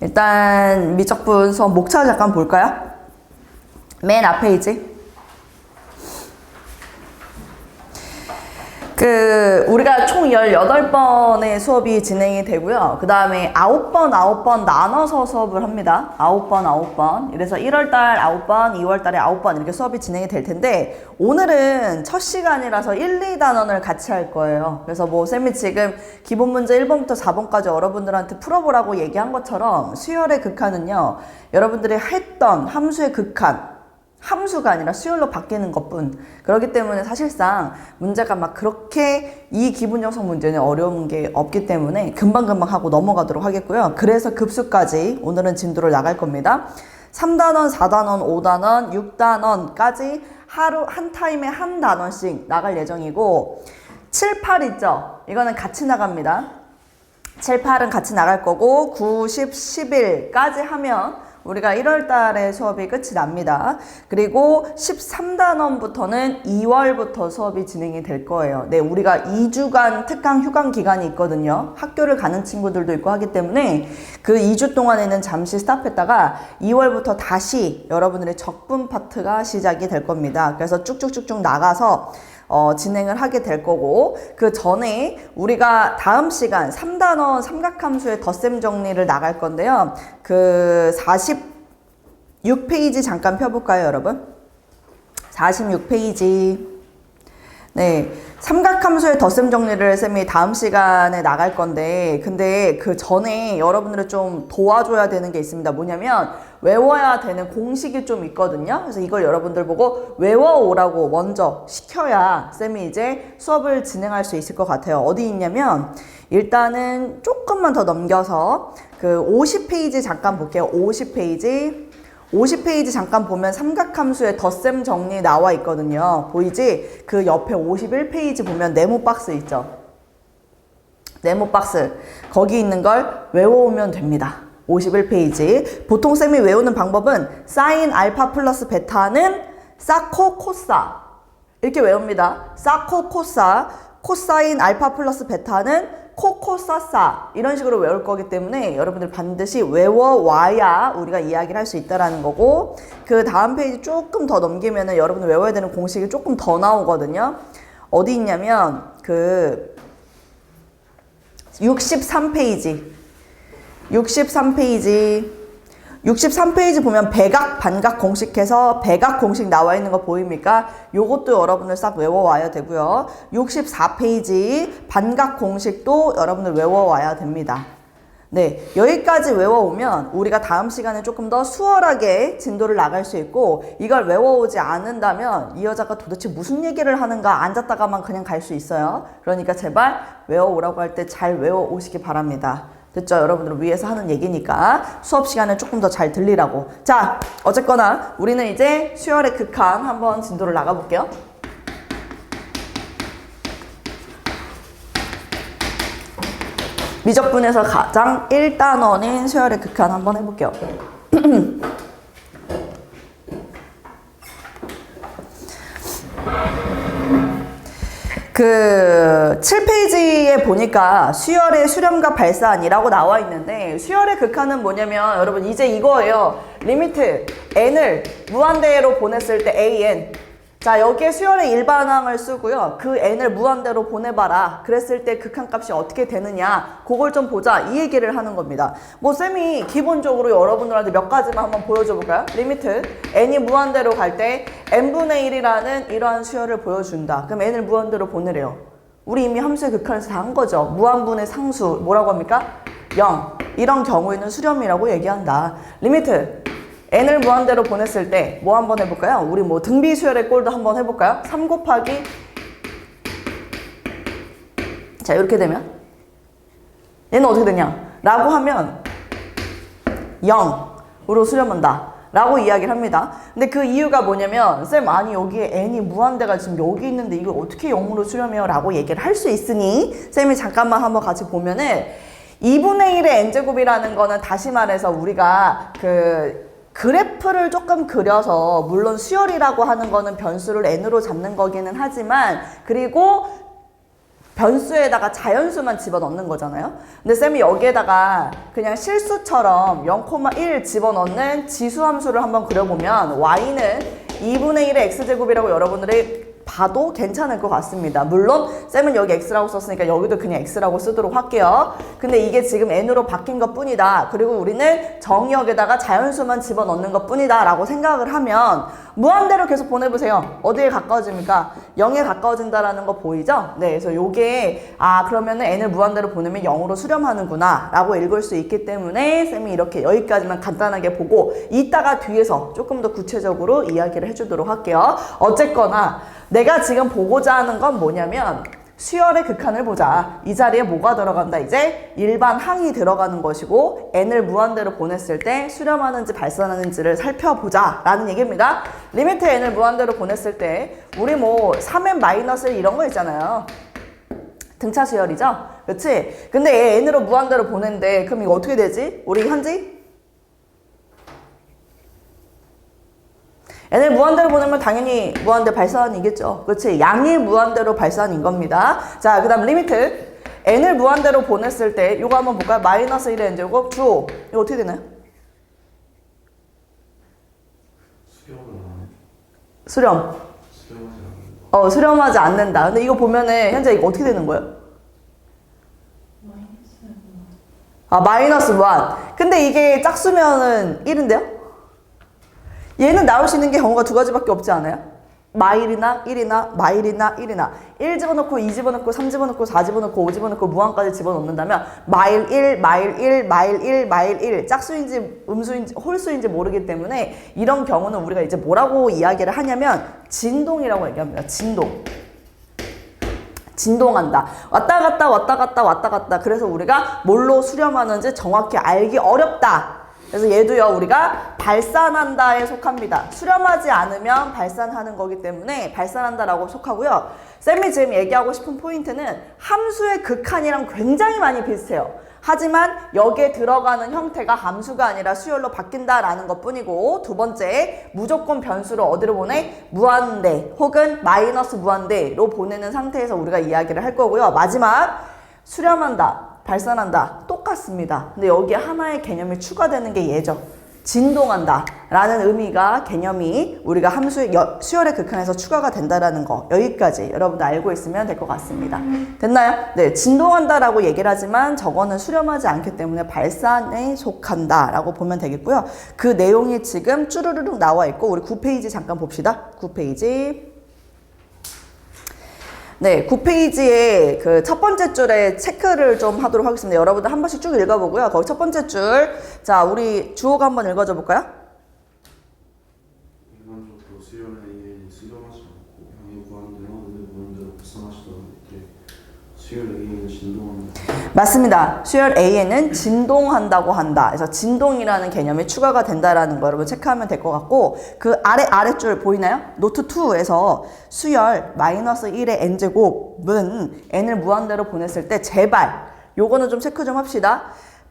일단 미적분 수업 목차 잠깐 볼까요? 맨 앞 페이지. 우리가 총 18번의 수업이 진행이 되고요. 그 다음에 9번 나눠서 수업을 합니다. 9번. 이래서 1월달 9번, 2월달에 9번 이렇게 수업이 진행이 될 텐데, 오늘은 첫 시간이라서 1, 2단원을 같이 할 거예요. 그래서 뭐 쌤이 지금 기본 문제 1번부터 4번까지 여러분들한테 풀어보라고 얘기한 것처럼 수열의 극한은요, 여러분들이 했던 함수의 극한, 함수가 아니라 수열로 바뀌는 것뿐. 그렇기 때문에 사실상 문제가 막 그렇게 이 기본 형성 문제는 어려운 게 없기 때문에 금방금방 하고 넘어가도록 하겠고요. 그래서 급수까지 오늘은 진도를 나갈 겁니다. 3단원, 4단원, 5단원, 6단원까지 하루 한 타임에 한 단원씩 나갈 예정이고, 7, 8 있죠? 이거는 같이 나갑니다. 7, 8은 같이 나갈 거고, 9, 10, 11까지 하면 우리가 1월 달에 수업이 끝이 납니다. 그리고 13단원부터는 2월부터 수업이 진행이 될 거예요. 네, 우리가 2주간 특강 휴강 기간이 있거든요. 학교를 가는 친구들도 있고 하기 때문에 그 2주 동안에는 잠시 스탑했다가 2월부터 다시 여러분들의 적분 파트가 시작이 될 겁니다. 그래서 쭉쭉쭉쭉 나가서 진행을 하게 될 거고, 그 전에 우리가 다음 시간 3단원 삼각함수의 덧셈 정리를 나갈 건데요. 46페이지 잠깐 펴볼까요, 여러분? 46페이지. 네, 삼각함수의 덧셈 정리를 쌤이 다음 시간에 나갈 건데, 근데 그 전에 여러분들을 좀 도와줘야 되는 게 있습니다. 뭐냐면 외워야 되는 공식이 좀 있거든요. 그래서 이걸 여러분들 보고 외워오라고 먼저 시켜야 쌤이 이제 수업을 진행할 수 있을 것 같아요. 어디 있냐면, 일단은 조금만 더 넘겨서 50페이지 잠깐 볼게요. 50페이지 잠깐 보면 삼각함수의 덧셈 정리 나와 있거든요. 보이지? 그 옆에 51페이지 보면 네모 박스 있죠? 네모 박스. 거기 있는 걸 외워오면 됩니다. 51페이지. 보통 쌤이 외우는 방법은 사인 알파 플러스 베타는 사코 코사. 이렇게 외웁니다. 사코 코사. 코사인 알파 플러스 베타는 코코사사, 이런 식으로 외울 거기 때문에 여러분들 반드시 외워와야 우리가 이야기를 할 수 있다라는 거고, 그 다음 페이지 조금 더 넘기면은 여러분들 외워야 되는 공식이 조금 더 나오거든요. 어디 있냐면 63페이지 보면 배각, 반각 공식해서 배각 공식 나와 있는 거 보입니까? 요것도 여러분들 싹 외워와야 되고요. 64페이지 반각 공식도 여러분들 외워와야 됩니다. 네, 여기까지 외워오면 우리가 다음 시간에 조금 더 수월하게 진도를 나갈 수 있고, 이걸 외워오지 않는다면 이 여자가 도대체 무슨 얘기를 하는가 앉았다가만 그냥 갈 수 있어요. 그러니까 제발 외워오라고 할 때 잘 외워오시기 바랍니다. 됐죠? 여러분들을 위해서 하는 얘기니까 수업 시간에 조금 더 잘 들리라고. 자, 어쨌거나 우리는 이제 수열의 극한 한번 진도를 나가볼게요. 미적분에서 가장 1단원인 수열의 극한 한번 해볼게요. 7페이지에 보니까 수열의 수렴과 발산이라고 나와 있는데, 수열의 극한은 뭐냐면 여러분 이제 이거예요. 리미트 n을 무한대로 보냈을 때 an. 자, 여기에 수열의 일반항을 쓰고요. 그 n을 무한대로 보내봐라. 그랬을 때 극한값이 어떻게 되느냐, 그걸 좀 보자, 이 얘기를 하는 겁니다. 뭐 쌤이 기본적으로 여러분들한테 몇 가지만 한번 보여줘 볼까요? 리미트 n이 무한대로 갈 때 n분의 1이라는 이러한 수열을 보여준다. 그럼 n을 무한대로 보내래요. 우리 이미 함수의 극한에서 다 한 거죠. 무한분의 상수 뭐라고 합니까? 0. 이런 경우에는 수렴이라고 얘기한다. 리미트 n을 무한대로 보냈을 때 뭐 한번 해볼까요? 우리 뭐 등비 수열의 꼴도 한번 해볼까요? 3 곱하기, 자, 이렇게 되면 얘는 어떻게 되냐? 라고 하면 0으로 수렴한다 라고 이야기를 합니다. 근데 그 이유가 뭐냐면, 쌤 아니 여기에 n이 무한대가 지금 여기 있는데 이걸 어떻게 0으로 수렴해요? 라고 얘기를 할 수 있으니 쌤이 잠깐만 한번 같이 보면은 2분의 1의 n제곱이라는 거는 다시 말해서 우리가 그래프를 조금 그려서, 물론 수열이라고 하는 거는 변수를 n으로 잡는 거기는 하지만, 그리고 변수에다가 자연수만 집어넣는 거잖아요. 근데 쌤이 여기에다가 그냥 실수처럼 0,1 집어넣는 지수함수를 한번 그려보면 y는 2분의 1의 x제곱이라고 여러분들이 봐도 괜찮을 것 같습니다. 물론 쌤은 여기 x라고 썼으니까 여기도 그냥 x라고 쓰도록 할게요. 근데 이게 지금 n으로 바뀐 것 뿐이다. 그리고 우리는 정의역에다가 자연수만 집어넣는 것 뿐이다 라고 생각을 하면 무한대로 계속 보내보세요. 어디에 가까워집니까? 0에 가까워진다라는 거 보이죠? 네, 그래서 요게 그러면은 n을 무한대로 보내면 0으로 수렴하는구나 라고 읽을 수 있기 때문에 쌤이 이렇게 여기까지만 간단하게 보고 이따가 뒤에서 조금 더 구체적으로 이야기를 해주도록 할게요. 어쨌거나 내가 지금 보고자 하는 건 뭐냐면 수열의 극한을 보자. 이 자리에 뭐가 들어간다? 이제 일반 항이 들어가는 것이고 n을 무한대로 보냈을 때 수렴하는지 발산하는지를 살펴보자 라는 얘기입니다. 리미트 n을 무한대로 보냈을 때 우리 뭐 3n 마이너스 이런 거 있잖아요. 등차 수열이죠? 그치? 근데 얘 n으로 무한대로 보낸대. 그럼 이거 어떻게 되지? 우리 현지? n을 무한대로 보내면 당연히 무한대 발산이겠죠. 그렇지? 양이 무한대로 발산인 겁니다. 자, 그 다음 리미트 n을 무한대로 보냈을 때 이거 한번 볼까요? 마이너스 1의 n제곱 주호 이거 어떻게 되나요? 수렴. 수렴하지 않는다. 근데 이거 보면은 현재 이거 어떻게 되는 거예요? 마이너스 1. 근데 이게 짝수면은 1인데요? 얘는 나올 수 있는 게 경우가 두 가지밖에 없지 않아요? 마일이나 1이나 마일이나 1이나 1 집어넣고 2 집어넣고 3 집어넣고 4 집어넣고 5 집어넣고 무한까지 집어넣는다면 마일 1, 마일 1, 마일 1, 마일 1 짝수인지 음수인지 홀수인지 모르기 때문에 이런 경우는 우리가 이제 뭐라고 이야기를 하냐면 진동이라고 얘기합니다. 진동. 진동한다. 왔다 갔다 왔다 갔다 왔다 갔다. 그래서 우리가 뭘로 수렴하는지 정확히 알기 어렵다. 그래서 얘도요 우리가 발산한다에 속합니다. 수렴하지 않으면 발산하는 거기 때문에 발산한다라고 속하고요. 쌤이 지금 얘기하고 싶은 포인트는 함수의 극한이랑 굉장히 많이 비슷해요. 하지만 여기에 들어가는 형태가 함수가 아니라 수열로 바뀐다라는 것 뿐이고 두 번째 무조건 변수를 어디로 보내? 무한대 혹은 마이너스 무한대로 보내는 상태에서 우리가 이야기를 할 거고요. 마지막 수렴한다. 발산한다. 똑같습니다. 근데 여기에 하나의 개념이 추가되는 게 얘죠. 진동한다 라는 의미가 개념이 우리가 함수의 수열의 극한에서 추가가 된다라는 거 여기까지 여러분들 알고 있으면 될 것 같습니다. 됐나요? 네, 진동한다 라고 얘기를 하지만 저거는 수렴하지 않기 때문에 발산에 속한다 라고 보면 되겠고요. 그 내용이 지금 쭈루루룩 나와 있고 우리 9페이지 잠깐 봅시다. 9페이지 네, 9페이지에 그 첫 번째 줄에 체크를 좀 하도록 하겠습니다. 여러분들 한 번씩 쭉 읽어보고요. 거기 첫 번째 줄, 자, 우리 주호가 한번 읽어줘 볼까요? 일반적으로 수열의 A는 수렴하지 않고 양의 무한대로 오늘 무한대로 발산하시던 때 수열 A는 진동합니다. 맞습니다. 수열 A에는 진동한다고 한다. 그래서 진동이라는 개념이 추가가 된다라는 거 여러분 체크하면 될 것 같고 그 아래줄 보이나요? 노트 2에서 수열 마이너스 1의 n제곱은 n을 무한대로 보냈을 때 제발 요거는 좀 체크 좀 합시다.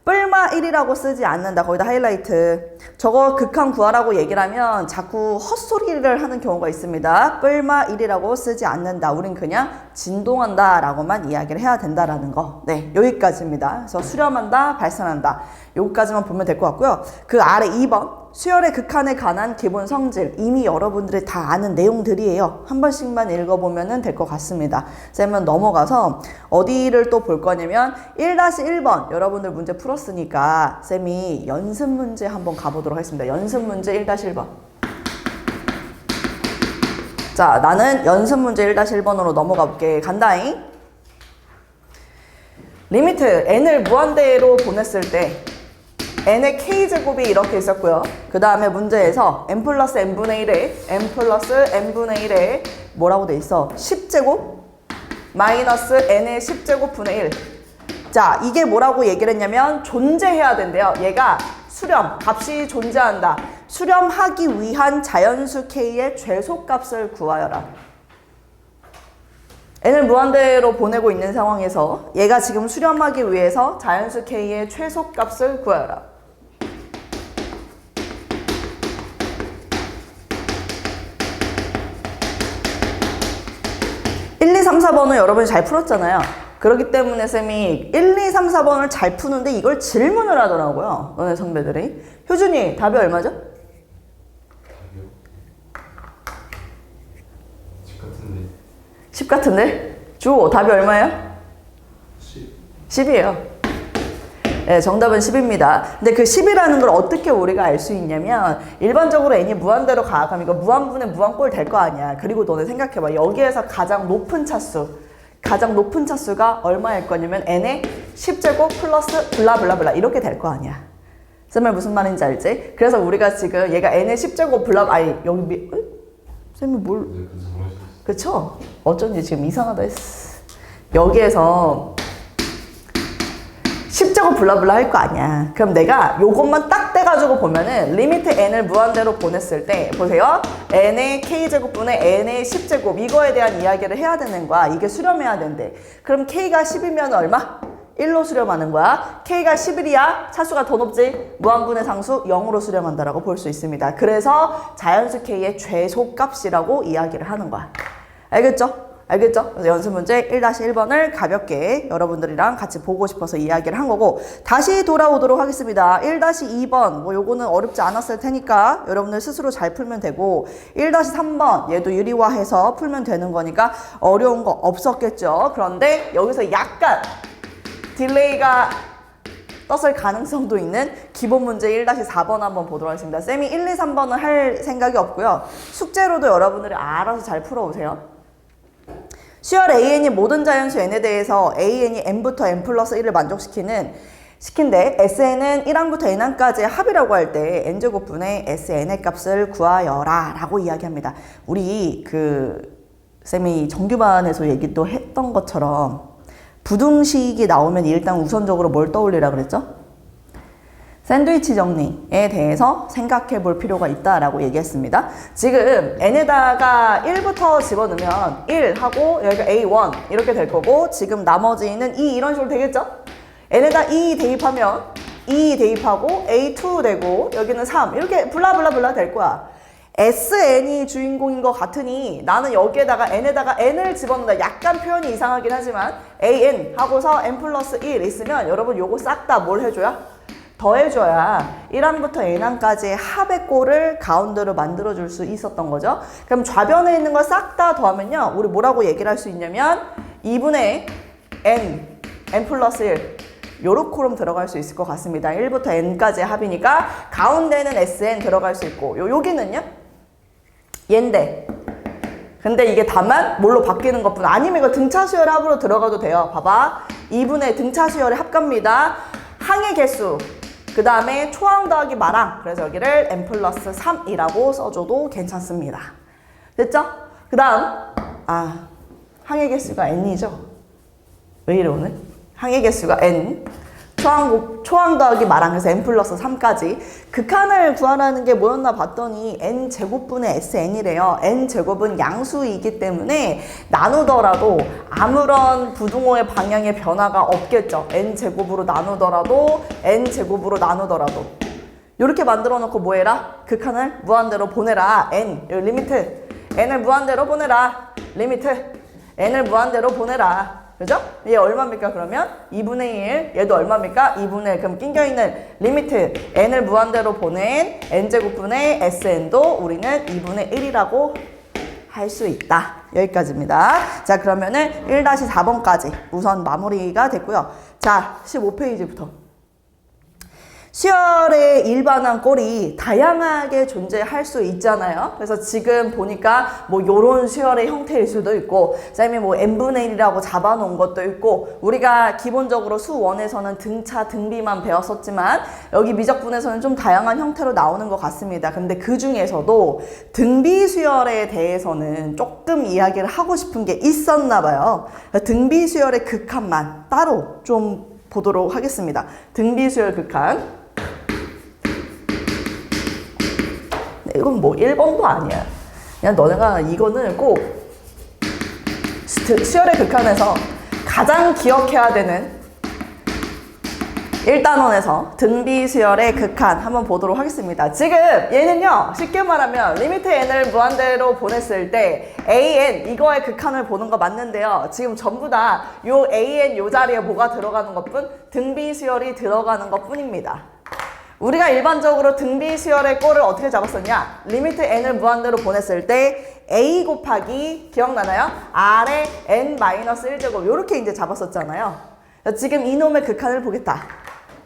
뿔마 1이라고 쓰지 않는다. 거기다 하이라이트. 저거 극한 구하라고 얘기를 하면 자꾸 헛소리를 하는 경우가 있습니다. 뿔마 1이라고 쓰지 않는다. 우린 그냥 진동한다 라고만 이야기를 해야 된다라는 거. 네, 여기까지입니다. 그래서 수렴한다, 발산한다. 여기까지만 보면 될 것 같고요. 그 아래 2번. 수열의 극한에 관한 기본 성질. 이미 여러분들이 다 아는 내용들이에요. 한 번씩만 읽어보면 될 것 같습니다. 쌤은 넘어가서 어디를 또 볼 거냐면 1-1번 여러분들 문제 풀었으니까 쌤이 연습 문제 한번 가보도록 하겠습니다. 연습 문제 1-1번. 자, 나는 연습 문제 1-1번으로 넘어가 볼게. 간다잉. 리미트 n을 무한대로 보냈을 때 n의 k제곱이 이렇게 있었고요. 그 다음에 문제에서 n 플러스 n분의 1에 n 플러스 n분의 1에 뭐라고 돼 있어? 10제곱 마이너스 n의 10제곱 분의 1. 자, 이게 뭐라고 얘기를 했냐면 존재해야 된대요. 얘가 수렴, 값이 존재한다. 수렴하기 위한 자연수 k의 최소값을 구하여라. n을 무한대로 보내고 있는 상황에서 얘가 지금 수렴하기 위해서 자연수 k의 최소값을 구하여라. 1 1, 2, 3, 4번은 여러분이 잘 풀었잖아요. 그렇기 때문에 쌤이 1, 2, 3, 4번을 잘 푸는데 이걸 질문을 하더라고요. 너네 선배들이. 효준이 답이 얼마죠? 답이요? 10 같은데 10 같은데? 주호 답이 얼마예요? 10 10이에요. 네, 정답은 10입니다. 근데 그 10이라는 걸 어떻게 우리가 알 수 있냐면 일반적으로 n이 무한대로 가. 그럼 이거 무한분의 무한꼴 될 거 아니야. 그리고 너네 생각해봐. 여기에서 가장 높은 차수가 얼마일 거냐면 n의 10제곱 플러스 블라블라블라 이렇게 될 거 아니야. 쌤말 무슨 말인지 알지? 그래서 우리가 지금 얘가 n의 10제곱 아니 여기 쌤이 뭘 네, 그 잘하셨어요. 그쵸? 어쩐지 지금 이상하다 했어. 여기에서 10제곱 블라블라 할 거 아니야. 그럼 내가 요것만 딱 떼가지고 보면은 리미트 n을 무한대로 보냈을 때 보세요. n의 k제곱분의 n의 10제곱 이거에 대한 이야기를 해야 되는 거야. 이게 수렴해야 된대. 그럼 k가 10이면 얼마? 1로 수렴하는 거야. k가 11이야. 차수가 더 높지? 무한분의 상수 0으로 수렴한다라고 볼 수 있습니다. 그래서 자연수 k의 최소값이라고 이야기를 하는 거야. 알겠죠? 알겠죠? 그래서 연습 문제 1-1번을 가볍게 여러분들이랑 같이 보고 싶어서 이야기를 한 거고 다시 돌아오도록 하겠습니다. 1-2번 뭐 요거는 어렵지 않았을 테니까 여러분들 스스로 잘 풀면 되고 1-3번 얘도 유리화해서 풀면 되는 거니까 어려운 거 없었겠죠? 그런데 여기서 약간 딜레이가 떴을 가능성도 있는 기본 문제 1-4번 한번 보도록 하겠습니다. 쌤이 1, 2, 3번은 할 생각이 없고요. 숙제로도 여러분들이 알아서 잘 풀어오세요. 수열 AN이 모든 자연수 n에 대해서 AN이 n부터 n 플러스 1을 시킨데 SN은 1항부터 n항까지의 합이라고 할 때 n제곱분의 SN의 값을 구하여라 라고 이야기합니다. 우리 쌤이 정규반에서 얘기 또 했던 것처럼 부등식이 나오면 일단 우선적으로 뭘 떠올리라 그랬죠? 샌드위치 정리에 대해서 생각해 볼 필요가 있다라고 얘기했습니다. 지금 n에다가 1부터 집어넣으면 1 하고 여기가 A1 이렇게 될 거고 지금 나머지는 2 이런 식으로 되겠죠? n에다 2 대입하면 2 대입하고 A2 되고 여기는 3 이렇게 블라블라블라 될 거야. SN이 주인공인 것 같으니 나는 여기에다가 n에다가 n을 집어넣는다. 약간 표현이 이상하긴 하지만 AN 하고서 n 플러스 1 있으면 여러분 요거 싹 다 뭘 해줘야? 더해줘야 1항부터 n항까지의 합의 꼴을 가운데로 만들어줄 수 있었던 거죠. 그럼 좌변에 있는 걸 싹 다 더하면요. 우리 뭐라고 얘기를 할 수 있냐면 2분의 n 플러스 1 요렇게 콜럼 들어갈 수 있을 것 같습니다. 1부터 n까지의 합이니까 가운데는 sn 들어갈 수 있고 여기는요. 얘인데 근데 이게 다만 뭘로 바뀌는 것뿐 아니면 이거 등차수열의 합으로 들어가도 돼요. 봐봐. 2분의 등차수열의 합갑니다. 항의 개수 그 다음에 초항 더하기 마랑 그래서 여기를 n 플러스 3이라고 써줘도 괜찮습니다. 됐죠? 그 다음 항의 개수가 n이죠? 왜 이래 오늘? 항의 개수가 n 초항 더하기 마랑 그래서 n 플러스 3까지 극한을 구하라는 게 뭐였나 봤더니 n 제곱분의 sn이래요. n 제곱은 양수이기 때문에 나누더라도 아무런 부등호의 방향의 변화가 없겠죠. n 제곱으로 나누더라도 이렇게 만들어 놓고 뭐 해라? 극한을 무한대로 보내라. n 여기 리미트 n을 무한대로 보내라. 리미트 n을 무한대로 보내라. 그죠? 얘 얼마입니까 그러면? 2분의 1 얘도 얼마입니까? 2분의 1 그럼 낑겨있는 리미트 n을 무한대로 보낸 n제곱분의 sn도 우리는 2분의 1이라고 할 수 있다. 여기까지입니다. 자 그러면은 1-4번까지 우선 마무리가 됐고요. 자 15페이지부터 수열의 일반항 꼴이 다양하게 존재할 수 있잖아요. 그래서 지금 보니까 뭐 요런 수열의 형태일 수도 있고 쌤이 뭐 n분의 1이라고 잡아놓은 것도 있고 우리가 기본적으로 수 1에서는 등차, 등비만 배웠었지만 여기 미적분에서는 좀 다양한 형태로 나오는 것 같습니다. 근데 그 중에서도 등비 수열에 대해서는 조금 이야기를 하고 싶은 게 있었나 봐요. 등비 수열의 극한만 따로 좀 보도록 하겠습니다. 등비 수열 극한 이건 뭐 1번도 아니야. 그냥 너네가 이거는 꼭 수열의 극한에서 가장 기억해야 되는 1단원에서 등비수열의 극한 한번 보도록 하겠습니다. 지금 얘는요, 쉽게 말하면 리미트 n을 무한대로 보냈을 때 an 이거의 극한을 보는 거 맞는데요. 지금 전부 다 요 an 요 자리에 뭐가 들어가는 것뿐? 등비수열이 들어가는 것뿐입니다. 우리가 일반적으로 등비수열의 꼴을 어떻게 잡았었냐? 리미트 n을 무한대로 보냈을 때 a 곱하기 기억나나요? r의 n-1제곱 이렇게 이제 잡았었잖아요. 지금 이놈의 극한을 보겠다.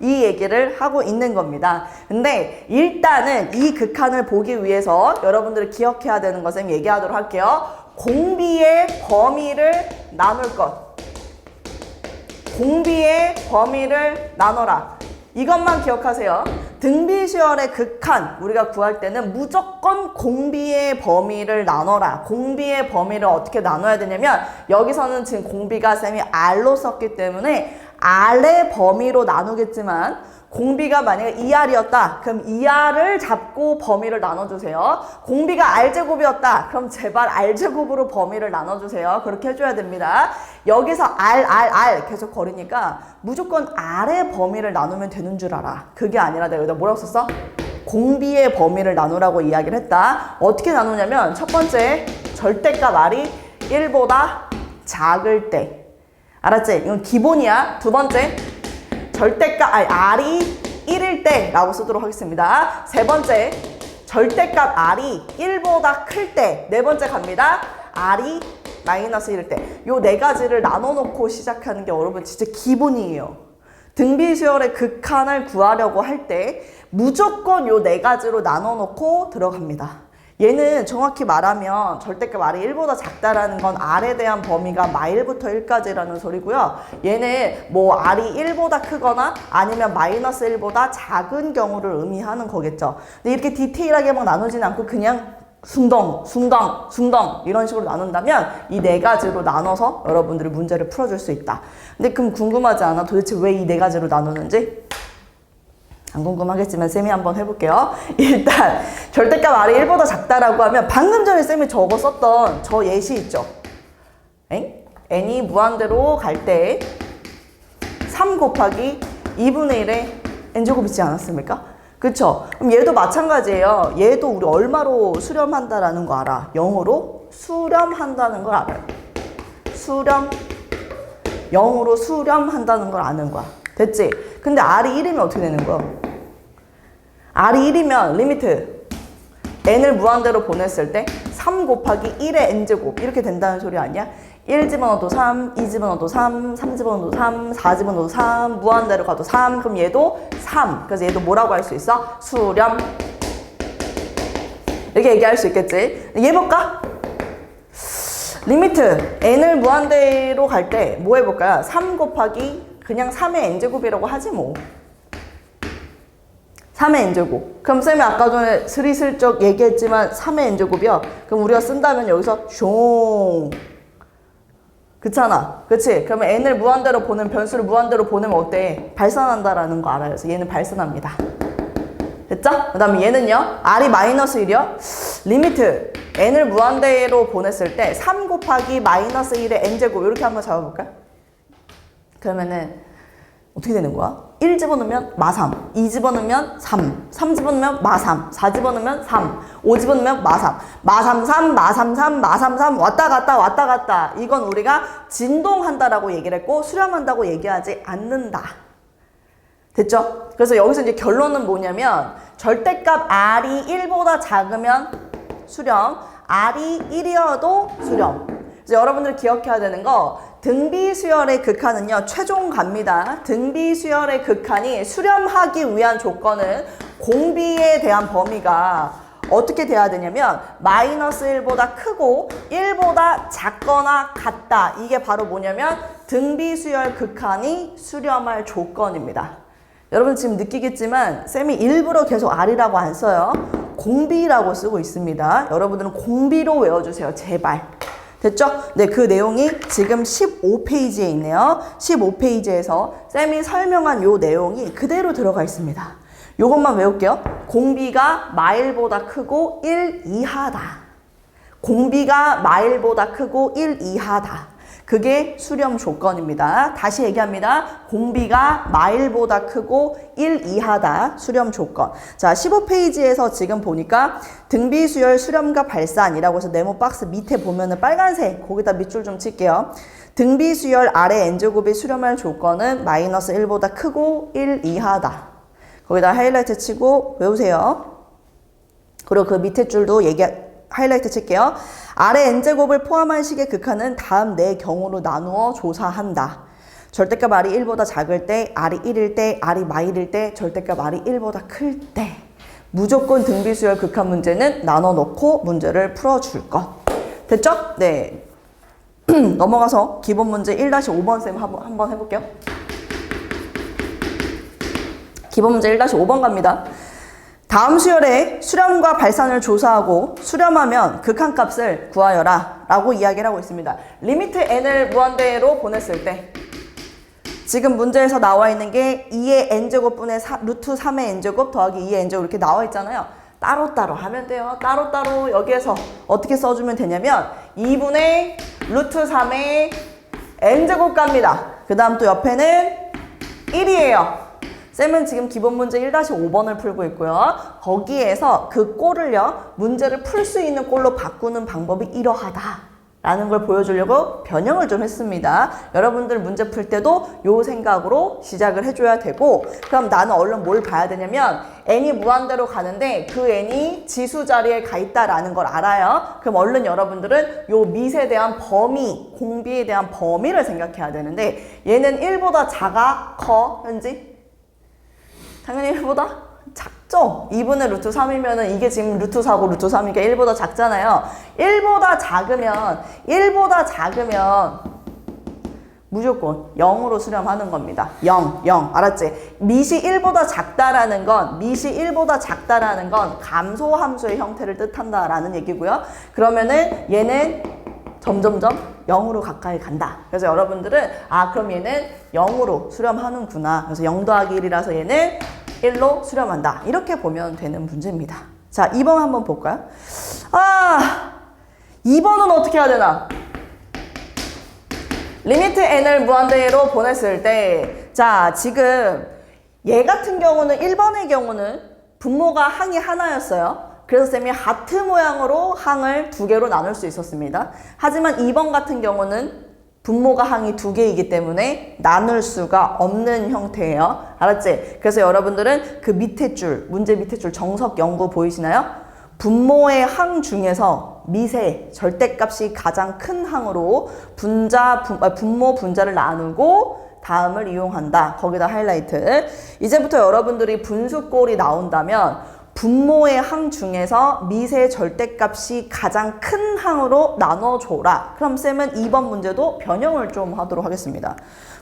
이 얘기를 하고 있는 겁니다. 근데 일단은 이 극한을 보기 위해서 여러분들이 기억해야 되는 것을 얘기하도록 할게요. 공비의 범위를 나눌 것. 공비의 범위를 나눠라. 이것만 기억하세요. 등비수열의 극한 우리가 구할 때는 무조건 공비의 범위를 나눠라. 공비의 범위를 어떻게 나눠야 되냐면 여기서는 지금 공비가 쌤이 R로 썼기 때문에 R의 범위로 나누겠지만 공비가 만약에 2R이었다. 그럼 2R을 잡고 범위를 나눠주세요. 공비가 R제곱이었다. 그럼 제발 R제곱으로 범위를 나눠주세요. 그렇게 해줘야 됩니다. 여기서 R 계속 거리니까 무조건 R의 범위를 나누면 되는 줄 알아. 그게 아니라 내가 여기다 뭐라고 썼어? 공비의 범위를 나누라고 이야기를 했다. 어떻게 나누냐면 첫 번째 절대값 R이 1보다 작을 때. 알았지? 이건 기본이야. 두 번째 절대값 R이 1일 때 라고 쓰도록 하겠습니다. 세 번째 절대값 R이 1보다 클 때. 네 번째 갑니다. R이 마이너스 1일 때. 요 네 가지를 나눠놓고 시작하는 게 여러분 진짜 기본이에요. 등비수열의 극한을 구하려고 할 때 무조건 요 네 가지로 나눠놓고 들어갑니다. 얘는 정확히 말하면 절대값 R이 1보다 작다라는 건 R에 대한 범위가 -1부터 1까지라는 소리고요. 얘는 뭐 R이 1보다 크거나 아니면 마이너스 1보다 작은 경우를 의미하는 거겠죠. 근데 이렇게 디테일하게 막 나누진 않고 그냥 숭덩 이런 식으로 나눈다면 이 네 가지로 나눠서 여러분들이 문제를 풀어줄 수 있다. 근데 그럼 궁금하지 않아? 도대체 왜 이 네 가지로 나누는지? 안 궁금하겠지만 쌤이 한번 해볼게요. 일단 절대값 R이 1보다 작다라고 하면 방금 전에 쌤이 저거 썼던 저 예시 있죠? n이 무한대로 갈 때 3 곱하기 2분의 1의 n제곱 있지 않았습니까? 그쵸? 그럼 얘도 마찬가지예요. 얘도 우리 얼마로 수렴한다라는 거 알아? 0으로 수렴한다는 걸 알아요. 0으로 수렴한다는 걸 아는 거야. 됐지? 근데 R이 1이면 어떻게 되는 거야? R이 1이면 리미트 n을 무한대로 보냈을 때 3 곱하기 1의 n제곱 이렇게 된다는 소리 아니야? 1 집어넣어도 3, 2 집어넣어도 3, 3 집어넣어도 3, 4 집어넣어도 3, 무한대로 가도 3, 그럼 얘도 3. 그래서 얘도 뭐라고 할 수 있어? 수렴. 이렇게 얘기할 수 있겠지? 얘 볼까? 리미트 n을 무한대로 갈 때 뭐 해볼까요? 3 곱하기 그냥 3의 n제곱이라고 하지 뭐. 3의 n제곱. 그럼 쌤이 아까 전에 스리슬쩍 얘기했지만 3의 n제곱이요. 그럼 우리가 쓴다면 여기서 숑. 그렇잖아. 그치? 그러면 n을 무한대로 보는 변수를 무한대로 보내면 어때? 발산한다라는 거 알아요. 그래서 얘는 발산합니다. 됐죠? 그 다음에 얘는요. R이 마이너스 1이요. 리미트 n을 무한대로 보냈을 때 3 곱하기 마이너스 1의 n제곱 이렇게 한번 잡아볼까요? 그러면은 어떻게 되는 거야? 1 집어넣으면 마3, 2 집어넣으면 3, 3 집어넣으면 마3, 4 집어넣으면 3, 5 집어넣으면 마3, 마33, 마33, 마33 왔다 갔다 이건 우리가 진동한다라고 얘기를 했고 수렴한다고 얘기하지 않는다. 됐죠? 그래서 여기서 이제 결론은 뭐냐면 절대값 R이 1보다 작으면 수렴, R이 1이어도 수렴. 그래서 여러분들 기억해야 되는 거 등비수열의 극한은요 최종 갑니다. 등비수열의 극한이 수렴하기 위한 조건은 공비에 대한 범위가 어떻게 돼야 되냐면 마이너스 1보다 크고 1보다 작거나 같다. 이게 바로 뭐냐면 등비수열 극한이 수렴할 조건입니다. 여러분 지금 느끼겠지만 쌤이 일부러 계속 R이라고 안 써요. 공비라고 쓰고 있습니다. 여러분들은 공비로 외워주세요. 제발. 됐죠? 네, 그 내용이 지금 15페이지에 있네요. 15페이지에서 쌤이 설명한 요 내용이 그대로 들어가 있습니다. 요것만 외울게요. 공비가 마일보다 크고 1 이하다. 공비가 마일보다 크고 1 이하다. 그게 수렴 조건입니다. 다시 얘기합니다. 공비가 마일보다 크고 1 이하다. 수렴 조건. 자, 15페이지에서 지금 보니까 등비수열 수렴과 발산이라고 해서 네모 박스 밑에 보면은 빨간색, 거기다 밑줄 좀 칠게요. 등비수열 아래 n제곱이 수렴할 조건은 마이너스 1보다 크고 1 이하다. 거기다 하이라이트 치고 외우세요. 그리고 그 밑에 줄도 하이라이트 칠게요. 아래 n제곱을 포함한 식의 극한은 다음 네 경우로 나누어 조사한다. 절대값 r이 1보다 작을 때, r이 1일 때, r이 마일일 때, 절대값 r이 1보다 클 때. 무조건 등비수열 극한 문제는 나눠 놓고 문제를 풀어줄 것. 됐죠? 네. 넘어가서 기본 문제 1-5번 쌤 한번 해볼게요. 기본 문제 1-5번 갑니다. 다음 수열에 수렴과 발산을 조사하고 수렴하면 극한값을 구하여라 라고 이야기를 하고 있습니다. 리미트 n을 무한대로 보냈을 때 지금 문제에서 나와 있는 게 2의 n제곱분의 루트 3의 n제곱 더하기 2의 n제곱 이렇게 나와 있잖아요. 따로따로 하면 돼요. 따로따로 여기에서 어떻게 써주면 되냐면 2분의 루트 3의 n제곱 갑니다. 그 다음 또 옆에는 1이에요. 쌤은 지금 기본 문제 1-5번을 풀고 있고요. 거기에서 그 꼴을요, 문제를 풀 수 있는 꼴로 바꾸는 방법이 이러하다 라는 걸 보여주려고 변형을 좀 했습니다. 여러분들 문제 풀 때도 요 생각으로 시작을 해줘야 되고, 그럼 나는 얼른 뭘 봐야 되냐면 n이 무한대로 가는데 그 n이 지수 자리에 가 있다라는 걸 알아요. 그럼 얼른 여러분들은 요 밑에 대한 범위, 공비에 대한 범위를 생각해야 되는데 얘는 1보다 작아, 커, 현지? 당연히 1보다 작죠? 2분의 루트 3이면은 이게 지금 루트 4고 루트 3이니까 1보다 작잖아요. 1보다 작으면 무조건 0으로 수렴하는 겁니다. 0. 알았지? 밑이 1보다 작다라는 건 감소 함수의 형태를 뜻한다라는 얘기고요. 그러면은 얘는 점점점 0으로 가까이 간다. 그래서 여러분들은 그럼 얘는 0으로 수렴하는구나. 그래서 0 더하기 1이라서 얘는 1로 수렴한다. 이렇게 보면 되는 문제입니다. 자, 2번 한번 볼까요? 2번은 어떻게 해야 되나? 리미트 n을 무한대로 보냈을 때, 자, 지금 얘 같은 경우는 1번의 경우는 분모가 항이 하나였어요. 그래서 쌤이 하트 모양으로 항을 2개로 나눌 수 있었습니다. 하지만 2번 같은 경우는 분모가 항이 2개이기 때문에 나눌 수가 없는 형태예요. 알았지? 그래서 여러분들은 그 밑에 줄, 문제 밑에 줄 정석 연구 보이시나요? 분모의 항 중에서 미세, 절대값이 가장 큰 항으로 분모, 분자를 나누고 다음을 이용한다. 거기다 하이라이트. 이제부터 여러분들이 분수꼴이 나온다면 분모의 항 중에서 미세 절대값이 가장 큰 항으로 나눠줘라. 그럼 쌤은 2번 문제도 변형을 좀 하도록 하겠습니다.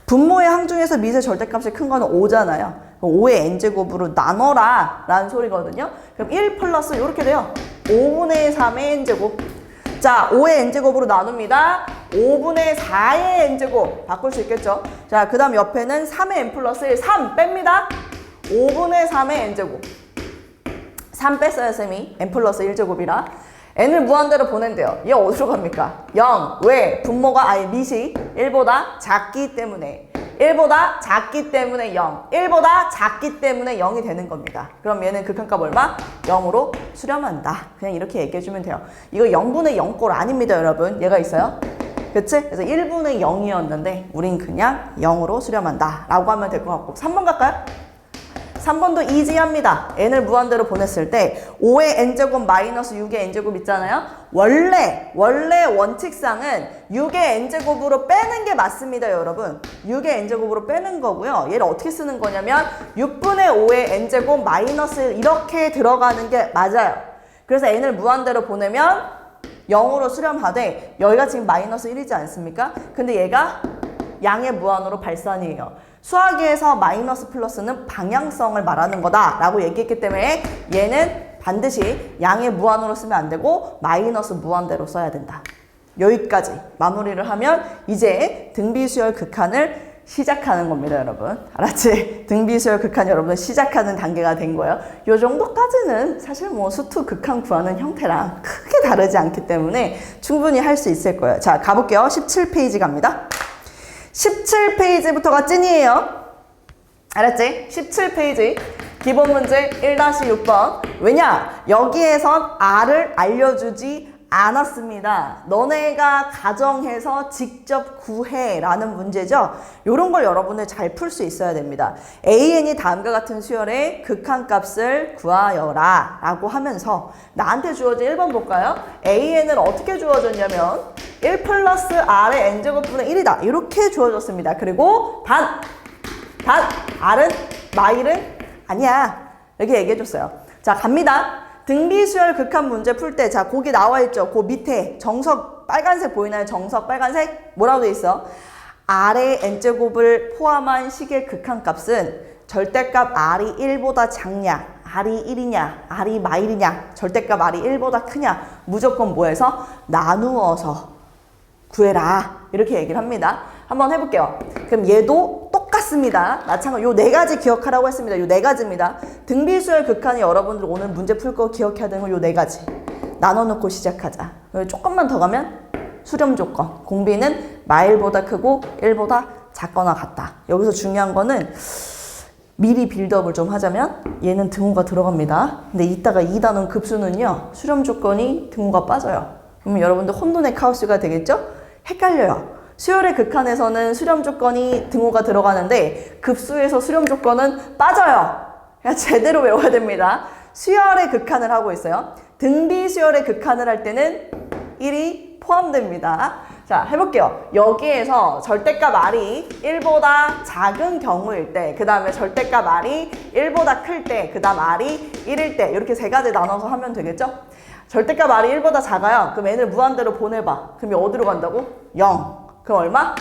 분모의 항 중에서 미세 절대값이 큰 거는 5잖아요. 5의 n제곱으로 나눠라 라는 소리거든요. 그럼 1 플러스 이렇게 돼요. 5분의 3의 n제곱. 자, 5의 n제곱으로 나눕니다. 5분의 4의 n제곱. 바꿀 수 있겠죠? 자, 그 다음 옆에는 3의 n 플러스 1, 3 뺍니다. 5분의 3의 n제곱. 3 뺐어요, 쌤이. n 플러스 1제곱이라. n을 무한대로 보낸대요. 얘 어디로 갑니까? 0. 왜? 분모가 밑이 1보다 작기 때문에. 1보다 작기 때문에 0. 1보다 작기 때문에 0이 되는 겁니다. 그럼 얘는 극한값 얼마? 0으로 수렴한다. 그냥 이렇게 얘기해주면 돼요. 이거 0분의 0꼴 아닙니다, 여러분. 얘가 있어요. 그치? 그래서 1분의 0이었는데 우린 그냥 0으로 수렴한다 라고 하면 될 것 같고. 3번 갈까요? 3번도 이지합니다. n을 무한대로 보냈을 때 5의 n제곱 마이너스 6의 n제곱 있잖아요. 원래 원칙상은 6의 n제곱으로 빼는 게 맞습니다, 여러분. 6의 n제곱으로 빼는 거고요. 얘를 어떻게 쓰는 거냐면 6분의 5의 n제곱 마이너스 1 이렇게 들어가는 게 맞아요. 그래서 n을 무한대로 보내면 0으로 수렴하되 여기가 지금 마이너스 1이지 않습니까? 근데 얘가 양의 무한으로 발산이에요. 수학에서 마이너스 플러스는 방향성을 말하는 거다 라고 얘기했기 때문에 얘는 반드시 양의 무한으로 쓰면 안 되고 마이너스 무한대로 써야 된다. 여기까지 마무리를 하면 이제 등비수열 극한을 시작하는 겁니다, 여러분. 알았지? 등비수열 극한 여러분 시작하는 단계가 된 거예요. 요 정도까지는 사실 뭐 수투 극한 구하는 형태랑 크게 다르지 않기 때문에 충분히 할 수 있을 거예요. 자, 가볼게요. 17페이지 갑니다. 17페이지부터가 찐이에요. 알았지? 17페이지 기본 문제 1-6번. 왜냐? 여기에선 R을 알려주지 않았습니다. 너네가 가정해서 직접 구해 라는 문제죠. 이런 걸 여러분들 잘 풀 수 있어야 됩니다. AN이 다음과 같은 수열의 극한값을 구하여라 라고 하면서 나한테 주어진 1번 볼까요? AN은 어떻게 주어졌냐면 1 플러스 R의 N제곱분의 1이다 이렇게 주어졌습니다. 그리고 단 R은 마일은 아니야 이렇게 얘기해줬어요. 자, 갑니다. 등비수열 극한 문제 풀 때, 자, 거기 나와 있죠. 그 밑에 정석 빨간색 보이나요? 정석 빨간색? 뭐라고 돼 있어? R의 N제곱을 포함한 식의 극한값은 절대값 R이 1보다 작냐, R이 1이냐, R이 마일이냐, 절대값 R이 1보다 크냐, 무조건 뭐해서? 나누어서 구해라. 이렇게 얘기를 합니다. 한번 해볼게요. 그럼 얘도 똑같습니다. 마찬가지 요 네 가지 기억하라고 했습니다. 요 네 가지입니다. 등비수열 극한이 여러분들 오늘 문제 풀 거 기억해야 되는 거 요 네 가지. 나눠놓고 시작하자. 조금만 더 가면 수렴 조건. 공비는 마일보다 크고 1보다 작거나 같다. 여기서 중요한 거는 미리 빌드업을 좀 하자면 얘는 등호가 들어갑니다. 근데 이따가 2단원 급수는요. 수렴 조건이 등호가 빠져요. 그러면 여러분들 혼돈의 카오스가 되겠죠? 헷갈려요. 수열의 극한에서는 수렴 조건이 등호가 들어가는데 급수에서 수렴 조건은 빠져요. 그냥 제대로 외워야 됩니다. 수열의 극한을 하고 있어요. 등비수열의 극한을 할 때는 1이 포함됩니다. 자, 해볼게요. 여기에서 절대값 R이 1보다 작은 경우일 때, 그 다음에 절대값 R이 1보다 클 때, 그 다음 R이 1일 때 이렇게 세 가지 나눠서 하면 되겠죠? 절대값 R이 1보다 작아요. 그럼 얘를 무한대로 보내봐. 그럼 어디로 간다고? 0. 그럼 얼마?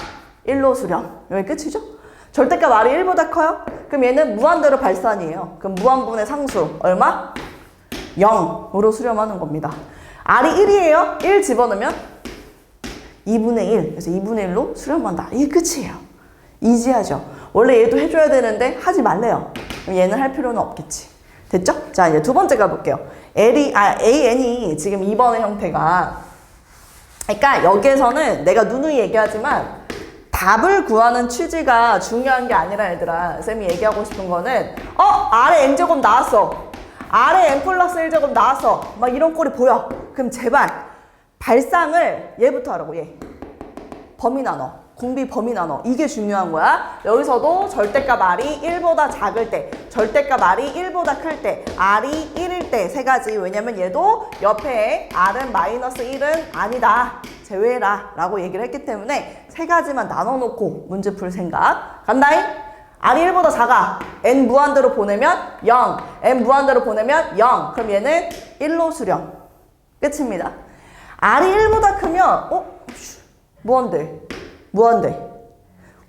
1로 수렴. 여기 끝이죠? 절대값 R이 1보다 커요? 그럼 얘는 무한대로 발산이에요. 그럼 무한분의 상수. 얼마? 0으로 수렴하는 겁니다. R이 1이에요? 1 집어넣으면 2분의 1. 그래서 2분의 1로 수렴한다. 이게 끝이에요. 이지하죠? 원래 얘도 해줘야 되는데 하지 말래요. 그럼 얘는 할 필요는 없겠지. 됐죠? 자, 이제 두 번째 가볼게요. AN이 지금 2번의 형태가 그러니까 여기에서는 내가 누누이 얘기하지만 답을 구하는 취지가 중요한 게 아니라 얘들아 쌤이 얘기하고 싶은 거는 R의 N제곱 나왔어. R의 N 플러스 1제곱 나왔어. 막 이런 꼴이 보여. 그럼 제발 발상을 얘부터 하라고 얘. 범위 나눠. 공비 범위 나눠. 이게 중요한 거야. 여기서도 절대값 R이 1보다 작을 때, 절대값 R이 1보다 클 때, R이 1일 때 세 가지. 왜냐면 얘도 옆에 R은 마이너스 1은 아니다. 제외해라. 라고 얘기를 했기 때문에 세 가지만 나눠놓고 문제 풀 생각. 간다잉? R이 1보다 작아. N 무한대로 보내면 0. N 무한대로 보내면 0. 그럼 얘는 1로 수렴. 끝입니다. R이 1보다 크면 무한대.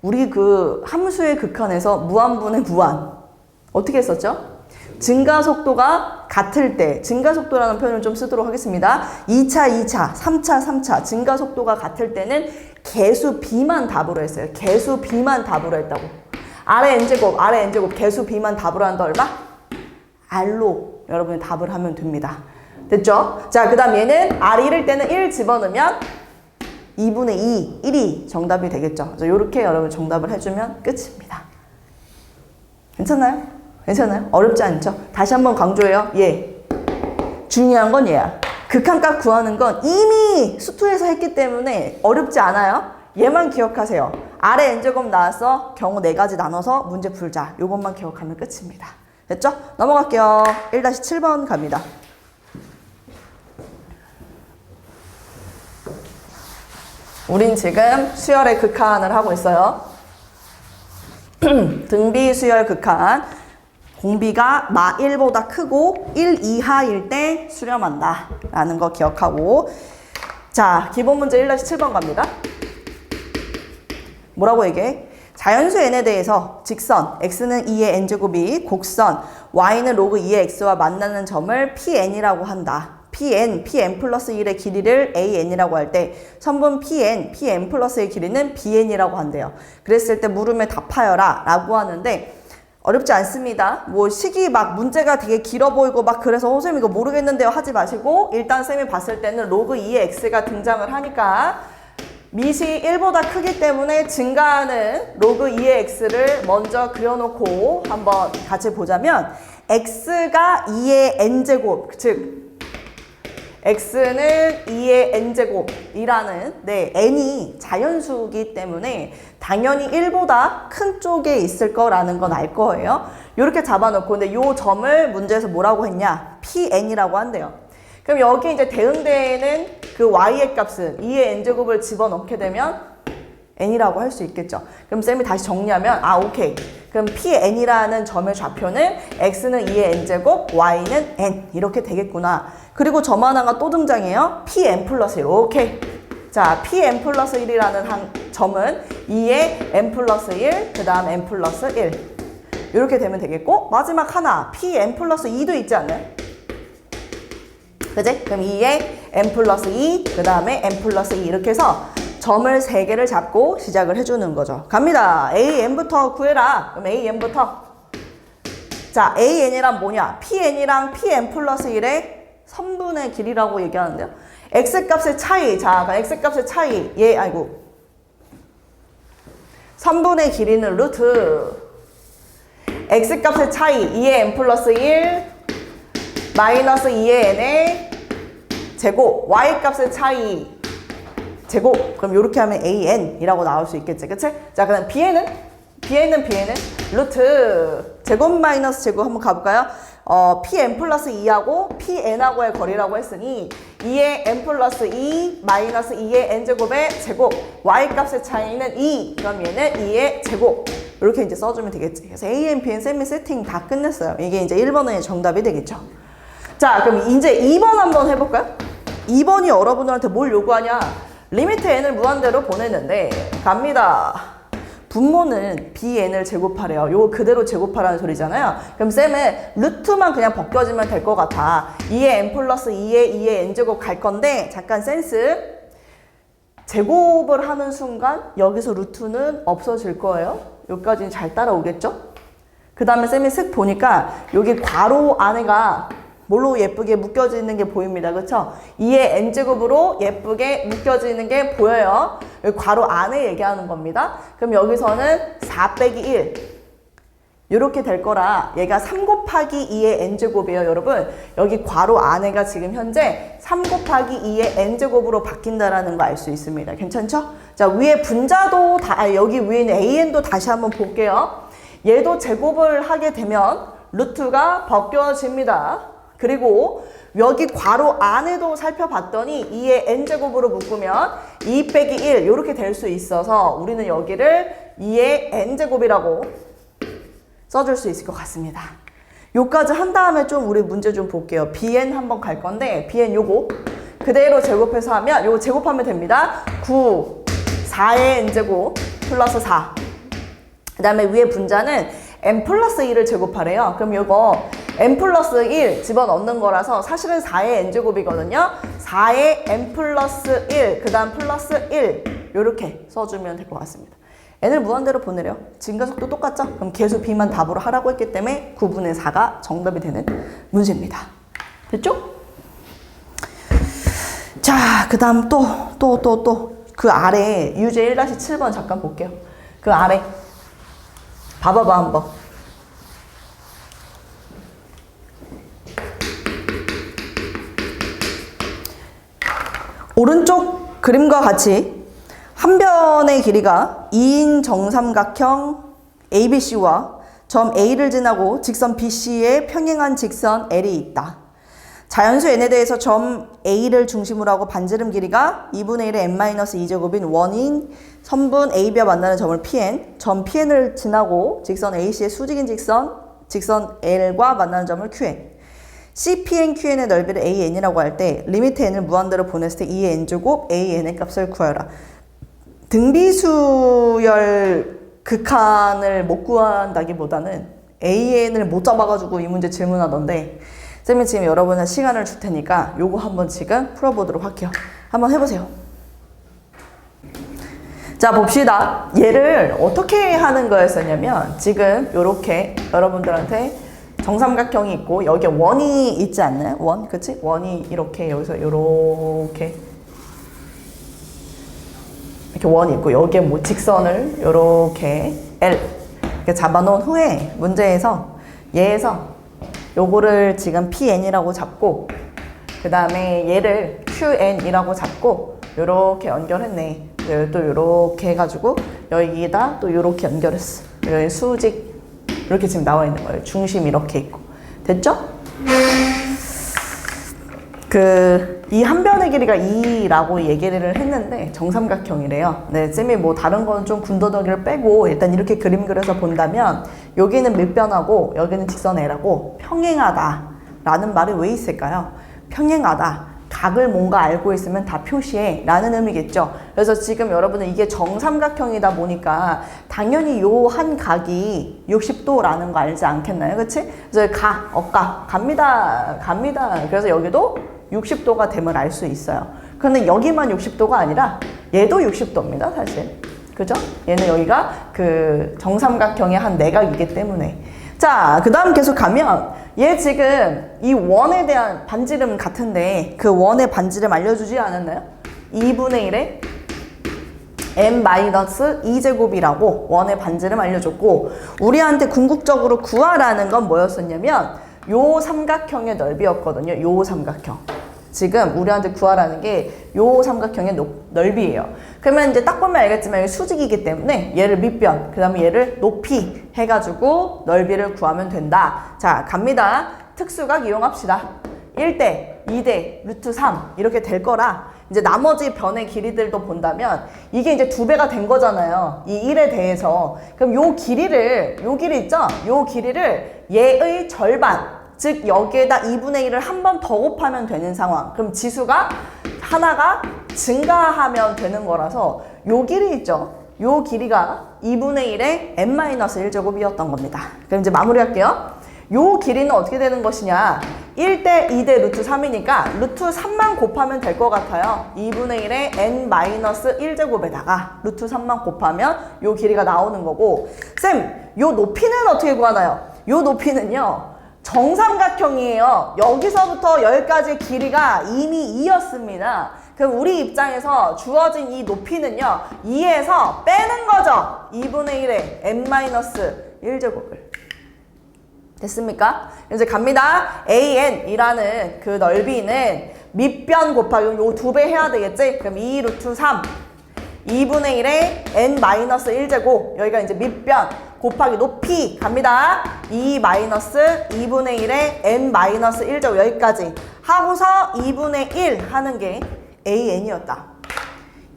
우리 그 함수의 극한에서 무한분의 무한 어떻게 했었죠? 증가속도가 같을 때 증가속도라는 표현을 좀 쓰도록 하겠습니다. 2차, 3차 증가속도가 같을 때는 개수 B만 답으로 했어요. 개수 B만 답으로 했다고. R의 N제곱 개수 B만 답으로 한다 얼마? R로 여러분이 답을 하면 됩니다. 됐죠? 자, 그 다음 얘는 R이 1일 때는 1 집어넣으면 2분의 2, 1이 정답이 되겠죠. 그래서 이렇게 여러분 정답을 해주면 끝입니다. 괜찮나요? 어렵지 않죠? 다시 한번 강조해요. 예. 중요한 건 얘야. 극한값 구하는 건 이미 수투에서 했기 때문에 어렵지 않아요. 얘만 기억하세요. R의 N제곱 나왔어. 경우 4가지 나눠서 문제 풀자. 요것만 기억하면 끝입니다. 됐죠? 넘어갈게요. 1-7번 갑니다. 우린 지금 수열의 극한을 하고 있어요. 등비 수열 극한. 공비가 마 1보다 크고 1 이하일 때 수렴한다. 라는 거 기억하고. 자, 기본 문제 1-7번 갑니다. 뭐라고 얘기해? 자연수 n에 대해서 직선 x는 2의 n제곱이 곡선 y는 로그 2의 x와 만나는 점을 pn이라고 한다. pn 플러스 1의 길이를 an이라고 할 때 선분 pn 플러스의 길이는 bn이라고 한대요. 그랬을 때 물음에 답하여라 라고 하는데 어렵지 않습니다. 뭐 식이 막 문제가 되게 길어 보이고 막 그래서 선생님 이거 모르겠는데요 하지 마시고 일단 쌤이 봤을 때는 로그 2의 x가 등장을 하니까 밑이 1보다 크기 때문에 증가하는 로그 2의 x를 먼저 그려놓고 한번 같이 보자면 x가 2의 n제곱, 즉 x는 2의 n제곱이라는 n이 자연수이기 때문에 당연히 1보다 큰 쪽에 있을 거라는 건 알 거예요. 이렇게 잡아놓고 근데 요 점을 문제에서 뭐라고 했냐? pn이라고 한대요. 그럼 여기 이제 대응되는 그 y의 값은 2의 n제곱을 집어넣게 되면 n이라고 할 수 있겠죠. 그럼 쌤이 다시 정리하면 오케이. 그럼 pn이라는 점의 좌표는 x는 2의 n제곱, y는 n 이렇게 되겠구나. 그리고 점 하나가 또 등장해요. pn 플러스 1. 오케이. 자, pn 플러스 1이라는 점은 2의 n 플러스 1, 그 다음 n 플러스 1 이렇게 되면 되겠고 마지막 하나 pn 플러스 2도 있지 않나요? 그지? 그럼 2의 n 플러스 2, 그 다음에 n 플러스 2 이렇게 해서 점을 3개를 잡고 시작을 해주는 거죠. 갑니다. an부터 구해라. 그럼 an부터. 자, an이란 뭐냐? pn이랑 pn 플러스 1의 선분의 길이라고 얘기하는데요. x값의 차이. 자, x값의 차이. 선분의 길이는 루트. x값의 차이. 2의 n 플러스 1 마이너스 2의 n의 제곱. y값의 차이. 제곱. 그럼 이렇게 하면 an이라고 나올 수 있겠지. 그치? 자, 그다음 bn은 루트 제곱 마이너스 제곱 한번 가볼까요? pn 플러스 2하고 pn하고의 거리라고 했으니 2의 n 플러스 2 마이너스 2의 n제곱의 제곱 y값의 차이는 2 그럼 얘는 2의 제곱 이렇게 이제 써주면 되겠지. 그래서 a, n, bn 쌤이 세팅 다 끝냈어요. 이게 이제 1번의 정답이 되겠죠. 자, 그럼 이제 2번 한번 해볼까요? 2번이 여러분들한테 뭘 요구하냐? 리미트 n을 무한대로 보냈는데 갑니다. 분모는 bn을 제곱하래요. 요거 그대로 제곱하라는 소리잖아요. 그럼 쌤은 루트만 그냥 벗겨지면 될 것 같아. 2의 n 플러스 2의 n제곱 갈 건데 잠깐 센스. 제곱을 하는 순간 여기서 루트는 없어질 거예요. 여기까지는 잘 따라오겠죠? 그 다음에 쌤이 슥 보니까 여기 괄호 안에가 뭘로 예쁘게 묶여지는 게 보입니다. 그쵸? 2의 n제곱으로 예쁘게 묶여지는 게 보여요. 여기 괄호 안에 얘기하는 겁니다. 그럼 여기서는 4 빼기 1 이렇게 될 거라 얘가 3 곱하기 2의 n제곱이에요. 여러분 여기 괄호 안에가 지금 현재 3 곱하기 2의 n제곱으로 바뀐다라는 거 알 수 있습니다. 괜찮죠? 자, 위에 분자도 여기 위에 있는 an도 다시 한번 볼게요. 얘도 제곱을 하게 되면 루트가 벗겨집니다. 그리고 여기 괄호 안에도 살펴봤더니 2의 n제곱으로 묶으면 2 빼기 1 이렇게 될 수 있어서 우리는 여기를 2의 n제곱이라고 써줄 수 있을 것 같습니다. 요까지 한 다음에 좀 우리 문제 좀 볼게요. bn 한번 갈 건데 bn 요거 그대로 제곱해서 하면 요거 제곱하면 됩니다. 9, 4의 n제곱 플러스 4 그 다음에 위에 분자는 n 플러스 1을 제곱하래요. 그럼 요거 n 플러스 1 집어넣는 거라서 사실은 4의 n제곱이거든요. 4의 n 플러스 1 그 다음 플러스 1 요렇게 써주면 될 것 같습니다. n을 무한대로 보내래요. 증가속도 똑같죠? 그럼 계수 b만 답으로 하라고 했기 때문에 9분의 4가 정답이 되는 문제입니다. 됐죠? 자, 그 다음 또 그 아래 유제 1-7번 잠깐 볼게요. 그 아래 봐봐봐 한번. 오른쪽 그림과 같이 한 변의 길이가 2인 정삼각형 ABC와 점 A를 지나고 직선 BC에 평행한 직선 L이 있다. 자연수 n에 대해서 점 A를 중심으로 하고 반지름 길이가 2분의 1의 n-2제곱인 원인 선분 AB와 만나는 점을 Pn, 점 Pn을 지나고 직선 AC의 수직인 직선 L과 만나는 점을 Qn. CPN, QN의 넓이를 AN이라고 할 때 리미트 n을 무한대로 보냈을 때 2의 n제곱 AN의 값을 구하라. 등비수열 극한을 못 구한다기보다는 AN을 못 잡아가지고 이 문제 질문하던데 쌤이 지금 여러분의 시간을 줄 테니까 요거 한번 지금 풀어보도록 할게요. 한번 해보세요. 자, 봅시다. 얘를 어떻게 하는 거였었냐면 지금 요렇게 여러분들한테 정삼각형이 있고 여기에 원이 있지 않나요? 원, 그치? 원이 이렇게 여기서 요렇게 이렇게 원이 있고 여기에 뭐 직선을 요렇게 L 이렇게 잡아놓은 후에 문제에서 얘에서 요거를 지금 PN이라고 잡고 그 다음에 얘를 QN이라고 잡고 요렇게 연결했네. 또 요렇게 해가지고 여기다 또 요렇게 연결했어. 여기 수직 이렇게 지금 나와 있는 거예요. 중심 이렇게 있고. 됐죠? 이 한 변의 길이가 2라고 얘기를 했는데 정삼각형이래요. 네, 쌤이 뭐 다른 거는 좀 군더더기를 빼고 일단 이렇게 그림 그려서 본다면 여기는 밀변하고 여기는 직선 L하고 평행하다 라는 말이 왜 있을까요? 평행하다. 각을 뭔가 알고 있으면 다 표시해 라는 의미겠죠. 그래서 지금 여러분은 이게 정삼각형이다 보니까 당연히 요 한 각이 60도라는 거 알지 않겠나요? 그치? 그래서 갑니다. 그래서 여기도 60도가 됨을 알 수 있어요. 그런데 여기만 60도가 아니라 얘도 60도입니다, 사실. 그죠? 얘는 여기가 그 정삼각형의 한 내각이기 때문에. 자, 그 다음 계속 가면 얘 지금 이 원에 대한 반지름 같은데 그 원의 반지름 알려주지 않았나요? 2분의 1에 n-2제곱이라고 원의 반지름 알려줬고 우리한테 궁극적으로 구하라는 건 뭐였었냐면 요 삼각형의 넓이였거든요. 요 삼각형. 지금 우리한테 구하라는 게 요 삼각형의 넓이에요. 그러면 이제 딱 보면 알겠지만 여기 수직이기 때문에 얘를 밑변, 그 다음에 얘를 높이 해가지고 넓이를 구하면 된다. 자, 갑니다. 특수각 이용합시다. 1대, 2대, 루트 3 이렇게 될 거라 이제 나머지 변의 길이들도 본다면 이게 이제 2배가 된 거잖아요. 이 1에 대해서. 그럼 요 길이 있죠? 요 길이를 얘의 절반, 즉 여기에다 2분의 1을 한 번 더 곱하면 되는 상황. 그럼 지수가 하나가 증가하면 되는 거라서 요 길이 있죠? 요 길이가 2분의 1의 n-1제곱이었던 겁니다. 그럼 이제 마무리할게요. 요 길이는 어떻게 되는 것이냐? 1대 2대 루트 3이니까 루트 3만 곱하면 될 것 같아요. 2분의 1의 n-1제곱에다가 루트 3만 곱하면 요 길이가 나오는 거고 쌤, 요 높이는 어떻게 구하나요? 요 높이는요. 정삼각형이에요. 여기서부터 여기까지의 길이가 이미 2였습니다. 그럼 우리 입장에서 주어진 이 높이는요. 2에서 빼는 거죠. 2분의 1의 n-1제곱을. 됐습니까? 이제 갑니다. AN이라는 그 넓이는 밑변 곱하기 요 2배 해야 되겠지? 그럼 2 루트 3 2분의 1의 n-1제곱 여기가 이제 밑변 곱하기 높이 갑니다. 2-2분의 1의 n-1제곱 여기까지 하고서 2분의 1 하는 게 AN이었다.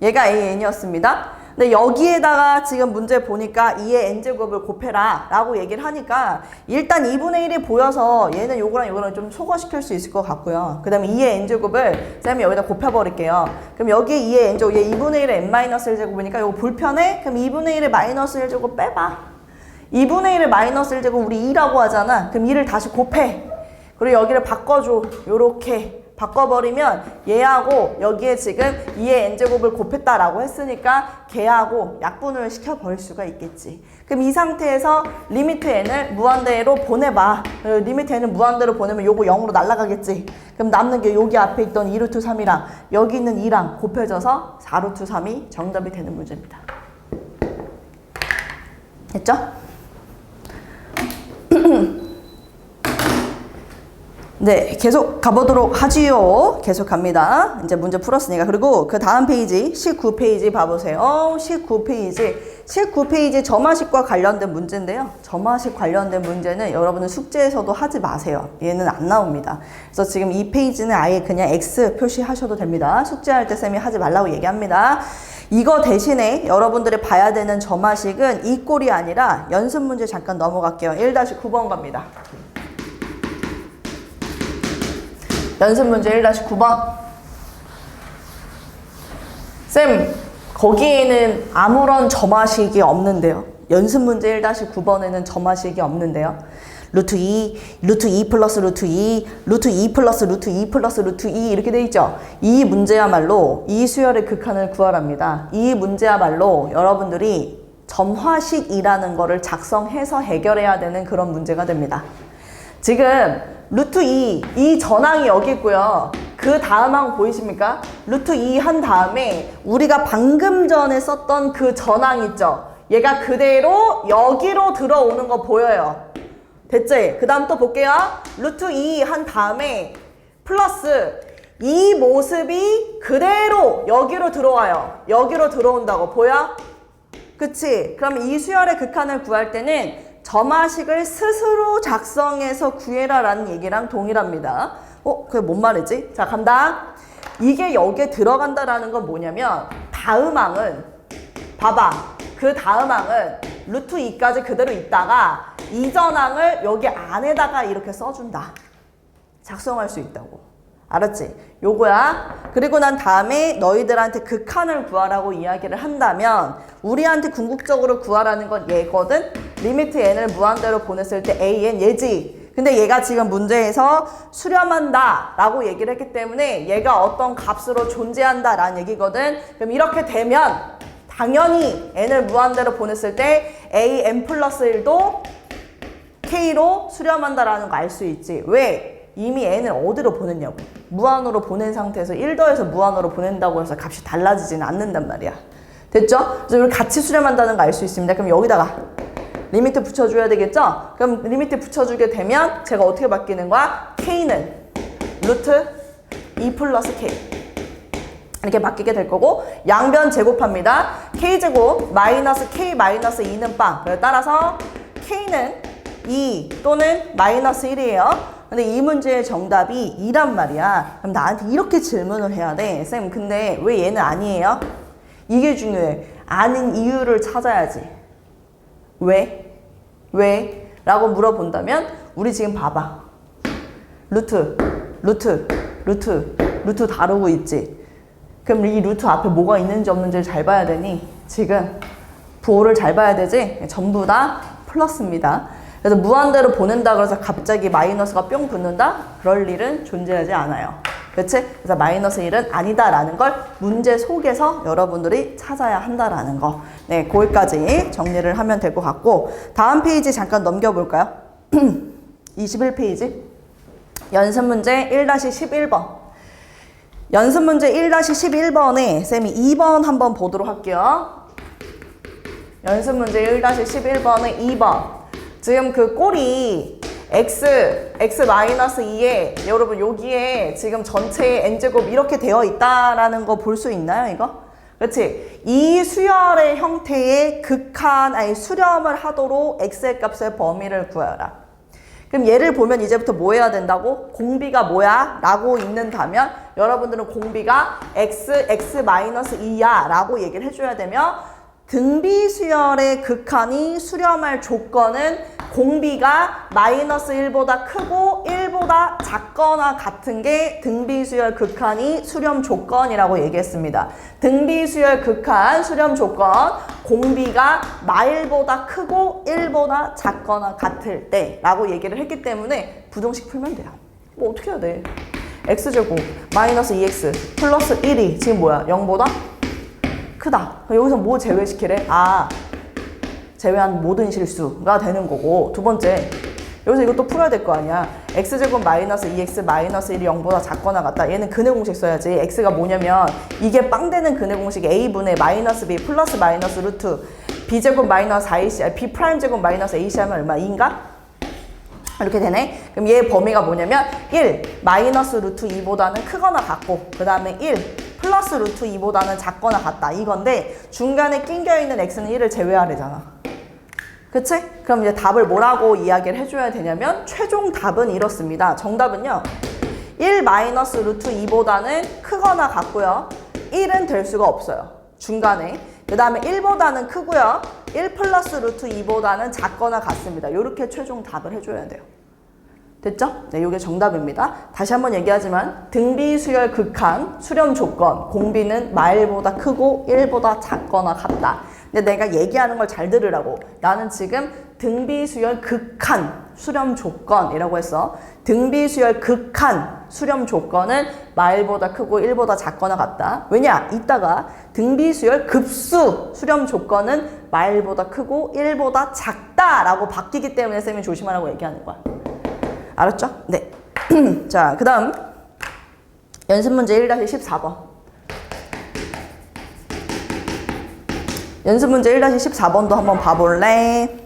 얘가 AN이었습니다. 근데 여기에다가 지금 문제 보니까 2의 n제곱을 곱해라 라고 얘기를 하니까 일단 2분의 1이 보여서 얘는 요거랑 요거랑 좀 소거시킬 수 있을 것 같고요. 그 다음에 2의 n제곱을 쌤이 여기다 곱해버릴게요. 그럼 여기에 2의 n제곱, 얘 2분의 1의 n-1제곱이니까 요거 불편해? 그럼 2분의 1의 -1제곱 빼봐. 2분의 1의 -1제곱 우리 2라고 하잖아. 그럼 2를 다시 곱해. 그리고 여기를 바꿔줘. 요렇게. 바꿔버리면 얘하고 여기에 지금 2의 n제곱을 곱했다라고 했으니까 걔하고 약분을 시켜버릴 수가 있겠지. 그럼 이 상태에서 리미트 n을 무한대로 보내봐. 리미트 n을 무한대로 보내면 요거 0으로 날아가겠지. 그럼 남는 게 여기 앞에 있던 2루트 3이랑 여기 있는 2랑 곱해져서 4루트 3이 정답이 되는 문제입니다. 됐죠? 네, 계속 가보도록 하지요. 계속 갑니다. 이제 문제 풀었으니까. 그리고 그 다음 페이지, 19페이지 봐보세요. 19페이지 점화식과 관련된 문제인데요. 점화식 관련된 문제는 여러분은 숙제에서도 하지 마세요. 얘는 안 나옵니다. 그래서 지금 이 페이지는 아예 그냥 X 표시하셔도 됩니다. 숙제할 때 쌤이 하지 말라고 얘기합니다. 이거 대신에 여러분들이 봐야 되는 점화식은 이 꼴이 아니라 연습 문제 잠깐 넘어갈게요. 1-9번 갑니다. 연습 문제 1-9번. 쌤, 거기에는 아무런 점화식이 없는데요. 연습 문제 1-9번에는 점화식이 없는데요. 루트 2, 루트 2 플러스 루트 2, 루트 2 플러스 루트 2 플러스 루트 2 이렇게 돼 있죠. 이 문제야말로 이 수열의 극한을 구하랍니다. 이 문제야말로 여러분들이 점화식이라는 거를 작성해서 해결해야 되는 그런 문제가 됩니다. 지금 루트 2, 이 전항이 여기 있고요. 그 다음 항 보이십니까? 루트 2 한 다음에 우리가 방금 전에 썼던 그 전항 있죠? 얘가 그대로 여기로 들어오는 거 보여요. 됐지? 그 다음 또 볼게요. 루트 2 한 다음에 플러스 이 모습이 그대로 여기로 들어와요. 여기로 들어온다고 보여? 그치? 그럼 이 수열의 극한을 구할 때는 점화식을 스스로 작성해서 구해라 라는 얘기랑 동일합니다. 그게 뭔 말이지? 자, 간다. 이게 여기에 들어간다라는 건 뭐냐면 다음 항은 봐봐. 그 다음 항은 루트 2까지 그대로 있다가 이전 항을 여기 안에다가 이렇게 써준다. 작성할 수 있다고. 알았지? 요거야. 그리고 난 다음에 너희들한테 극한을 구하라고 이야기를 한다면 우리한테 궁극적으로 구하라는 건 얘거든? 리미트 n을 무한대로 보냈을 때 an 얘지. 근데 얘가 지금 문제에서 수렴한다 라고 얘기를 했기 때문에 얘가 어떤 값으로 존재한다 라는 얘기거든. 그럼 이렇게 되면 당연히 n을 무한대로 보냈을 때 a n 플러스 1도 k로 수렴한다 라는 거 알 수 있지. 왜? 이미 n을 어디로 보냈냐고. 무한으로 보낸 상태에서 1 더해서 무한으로 보낸다고 해서 값이 달라지지는 않는단 말이야. 됐죠? 그래서 우리 같이 수렴한다는 거 알 수 있습니다. 그럼 여기다가 리미트 붙여줘야 되겠죠? 그럼 리미트 붙여주게 되면 제가 어떻게 바뀌는 거야? k는 루트 2 플러스 k 이렇게 바뀌게 될 거고 양변 제곱합니다. k제곱 마이너스 k 마이너스 2는 빵. 따라서 k는 2 또는 마이너스 1이에요. 근데 이 문제의 정답이 2란 말이야. 그럼 나한테 이렇게 질문을 해야 돼. 쌤, 근데 왜 얘는 아니에요? 이게 중요해. 아는 이유를 찾아야지. 왜? 왜? 라고 물어본다면 우리 지금 봐봐. 루트 다루고 있지. 그럼 이 루트 앞에 뭐가 있는지 없는지를 잘 봐야 되니 지금 부호를 잘 봐야 되지? 전부 다 플러스입니다. 그래서 무한대로 보낸다 그래서 갑자기 마이너스가 뿅 붙는다? 그럴 일은 존재하지 않아요. 그렇지? 그래서 마이너스 1은 아니다라는 걸 문제 속에서 여러분들이 찾아야 한다라는 거. 네, 거기까지 정리를 하면 될 것 같고 다음 페이지 잠깐 넘겨볼까요? 21페이지 연습 문제 1-11번 연습 문제 1-11번에 쌤이 2번 한번 보도록 할게요. 연습 문제 1-11번에 2번 지금 그 꼴이 x-2에 여러분 여기에 지금 전체의 n제곱 이렇게 되어 있다라는 거 볼 수 있나요 이거? 그렇지? 이 수열의 형태의 수렴을 하도록 x의 값의 범위를 구하라. 그럼 얘를 보면 이제부터 뭐 해야 된다고? 공비가 뭐야? 라고 있는다면 여러분들은 공비가 x-2야 라고 얘기를 해줘야 되며 등비수열의 극한이 수렴할 조건은 공비가 마이너스 1보다 크고 1보다 작거나 같은 게 등비수열 극한이 수렴 조건이라고 얘기했습니다. 등비수열 극한 수렴 조건 공비가 마일보다 크고 1보다 작거나 같을 때 라고 얘기를 했기 때문에 부등식 풀면 돼요. 뭐 어떻게 해야 돼? x제곱 마이너스 2x 플러스 1이 지금 뭐야? 0보다? 크다. 여기서 뭐 제외시키래? 제외한 모든 실수가 되는 거고 두 번째 여기서 이것도 풀어야 될 거 아니야. x제곱 마이너스 2x 마이너스 1이 0보다 작거나 같다. 얘는 근해 공식 써야지. x가 뭐냐면 이게 빵 되는 근해 공식 a분의 마이너스 b 플러스 마이너스 루트 b제곱 마이너스 4ac b 프라임 제곱 마이너스 ac 하면 얼마? 2인가? 이렇게 되네. 그럼 얘의 범위가 뭐냐면 1 마이너스 루트 2보다는 크거나 같고 그 다음에 1 플러스 루트 2보다는 작거나 같다 이건데 중간에 낑겨있는 x는 1을 제외하래잖아. 그치? 그럼 이제 답을 뭐라고 이야기를 해줘야 되냐면 최종 답은 이렇습니다. 정답은요 1 마이너스 루트 2보다는 크거나 같고요 1은 될 수가 없어요. 중간에 그 다음에 1보다는 크고요 1 플러스 루트 2보다는 작거나 같습니다. 이렇게 최종 답을 해줘야 돼요. 됐죠? 네, 이게 정답입니다. 다시 한번 얘기하지만 등비수열 극한 수렴 조건 공비는 마일보다 크고 1보다 작거나 같다. 근데 내가 얘기하는 걸 잘 들으라고. 나는 지금 등비수열 극한 수렴 조건이라고 했어. 등비수열 극한 수렴 조건은 마일보다 크고 1보다 작거나 같다. 왜냐? 이따가 등비수열 급수 수렴 조건은 마일보다 크고 1보다 작다라고 바뀌기 때문에 쌤이 조심하라고 얘기하는 거야. 알았죠? 네. 자, 그 다음 연습 문제 1-14번. 연습 문제 1-14번도 한번 봐볼래?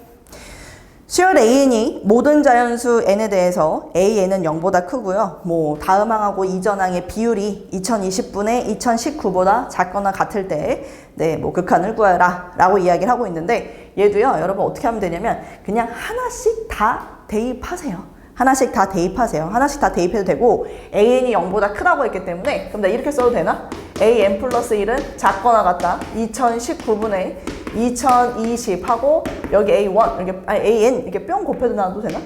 수열 AN이 모든 자연수 N에 대해서 AN은 0보다 크고요. 뭐 다음 항하고 이전 항의 비율이 2020분의 2019보다 작거나 같을 때 네, 뭐 극한을 구하라 라고 이야기를 하고 있는데 얘도요. 여러분 어떻게 하면 되냐면 그냥 하나씩 다 대입하세요. 하나씩 다 대입하세요. 하나씩 다 대입해도 되고 AN이 0보다 크다고 했기 때문에 그럼 나 이렇게 써도 되나? AN 플러스 1은 작거나 같다. 2019분의 2020 하고 여기 A1 이렇게 AN 이렇게 뿅 곱해도 나도 되나?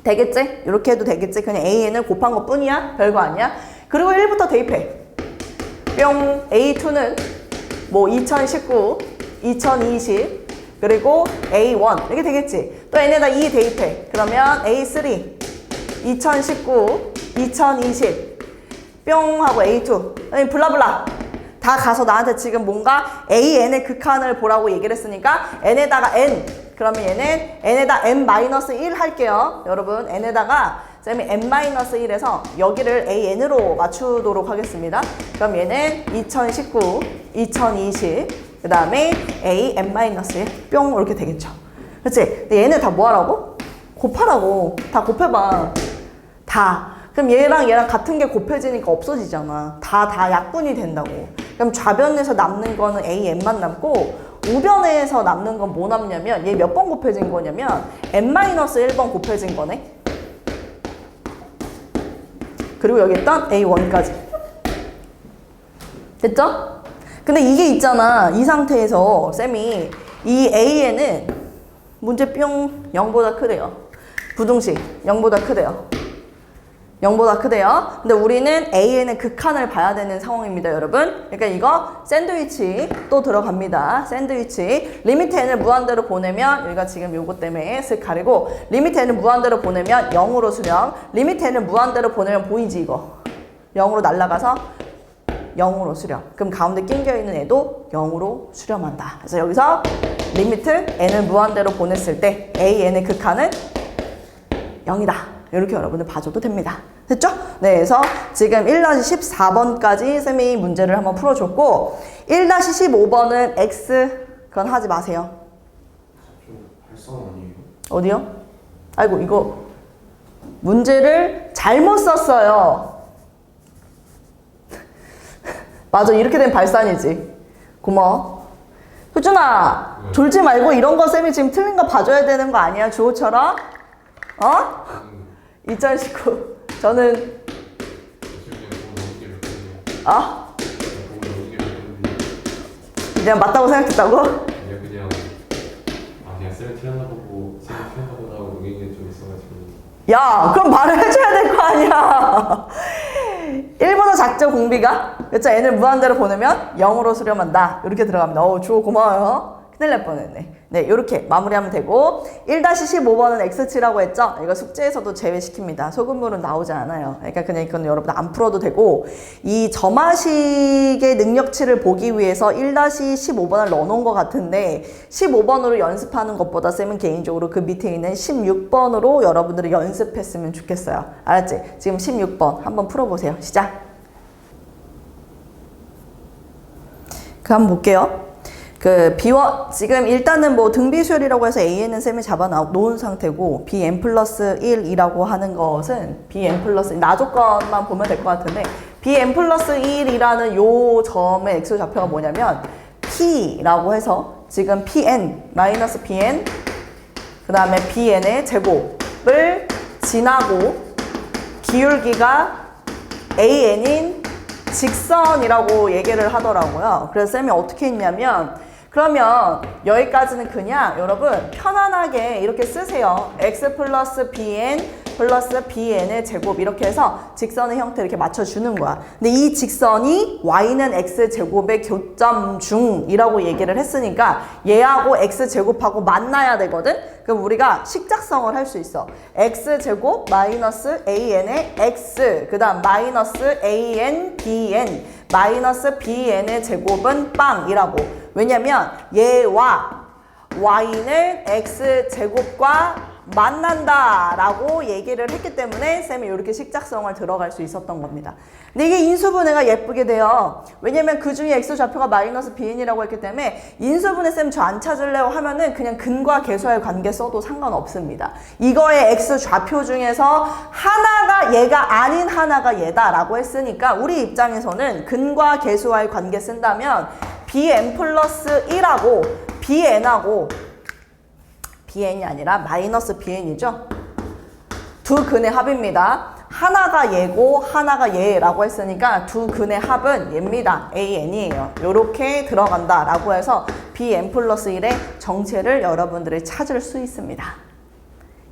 되겠지? 이렇게 해도 되겠지? 그냥 AN을 곱한 것 뿐이야? 별거 아니야? 그리고 1부터 대입해. 뿅 A2는 뭐 2019, 2020 그리고 A1 이렇게 되겠지? 또 N에다 2 대입해. 그러면 A3 2019, 2020 뿅 하고 A2 블라블라 다 가서 나한테 지금 뭔가 AN의 극한을 보라고 얘기를 했으니까 N에다가 N 그러면 얘는 N에다 N-1 할게요. 여러분 N에다가 쌤이 N-1에서 여기를 AN으로 맞추도록 하겠습니다. 그럼 얘는 2019, 2020 그 다음에 A, N-1 뿅 이렇게 되겠죠. 그렇지? 근데 얘네 다 뭐 하라고? 곱하라고. 다 곱해봐. 다. 그럼 얘랑 같은 게 곱해지니까 없어지잖아. 다 약분이 된다고. 그럼 좌변에서 남는 거는 A, N만 남고 우변에서 남는 건 뭐 남냐면 얘 몇 번 곱해진 거냐면 N-1번 곱해진 거네. 그리고 여기 있던 A1까지. 됐죠? 근데 이게 있잖아. 이 상태에서 쌤이 이 AN은 문제 뿅 0보다 크대요. 부등식 0보다 크대요. 0보다 크대요. 근데 우리는 AN의 극한을 봐야 되는 상황입니다, 여러분. 그러니까 이거 샌드위치 또 들어갑니다. 샌드위치. 리미트 n을 무한대로 보내면 여기가 지금 요거 때문에 슥 가리고 리미트 n을 무한대로 보내면 0으로 수렴. 리미트 n을 무한대로 보내면 보이지 이거. 0으로 날아가서 0으로 수렴. 그럼 가운데 낑겨 있는 애도 0으로 수렴한다. 그래서 여기서 리미트 n을 무한대로 보냈을 때 AN의 극한은 0이다. 이렇게 여러분들 봐줘도 됩니다. 됐죠? 네, 그래서 지금 1-14번까지 쌤이 문제를 한번 풀어줬고 1-15번은 X 그건 하지 마세요. 좀 발상 아니에요? 어디요? 아이고 이거 문제를 잘못 썼어요. 맞아, 이렇게 된 발산이지. 고마워. 효준아, 졸지 말고 이런 거 쌤이 지금 틀린 거 봐줘야 되는 거 아니야? 주호처럼? 어? 2019 저는 그냥 맞다고 생각했다고? 그냥 쌤이 틀렸나 보고 쌤이 틀렸나 보다 하고 여기 있는 좀 있어가지고. 야, 그럼 말을 해줘야 될 거 아니야. 1보다 작죠, 공비가? 그쵸? n을 무한대로 보내면 0으로 수렴한다. 이렇게 들어갑니다. 주호 고마워요. 큰일 날 뻔했네. 네, 이렇게 마무리하면 되고 1-15번은 X치라고 했죠? 이거 숙제에서도 제외시킵니다. 소금물은 나오지 않아요. 그러니까 그냥 이건 여러분 안 풀어도 되고 이 점화식의 능력치를 보기 위해서 1-15번을 넣어놓은 것 같은데 15번으로 연습하는 것보다 쌤은 개인적으로 그 밑에 있는 16번으로 여러분들이 연습했으면 좋겠어요. 알았지? 지금 16번 한번 풀어보세요. 시작! 그 한번 볼게요. 지금 일단은 뭐 등비수열이라고 해서 AN은 쌤이 잡아 놓은 상태고 BN 플러스 1이라고 하는 것은 BN 플러스 1, 나조건만 보면 될 것 같은데 BN 플러스 1이라는 요 점의 X 좌표가 뭐냐면 P라고 해서 지금 PN, 마이너스 PN 그 다음에 BN의 제곱을 지나고 기울기가 AN인 직선이라고 얘기를 하더라고요. 그래서 쌤이 어떻게 했냐면 그러면 여기까지는 그냥 여러분 편안하게 이렇게 쓰세요. x 플러스 bn 플러스 bn의 제곱 이렇게 해서 직선의 형태 이렇게 맞춰주는 거야. 근데 이 직선이 y는 x제곱의 교점 중이라고 얘기를 했으니까 얘하고 x제곱하고 만나야 되거든? 그럼 우리가 식작성을 할 수 있어. x제곱 마이너스 an의 x 그 다음 마이너스 an bn 마이너스 bn의 제곱은 빵이라고. 왜냐면 얘와 y는 x제곱과 만난다 라고 얘기를 했기 때문에 쌤이 이렇게 식작성을 들어갈 수 있었던 겁니다. 근데 이게 인수분해가 예쁘게 돼요. 왜냐면 그 중에 x좌표가 마이너스 bn이라고 했기 때문에 인수분해 쌤 저 안 찾으려고 하면은 그냥 근과 계수의 관계 써도 상관없습니다. 이거의 x좌표 중에서 하나가 얘가 아닌 하나가 얘다 라고 했으니까 우리 입장에서는 근과 계수와의 관계 쓴다면 bn 플러스 1하고 bn하고 bn이 아니라 마이너스 bn이죠. 두 근의 합입니다. 하나가 얘고 하나가 얘라고 했으니까 두 근의 합은 얘입니다. an이에요. 이렇게 들어간다 라고 해서 bn 플러스 1의 정체를 여러분들이 찾을 수 있습니다.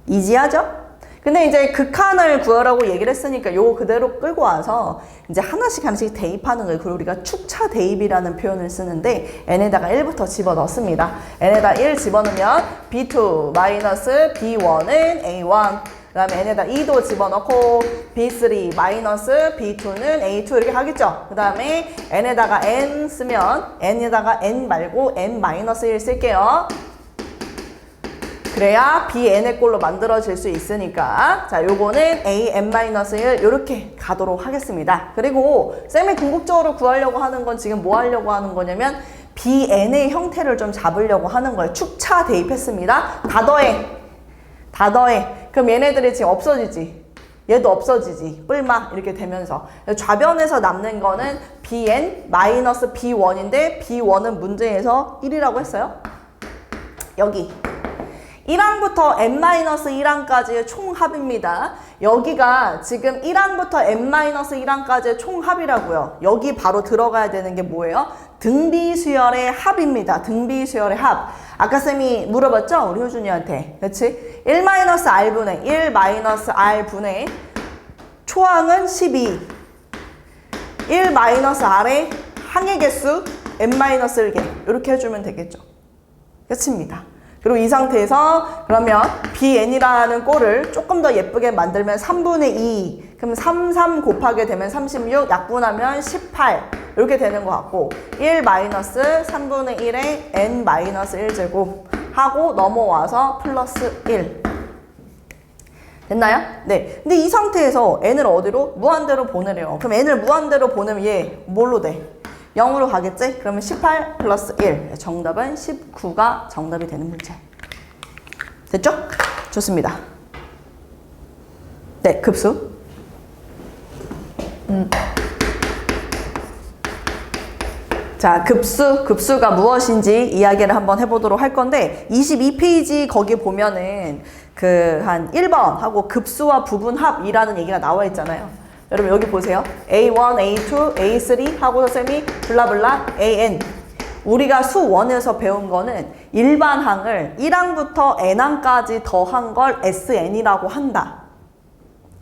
이지하죠? 근데 이제 극한을 구하라고 얘기를 했으니까 요거 그대로 끌고 와서 이제 하나씩 대입하는 거예요. 그리고 우리가 축차 대입이라는 표현을 쓰는데 n에다가 1부터 집어넣습니다. n에다 1 집어넣으면 b2 마이너스 b1은 a1 그 다음에 n에다 2도 집어넣고 b3 마이너스 b2는 a2 이렇게 하겠죠. 그 다음에 n에다가 n 쓰면 n에다가 n 말고 n 마이너스 1 쓸게요. 그래야 bn의 꼴로 만들어질 수 있으니까 자 요거는 an-1 이렇게 가도록 하겠습니다. 그리고 쌤이 궁극적으로 구하려고 하는 건 지금 뭐 하려고 하는 거냐면 bn의 형태를 좀 잡으려고 하는 거예요. 축차 대입했습니다. 다 더해. 그럼 얘네들이 지금 없어지지. 얘도 없어지지. 뿔마 이렇게 되면서 좌변에서 남는 거는 bn-b1인데 b1은 문제에서 1이라고 했어요. 여기 1항부터 n-1항까지의 총합입니다. 여기가 지금 1항부터 n-1항까지의 총합이라고요. 여기 바로 들어가야 되는 게 뭐예요? 등비수열의 합입니다. 등비수열의 합. 아까 쌤이 물어봤죠? 우리 효준이한테. 그렇지? 1-r분의 1-r분의 초항은 12. 1-r의 항의 개수 n-1개. 이렇게 해주면 되겠죠. 끝입니다. 그리고 이 상태에서 그러면 bn이라는 꼴을 조금 더 예쁘게 만들면 3분의 2 그럼 3 곱하게 되면 36 약분하면 18 이렇게 되는 것 같고 1 마이너스 3분의 1에 n 마이너스 1제곱 하고 넘어와서 플러스 1 됐나요? 네. 근데 이 상태에서 n을 어디로? 무한대로 보내래요. 그럼 n을 무한대로 보내면 얘 뭘로 돼? 0으로 가겠지? 그러면 18 플러스 1 정답은 19가 정답이 되는 문제. 됐죠? 좋습니다. 네, 급수. 자, 급수가 무엇인지 이야기를 한번 해보도록 할 건데 22페이지 거기 보면은 그 한 1번 하고 급수와 부분합이라는 얘기가 나와 있잖아요. 여러분 여기 보세요. A1, A2, A3 하고서 쌤이 블라블라 AN. 우리가 수 1에서 배운 거는 일반항을 1항부터 n항까지 더한 걸 SN이라고 한다.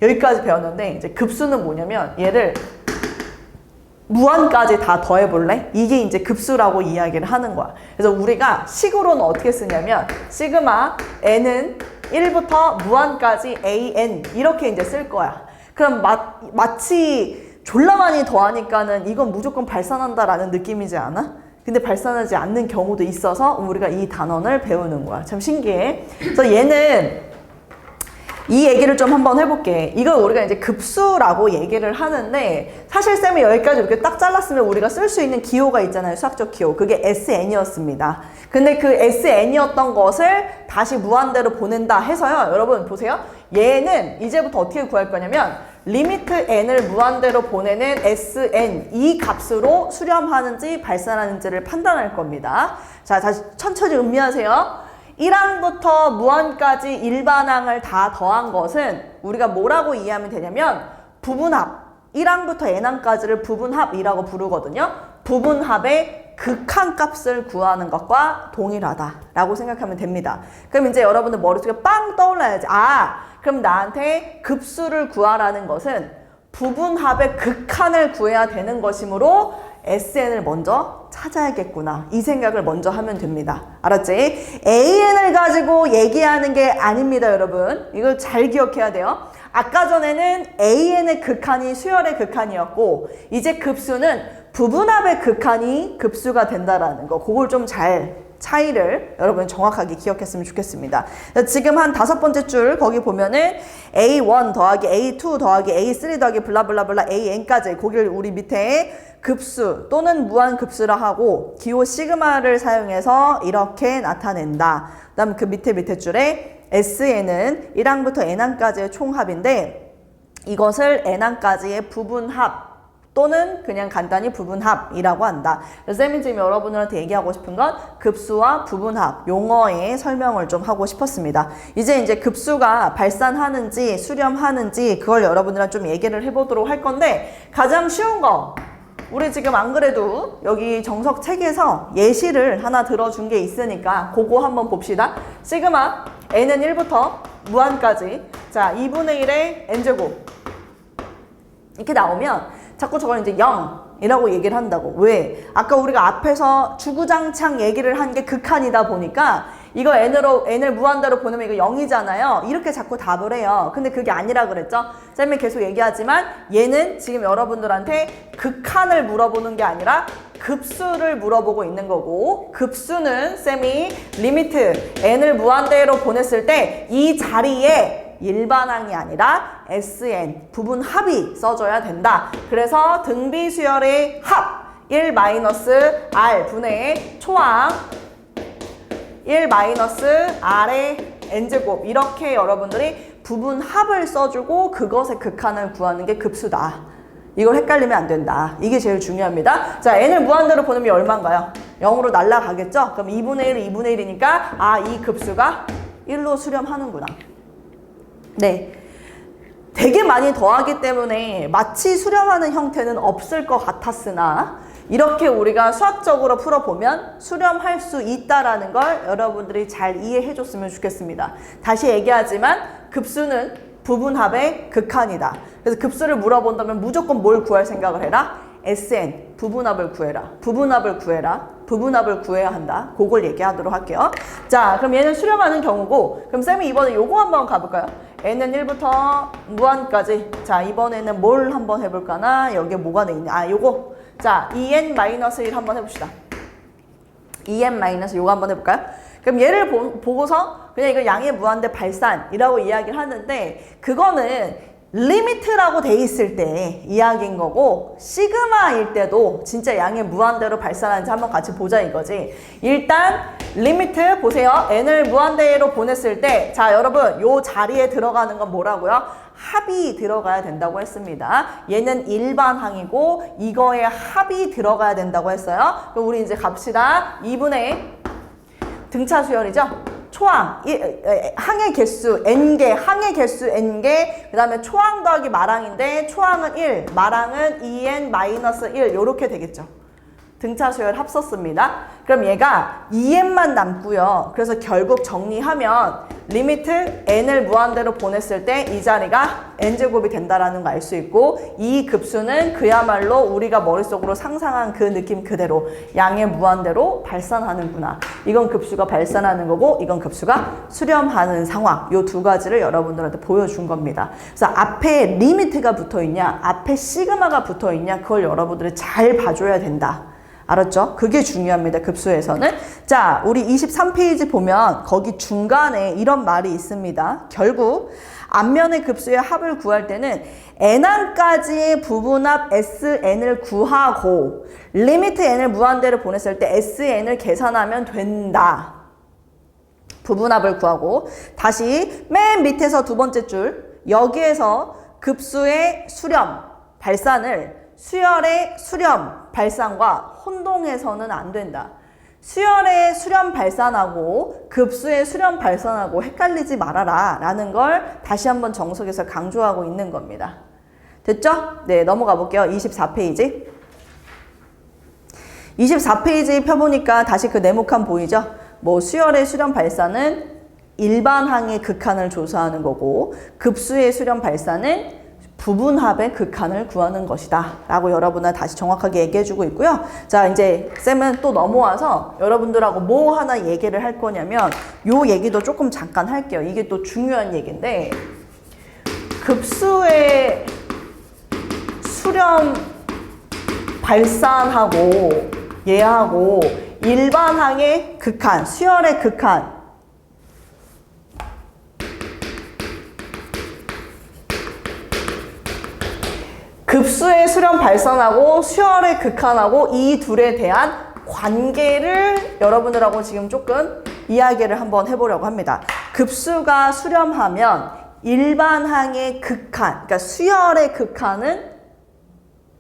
여기까지 배웠는데 이제 급수는 뭐냐면 얘를 무한까지 다 더해볼래? 이게 이제 급수라고 이야기를 하는 거야. 그래서 우리가 식으로는 어떻게 쓰냐면 시그마 n은 1부터 무한까지 AN 이렇게 이제 쓸 거야. 그럼 마치 졸라 많이 더하니까는 이건 무조건 발산한다라는 느낌이지 않아? 근데 발산하지 않는 경우도 있어서 우리가 이 단원을 배우는 거야. 참 신기해. 그래서 얘는 이 얘기를 좀 한번 해볼게. 이걸 우리가 이제 급수라고 얘기를 하는데 사실 쌤이 여기까지 이렇게 딱 잘랐으면 우리가 쓸 수 있는 기호가 있잖아요. 수학적 기호. 그게 SN이었습니다. 근데 그 SN이었던 것을 다시 무한대로 보낸다 해서요. 여러분 보세요. 얘는 이제부터 어떻게 구할 거냐면 리미트 n을 무한대로 보내는 SN 이 값으로 수렴하는지 발산하는지를 판단할 겁니다. 자, 다시 천천히 음미하세요. 1항부터 무한까지 일반항을 다 더한 것은 우리가 뭐라고 이해하면 되냐면 부분합 1항부터 n항까지를 부분합이라고 부르거든요. 부분합의 극한값을 구하는 것과 동일하다라고 생각하면 됩니다. 그럼 이제 여러분들 머릿속에 빵 떠올라야지. 아, 그럼 나한테 급수를 구하라는 것은 부분합의 극한을 구해야 되는 것이므로 SN을 먼저 찾아야겠구나. 이 생각을 먼저 하면 됩니다. 알았지? AN을 가지고 얘기하는 게 아닙니다, 여러분. 이걸 잘 기억해야 돼요. 아까 전에는 AN의 극한이 수열의 극한이었고 이제 급수는 부분합의 극한이 급수가 된다라는 거. 그걸 좀 잘 차이를 여러분 정확하게 기억했으면 좋겠습니다. 지금 한 5번째 줄 거기 보면은 A1 더하기 A2 더하기 A3 더하기 블라블라블라 AN까지 거기를 우리 밑에 급수 또는 무한급수라 하고 기호 시그마를 사용해서 이렇게 나타낸다. 그 다음 그 밑에 줄에 SN은 1항부터 N항까지의 총합인데 이것을 N항까지의 부분합 또는 그냥 간단히 부분합이라고 한다. 그래서 쌤이 지금 여러분들한테 얘기하고 싶은 건 급수와 부분합 용어의 설명을 좀 하고 싶었습니다. 이제 급수가 발산하는지 수렴하는지 그걸 여러분들랑 좀 얘기를 해보도록 할 건데 가장 쉬운 거 우리 지금 안 그래도 여기 정석 책에서 예시를 하나 들어준 게 있으니까 그거 한번 봅시다. 시그마 n은 1부터 무한까지 자 2분의 1의 n제곱 이렇게 나오면 자꾸 저걸 이제 0이라고 얘기를 한다고. 왜? 아까 우리가 앞에서 주구장창 얘기를 한 게 극한이다 보니까 이거 n을 무한대로 보내면 이거 0이잖아요. 이렇게 자꾸 답을 해요. 근데 그게 아니라 그랬죠? 쌤이 계속 얘기하지만 얘는 지금 여러분들한테 극한을 물어보는 게 아니라 급수를 물어보고 있는 거고 급수는 쌤이 리미트 n을 무한대로 보냈을 때 이 자리에 일반항이 아니라 SN 부분합이 써줘야 된다. 그래서 등비수열의 합 1-R 분의 초항 1-R의 n제곱 이렇게 여러분들이 부분합을 써주고 그것의 극한을 구하는 게 급수다. 이걸 헷갈리면 안 된다. 이게 제일 중요합니다. 자, n을 무한대로 보내면 얼마인가요? 0으로 날아가겠죠? 그럼 2분의 1은 2분의 1이니까 아, 이 급수가 1로 수렴하는구나. 네. 되게 많이 더하기 때문에 마치 수렴하는 형태는 없을 것 같았으나 이렇게 우리가 수학적으로 풀어보면 수렴할 수 있다라는 걸 여러분들이 잘 이해해 줬으면 좋겠습니다. 다시 얘기하지만 급수는 부분합의 극한이다. 그래서 급수를 물어본다면 무조건 뭘 구할 생각을 해라? SN, 부분합을 구해라. 부분합을 구해라. 부분합을 구해야 한다. 그걸 얘기하도록 할게요. 자, 그럼 얘는 수렴하는 경우고 그럼 쌤이 이번에 요거 한번 가볼까요? n은 1부터 무한까지. 자, 이번에는 뭘 한번 해볼까나? 여기에 뭐가 돼 있냐? 아, 요거. 자, 2n-1 한번 해봅시다. 2n- 요거 한번 해볼까요? 그럼 얘를 보고서 그냥 이거 양의 무한대 발산이라고 이야기를 하는데 그거는 리미트라고 돼 있을 때 이야기인 거고 시그마일 때도 진짜 양의 무한대로 발산하는지 한번 같이 보자 이거지. 일단 리미트 보세요. n을 무한대로 보냈을 때 자 여러분 요 자리에 들어가는 건 뭐라고요? 합이 들어가야 된다고 했습니다. 얘는 일반항이고 이거에 합이 들어가야 된다고 했어요. 그럼 우리 이제 갑시다. 2분의 등차 수열이죠. 초항, 항의 개수 n개, 항의 개수 n개, 그 다음에 초항 더하기 마랑인데 초항은 1, 마랑은 2n-1 요렇게 되겠죠. 등차 수열 합썼습니다. 그럼 얘가 2n만 남고요. 그래서 결국 정리하면 리미트 n을 무한대로 보냈을 때 이 자리가 n제곱이 된다라는 거 알 수 있고 이 급수는 그야말로 우리가 머릿속으로 상상한 그 느낌 그대로 양의 무한대로 발산하는구나. 이건 급수가 발산하는 거고 이건 급수가 수렴하는 상황. 요 두 가지를 여러분들한테 보여준 겁니다. 그래서 앞에 리미트가 붙어있냐 앞에 시그마가 붙어있냐 그걸 여러분들이 잘 봐줘야 된다. 알았죠? 그게 중요합니다. 급수에서는. 자, 우리 23페이지 보면 거기 중간에 이런 말이 있습니다. 결국 앞면의 급수의 합을 구할 때는 n항까지의 부분합 SN을 구하고 리미트 n을 무한대로 보냈을 때 SN을 계산하면 된다. 부분합을 구하고 다시 맨 밑에서 두 번째 줄 여기에서 급수의 수렴, 발산을 수열의 수렴, 발산과 혼동해서는 안 된다. 수열의 수렴 발산하고 급수의 수렴 발산하고 헷갈리지 말아라 라는 걸 다시 한번 정석에서 강조하고 있는 겁니다. 됐죠? 네, 넘어가 볼게요. 24페이지. 24페이지 펴보니까 다시 그 네모칸 보이죠? 뭐 수열의 수렴 발사는 일반항의 극한을 조사하는 거고 급수의 수렴 발사는 부분합의 극한을 구하는 것이다 라고 여러분은 다시 정확하게 얘기해주고 있고요. 자, 이제 쌤은 또 넘어와서 여러분들하고 뭐 하나 얘기를 할 거냐면 요 얘기도 조금 잠깐 할게요. 이게 또 중요한 얘기인데 급수의 수렴 발산하고 얘하고 일반항의 극한, 수열의 극한 급수의 수렴 발산하고 수열의 극한하고 이 둘에 대한 관계를 여러분들하고 지금 조금 이야기를 한번 해보려고 합니다. 급수가 수렴하면 일반항의 극한, 그러니까 수열의 극한은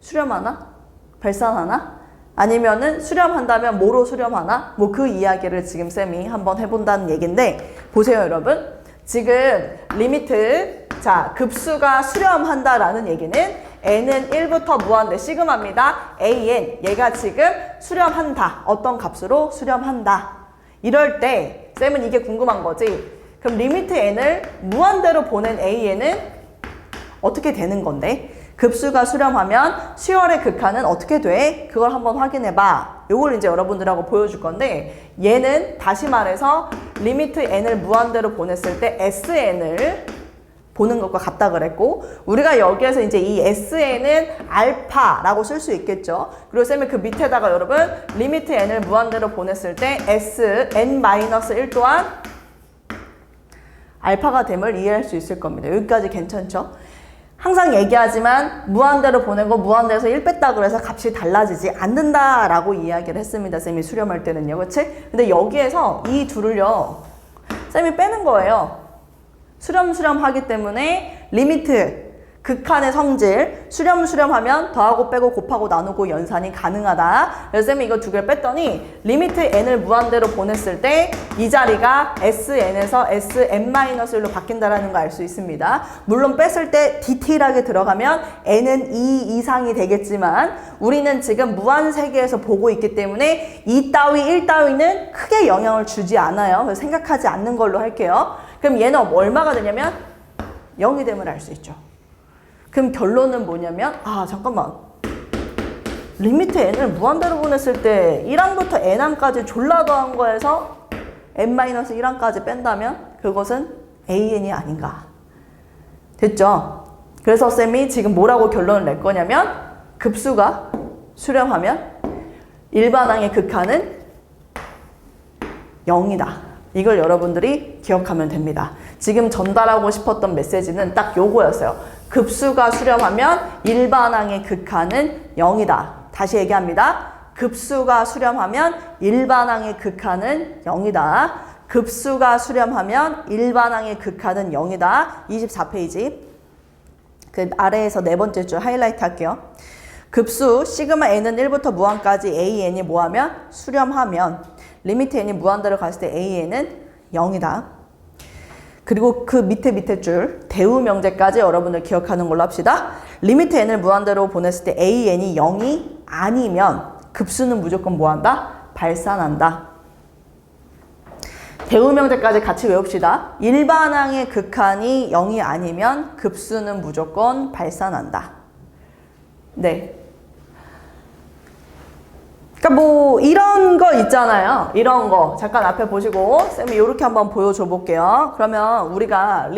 수렴하나? 발산하나? 아니면은 수렴한다면 뭐로 수렴하나? 뭐 그 이야기를 지금 쌤이 한번 해본다는 얘기인데 보세요 여러분. 지금 리미트, 자 급수가 수렴한다라는 얘기는 n은 1부터 무한대 시그마입니다. an, 얘가 지금 수렴한다. 어떤 값으로 수렴한다. 이럴 때 쌤은 이게 궁금한 거지. 그럼 리미트 n을 무한대로 보낸 an은 어떻게 되는 건데? 급수가 수렴하면 수열의 극한은 어떻게 돼? 그걸 한번 확인해봐. 요걸 이제 여러분들하고 보여줄 건데 얘는 다시 말해서 리미트 n을 무한대로 보냈을 때 sn을 보는 것과 같다 그랬고 우리가 여기에서 이제 이 SN은 알파라고 쓸 수 있겠죠. 그리고 쌤이 그 밑에다가 여러분 리미트 n을 무한대로 보냈을 때 SN-1 또한 알파가 됨을 이해할 수 있을 겁니다. 여기까지 괜찮죠? 항상 얘기하지만 무한대로 보내고 무한대에서 1 뺐다 그래서 값이 달라지지 않는다라고 이야기를 했습니다. 쌤이 수렴할 때는요. 그치? 근데 여기에서 이 둘을요. 쌤이 빼는 거예요. 수렴 하기 때문에 리미트 극한의 성질 수렴하면 더하고 빼고 곱하고 나누고 연산이 가능하다. 그래서 쌤이 이거 두 개를 뺐더니 리미트 n을 무한대로 보냈을 때 이 자리가 sn에서 sn-1로 바뀐다라는 거 알 수 있습니다. 물론 뺐을 때 디테일하게 들어가면 n은 2 이상이 되겠지만 우리는 지금 무한 세계에서 보고 있기 때문에 2 따위 1 따위는 크게 영향을 주지 않아요. 그래서 생각하지 않는 걸로 할게요. 그럼 얘는 얼마가 되냐면 0이 됨을 알 수 있죠. 그럼 결론은 뭐냐면 잠깐만 리미트 n을 무한대로 보냈을 때 1항부터 n항까지 졸라 더한 거에서 n-1항까지 뺀다면 그것은 an이 아닌가. 됐죠? 그래서 쌤이 지금 뭐라고 결론을 낼 거냐면 급수가 수렴하면 일반항의 극한은 0이다. 이걸 여러분들이 기억하면 됩니다. 지금 전달하고 싶었던 메시지는 딱 요거였어요. 급수가 수렴하면 일반항의 극한은 0이다. 다시 얘기합니다. 급수가 수렴하면 일반항의 극한은 0이다. 급수가 수렴하면 일반항의 극한은 0이다. 24페이지. 그 아래에서 네 번째 줄 하이라이트 할게요. 급수 시그마 n은 1부터 무한까지 an이 뭐하면 수렴하면 리미트 n이 무한대로 갔을 때 an은 0이다. 그리고 그 밑에 줄 대우 명제까지 여러분들 기억하는 걸로 합시다. 리미트 n을 무한대로 보냈을 때 an이 0이 아니면 급수는 무조건 뭐한다? 발산한다. 대우 명제까지 같이 외웁시다. 일반항의 극한이 0이 아니면 급수는 무조건 발산한다. 네. 그러니까 뭐 이런 거 있잖아요. 이런 거 잠깐 앞에 보시고 쌤이 이렇게 한번 보여줘 볼게요. 그러면 우리가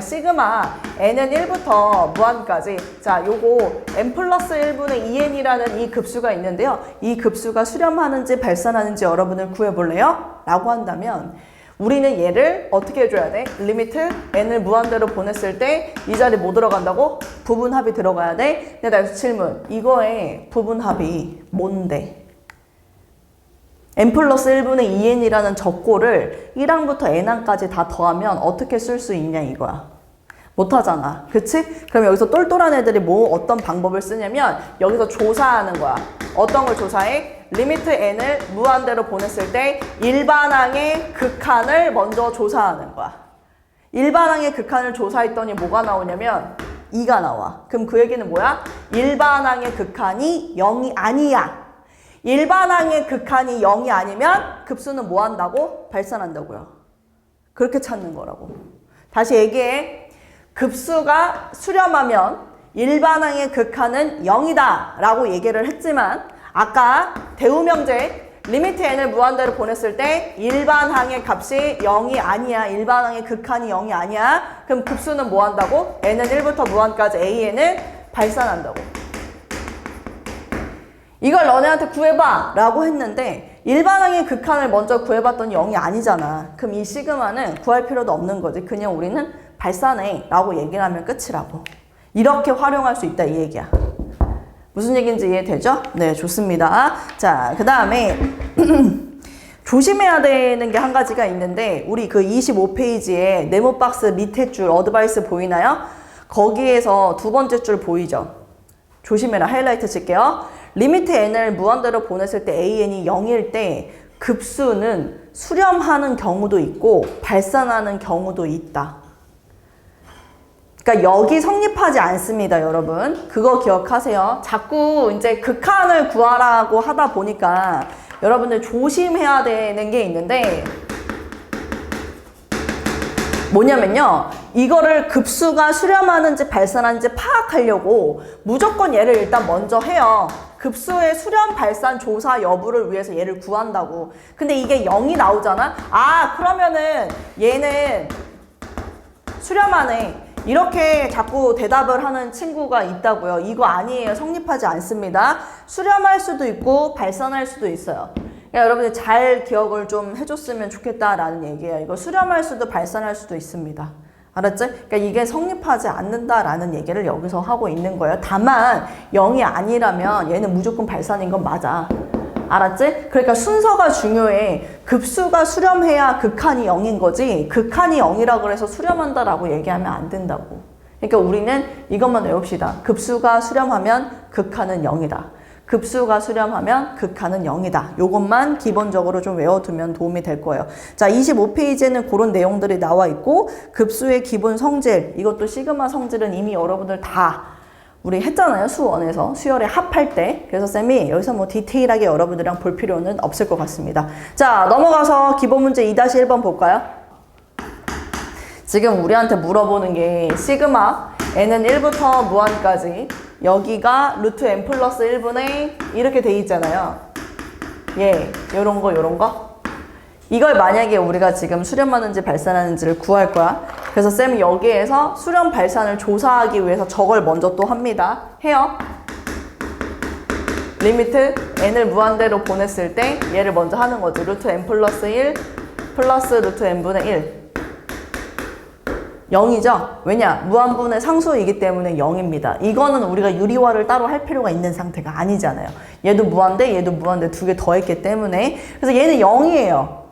시그마 n은 1부터 무한까지 자 요거 n 플러스 1분의 2n이라는 이 급수가 있는데요. 이 급수가 수렴하는지 발산하는지 여러분을 구해볼래요? 라고 한다면 우리는 얘를 어떻게 해줘야 돼? 리미트 n을 무한대로 보냈을 때 이 자리 뭐 들어간다고? 부분합이 들어가야 돼? 근데 나 여기서 질문 이거의 부분합이 뭔데? n 플러스 1분의 2n이라는 적고를 1항부터 n항까지 다 더하면 어떻게 쓸 수 있냐 이거야. 못하잖아. 그치? 그럼 여기서 똘똘한 애들이 어떤 방법을 쓰냐면 여기서 조사하는 거야. 어떤 걸 조사해? 리미트 n을 무한대로 보냈을 때 일반항의 극한을 먼저 조사하는 거야. 일반항의 극한을 조사했더니 뭐가 나오냐면 2가 나와. 그럼 그 얘기는 뭐야? 일반항의 극한이 0이 아니야. 일반항의 극한이 0이 아니면 급수는 뭐 한다고? 발산한다고요. 그렇게 찾는 거라고. 다시 얘기해. 급수가 수렴하면 일반항의 극한은 0이다 라고 얘기를 했지만 아까 대우명제 리미트 n을 무한대로 보냈을 때 일반항의 값이 0이 아니야. 일반항의 극한이 0이 아니야. 그럼 급수는 뭐 한다고? n은 1부터 무한까지 an을 발산한다고. 이걸 너네한테 구해봐 라고 했는데 일반항의 극한을 먼저 구해봤더니 0이 아니잖아. 그럼 이 시그마는 구할 필요도 없는 거지. 그냥 우리는 발산해 라고 얘기를 하면 끝이라고. 이렇게 활용할 수 있다 이 얘기야. 무슨 얘기인지 이해되죠? 네, 좋습니다. 자, 그 다음에 조심해야 되는 게 한 가지가 있는데 우리 그 25페이지에 네모 박스 밑에 줄 어드바이스 보이나요? 거기에서 두 번째 줄 보이죠? 조심해라. 하이라이트 칠게요. 리미트 n을 무한대로 보냈을 때 an이 0일 때 급수는 수렴하는 경우도 있고 발산하는 경우도 있다. 그러니까 여기 성립하지 않습니다, 여러분. 그거 기억하세요. 자꾸 이제 극한을 구하라고 하다 보니까 여러분들 조심해야 되는 게 있는데 뭐냐면요. 이거를 급수가 수렴하는지 발산하는지 파악하려고 무조건 얘를 일단 먼저 해요. 급수의 수렴 발산 조사 여부를 위해서 얘를 구한다고. 근데 이게 0이 나오잖아? 아, 그러면은 얘는 수렴하네. 이렇게 자꾸 대답을 하는 친구가 있다고요. 이거 아니에요. 성립하지 않습니다. 수렴할 수도 있고 발산할 수도 있어요. 그러니까 여러분들 잘 기억을 좀 해줬으면 좋겠다라는 얘기예요. 이거 수렴할 수도 발산할 수도 있습니다. 알았지? 그러니까 이게 성립하지 않는다라는 얘기를 여기서 하고 있는 거예요. 다만 0이 아니라면 얘는 무조건 발산인 건 맞아. 알았지? 그러니까 순서가 중요해. 급수가 수렴해야 극한이 0인 거지 극한이 0이라고 해서 수렴한다라고 얘기하면 안 된다고. 그러니까 우리는 이것만 외웁시다. 급수가 수렴하면 극한은 0이다. 급수가 수렴하면 극한은 0이다. 요것만 기본적으로 좀 외워두면 도움이 될 거예요. 자, 25페이지에는 그런 내용들이 나와 있고 급수의 기본 성질, 이것도 시그마 성질은 이미 여러분들 다 우리 했잖아요. 수원에서 수열에 합할 때. 그래서 쌤이 여기서 뭐 디테일하게 여러분들이랑 볼 필요는 없을 것 같습니다. 자, 넘어가서 기본 문제 2-1번 볼까요? 지금 우리한테 물어보는 게 시그마 n은 1부터 무한까지 여기가 루트 n 플러스 1분의 이렇게 돼 있잖아요. 예, 요런 거. 이걸 만약에 우리가 지금 수렴하는지 발산하는지를 구할 거야. 그래서 쌤이 여기에서 수렴 발산을 조사하기 위해서 저걸 먼저 또 합니다. 해요. 리미트 n을 무한대로 보냈을 때 얘를 먼저 하는 거지. 루트 n 플러스 1 플러스 루트 n분의 1. 0이죠? 왜냐? 무한분의 상수이기 때문에 0입니다. 이거는 우리가 유리화를 따로 할 필요가 있는 상태가 아니잖아요. 얘도 무한대, 얘도 무한대 두 개 더했기 때문에. 그래서 얘는 0이에요.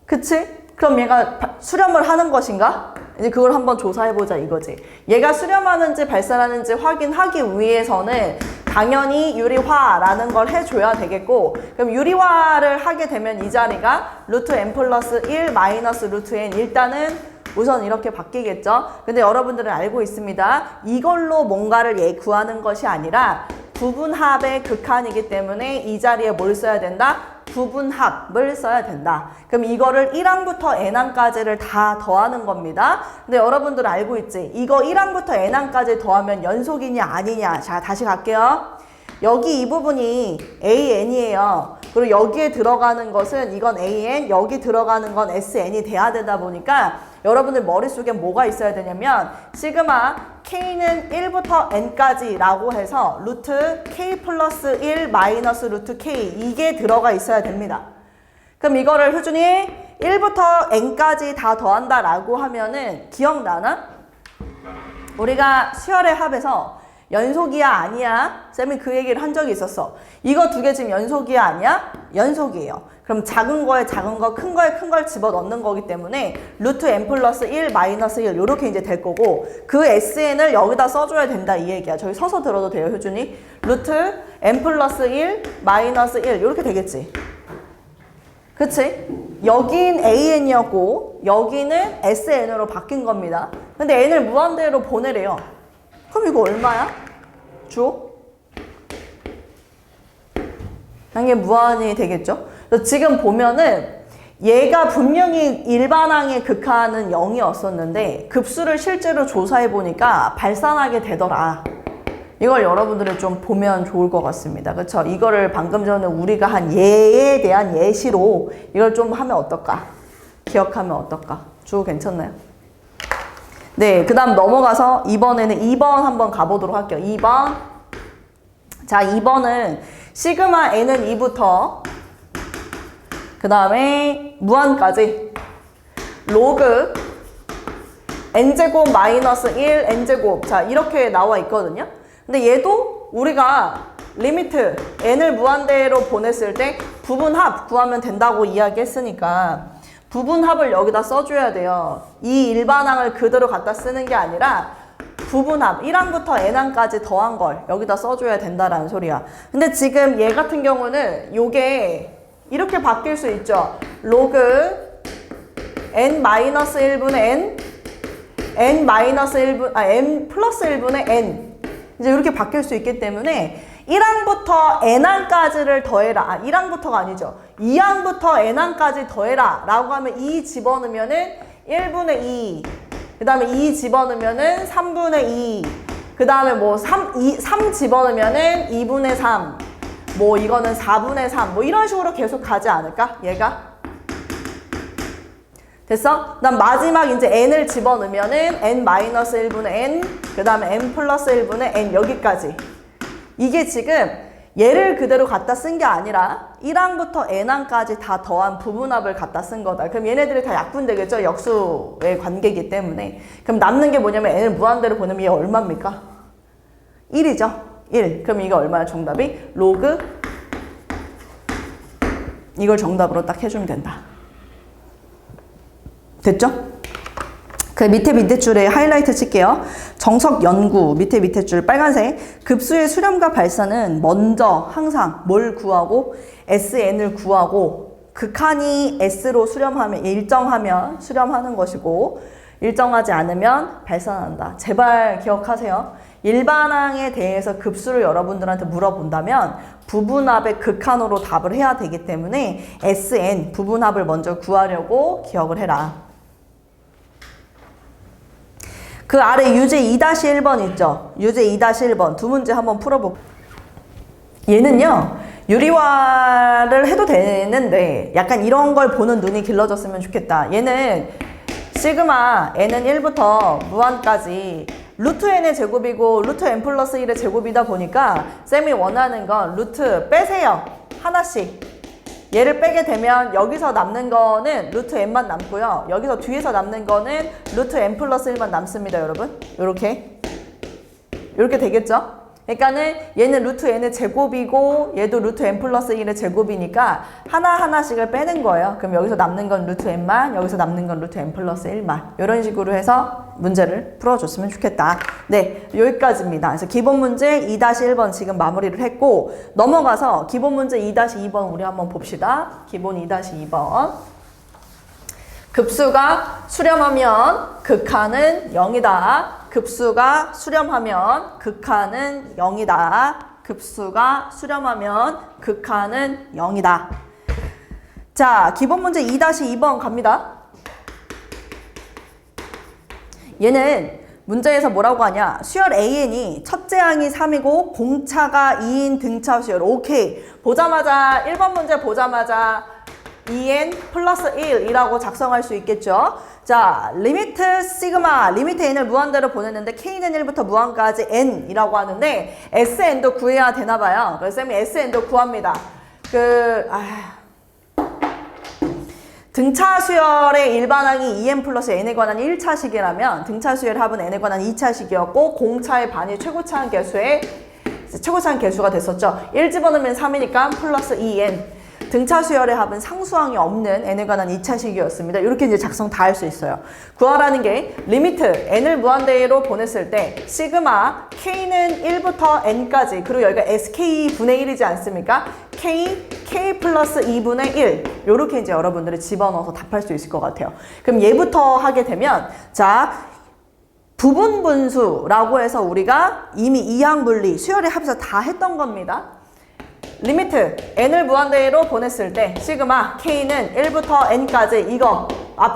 그치? 그럼 얘가 수렴을 하는 것인가? 이제 그걸 한번 조사해보자 이거지. 얘가 수렴하는지 발산하는지 확인하기 위해서는 당연히 유리화라는 걸 해줘야 되겠고, 그럼 유리화를 하게 되면 이 자리가 루트 n 플러스 1 마이너스 루트 n 일단은 우선 이렇게 바뀌겠죠. 근데 여러분들은 알고 있습니다. 이걸로 뭔가를 구하는 것이 아니라 부분합의 극한이기 때문에 이 자리에 뭘 써야 된다? 부분합을 써야 된다. 그럼 이거를 1항부터 n항까지를 다 더하는 겁니다. 근데 여러분들 알고 있지? 이거 1항부터 n항까지 더하면 연속이냐 아니냐. 자, 다시 갈게요. 여기 이 부분이 AN이에요. 그리고 여기에 들어가는 것은 이건 AN, 여기 들어가는 건 SN이 돼야 되다 보니까 여러분들 머릿속에 뭐가 있어야 되냐면 시그마 K는 1부터 N까지 라고 해서 루트 K 플러스 1 마이너스 루트 K 이게 들어가 있어야 됩니다. 그럼 이거를 효준이 1부터 N까지 다 더한다 라고 하면은 기억나나? 우리가 수열의 합에서 연속이야 아니야? 쌤이 그 얘기를 한 적이 있었어. 이거 두 개 지금 연속이야 아니야? 연속이에요. 그럼 작은 거에 작은 거, 큰 거에 큰 걸 집어넣는 거기 때문에 루트 n 플러스 1 마이너스 1 이렇게 이제 될 거고 그 SN을 여기다 써줘야 된다 이 얘기야. 저기 서서 들어도 돼요 효준이. 루트 n 플러스 1 마이너스 1 이렇게 되겠지. 그치? 여긴 AN이었고 여기는 SN으로 바뀐 겁니다. 근데 N을 무한대로 보내래요. 그럼 이거 얼마야? 줘? 게 무한이 되겠죠. 그래서 지금 보면은 얘가 분명히 일반항의 극한은 0이었었는데 급수를 실제로 조사해 보니까 발산하게 되더라. 이걸 여러분들이 좀 보면 좋을 것 같습니다. 그렇죠? 이거를 방금 전에 우리가 한 예에 대한 예시로 이걸 좀 하면 어떨까? 기억하면 어떨까? 주 괜찮나요? 네, 그 다음 넘어가서 이번에는 2번 한번 가보도록 할게요. 2번. 자, 2번은 시그마 n은 2부터 그 다음에 무한까지 로그 n제곱 마이너스 1 n제곱 자 이렇게 나와 있거든요. 근데 얘도 우리가 리미트 n을 무한대로 보냈을 때 부분합 구하면 된다고 이야기했으니까 부분합을 여기다 써줘야 돼요. 이 일반항을 그대로 갖다 쓰는 게 아니라 부분합 1항부터 n항까지 더한 걸 여기다 써줘야 된다라는 소리야. 근데 지금 얘 같은 경우는 요게 이렇게 바뀔 수 있죠. 로그 n-1분의 n n 플러스 1분의 n 이제 이렇게 바뀔 수 있기 때문에 1항부터 n항까지를 더해라. 1항부터가 아니죠. 2항부터 n항까지 더해라 라고 하면 2 집어넣으면은 1분의 2 그 다음에 2 집어넣으면은 3분의 2 그 다음에 뭐 3 집어넣으면은 2분의 3 뭐 이거는 4분의 3 뭐 이런 식으로 계속 가지 않을까? 얘가 됐어? 그다음 마지막 이제 n을 집어넣으면은 n-1분의 n 그 다음에 n 플러스 1분의 n 여기까지 이게 지금 얘를 그대로 갖다 쓴 게 아니라 1항부터 n항까지 다 더한 부분합을 갖다 쓴 거다. 그럼 얘네들이 다 약분되겠죠? 역수의 관계이기 때문에. 그럼 남는 게 뭐냐면 n을 무한대로 보내면 얘 얼마입니까? 1이죠? 1. 그럼 이게 얼마야 정답이? 로그 이걸 정답으로 딱 해주면 된다. 됐죠? 그 밑에 줄에 하이라이트 칠게요. 정석 연구 밑에 줄 빨간색. 급수의 수렴과 발산은 먼저 항상 뭘 구하고 SN을 구하고 극한이 S로 수렴하면 일정하면 수렴하는 것이고 일정하지 않으면 발산한다. 제발 기억하세요. 일반항에 대해서 급수를 여러분들한테 물어본다면 부분합의 극한으로 답을 해야 되기 때문에 SN 부분합을 먼저 구하려고 기억을 해라. 그 아래 유제 2-1번 있죠? 유제 2-1번 두 문제 한번 풀어볼게요. 얘는요 유리화를 해도 되는데 약간 이런 걸 보는 눈이 길러졌으면 좋겠다. 얘는 시그마 n은 1부터 무한까지 루트 n의 제곱이고 루트 n 플러스 1의 제곱이다 보니까 쌤이 원하는 건 루트 빼세요. 하나씩. 얘를 빼게 되면 여기서 남는 거는 루트 n만 남고요. 여기서 뒤에서 남는 거는 루트 n 플러스 1만 남습니다, 여러분. 요렇게 되겠죠? 그러니까는 얘는 루트 n의 제곱이고 얘도 루트 n 플러스 1의 제곱이니까 하나하나씩을 빼는 거예요. 그럼 여기서 남는 건 루트 n만, 여기서 남는 건 루트 n 플러스 1만. 이런 식으로 해서 문제를 풀어줬으면 좋겠다. 네, 여기까지입니다. 그래서 기본 문제 2-1번 지금 마무리를 했고 넘어가서 기본 문제 2-2번 우리 한번 봅시다. 기본 2-2번. 급수가 수렴하면 극한은 0이다. 급수가 수렴하면 극한은 0이다. 급수가 수렴하면 극한은 0이다. 자, 기본 문제 2-2번 갑니다. 얘는 문제에서 뭐라고 하냐? 수열 AN이 첫째 항이 3이고 공차가 2인 등차 수열. 오케이. 보자마자 1번 문제 보자마자 2n 플러스 1이라고 작성할 수 있겠죠. 자, 리미트 시그마, 리미트 n을 무한대로 보냈는데 k는 1부터 무한까지 n이라고 하는데 sn도 구해야 되나봐요. 그래서 쌤이 sn도 구합니다. 등차 수열의 일반항이 2n 플러스 n에 관한 1차식이라면 등차 수열의 합은 n에 관한 2차식이었고 공차의 반이 최고차항 개수가 됐었죠. 1 집어넣으면 3이니까 플러스 2n. 등차 수열의 합은 상수항이 없는 n에 관한 2차식이었습니다. 이렇게 이제 작성 다 할 수 있어요. 구하라는 게 리미트 n을 무한대로 보냈을 때 시그마 k는 1부터 n까지 그리고 여기가 sk분의 1이지 않습니까? k 플러스 2분의 1 이렇게 이제 여러분들이 집어넣어서 답할 수 있을 것 같아요. 그럼 얘부터 하게 되면 자 부분 분수라고 해서 우리가 이미 이항 분리 수열의 합에서 다 했던 겁니다. 리미트 n을 무한대로 보냈을 때 시그마 k는 1부터 n까지 이거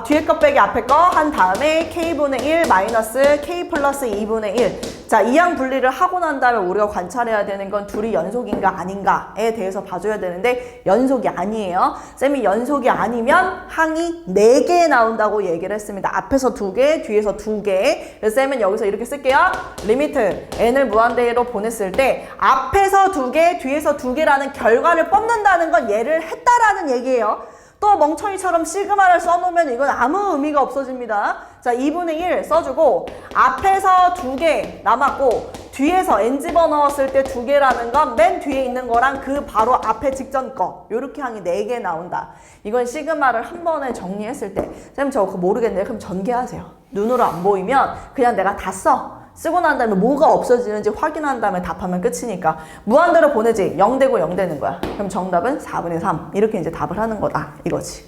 뒤에 거 빼기 앞에 거 한 다음에 k분의 1 마이너스 k 플러스 2분의 1. 자, 이항 분리를 하고 난 다음에 우리가 관찰해야 되는 건 둘이 연속인가 아닌가에 대해서 봐줘야 되는데 연속이 아니에요. 쌤이 연속이 아니면 항이 4개 나온다고 얘기를 했습니다. 앞에서 2개, 뒤에서 2개. 그래서 쌤은 여기서 이렇게 쓸게요. 리미트 n을 무한대로 보냈을 때 앞에서 2개, 뒤에서 2개라는 결과를 뽑는다는 건 얘를 했다라는 얘기예요. 또 멍청이처럼 시그마를 써놓으면 이건 아무 의미가 없어집니다. 자, 2분의 1 써주고 앞에서 2개 남았고 뒤에서 n 집어넣었을 때 2개라는 건 맨 뒤에 있는 거랑 그 바로 앞에 직전 거 요렇게 항이 4개 나온다. 이건 시그마를 한 번에 정리했을 때 쌤 저 그거 모르겠네요. 그럼 전개하세요. 눈으로 안 보이면 그냥 내가 다 써. 쓰고 난 다음에 뭐가 없어지는지 확인한 다음에 답하면 끝이니까 무한대로 보내지 0 되고 0 되는 거야. 그럼 정답은 4분의 3 이렇게 이제 답을 하는 거다 이거지.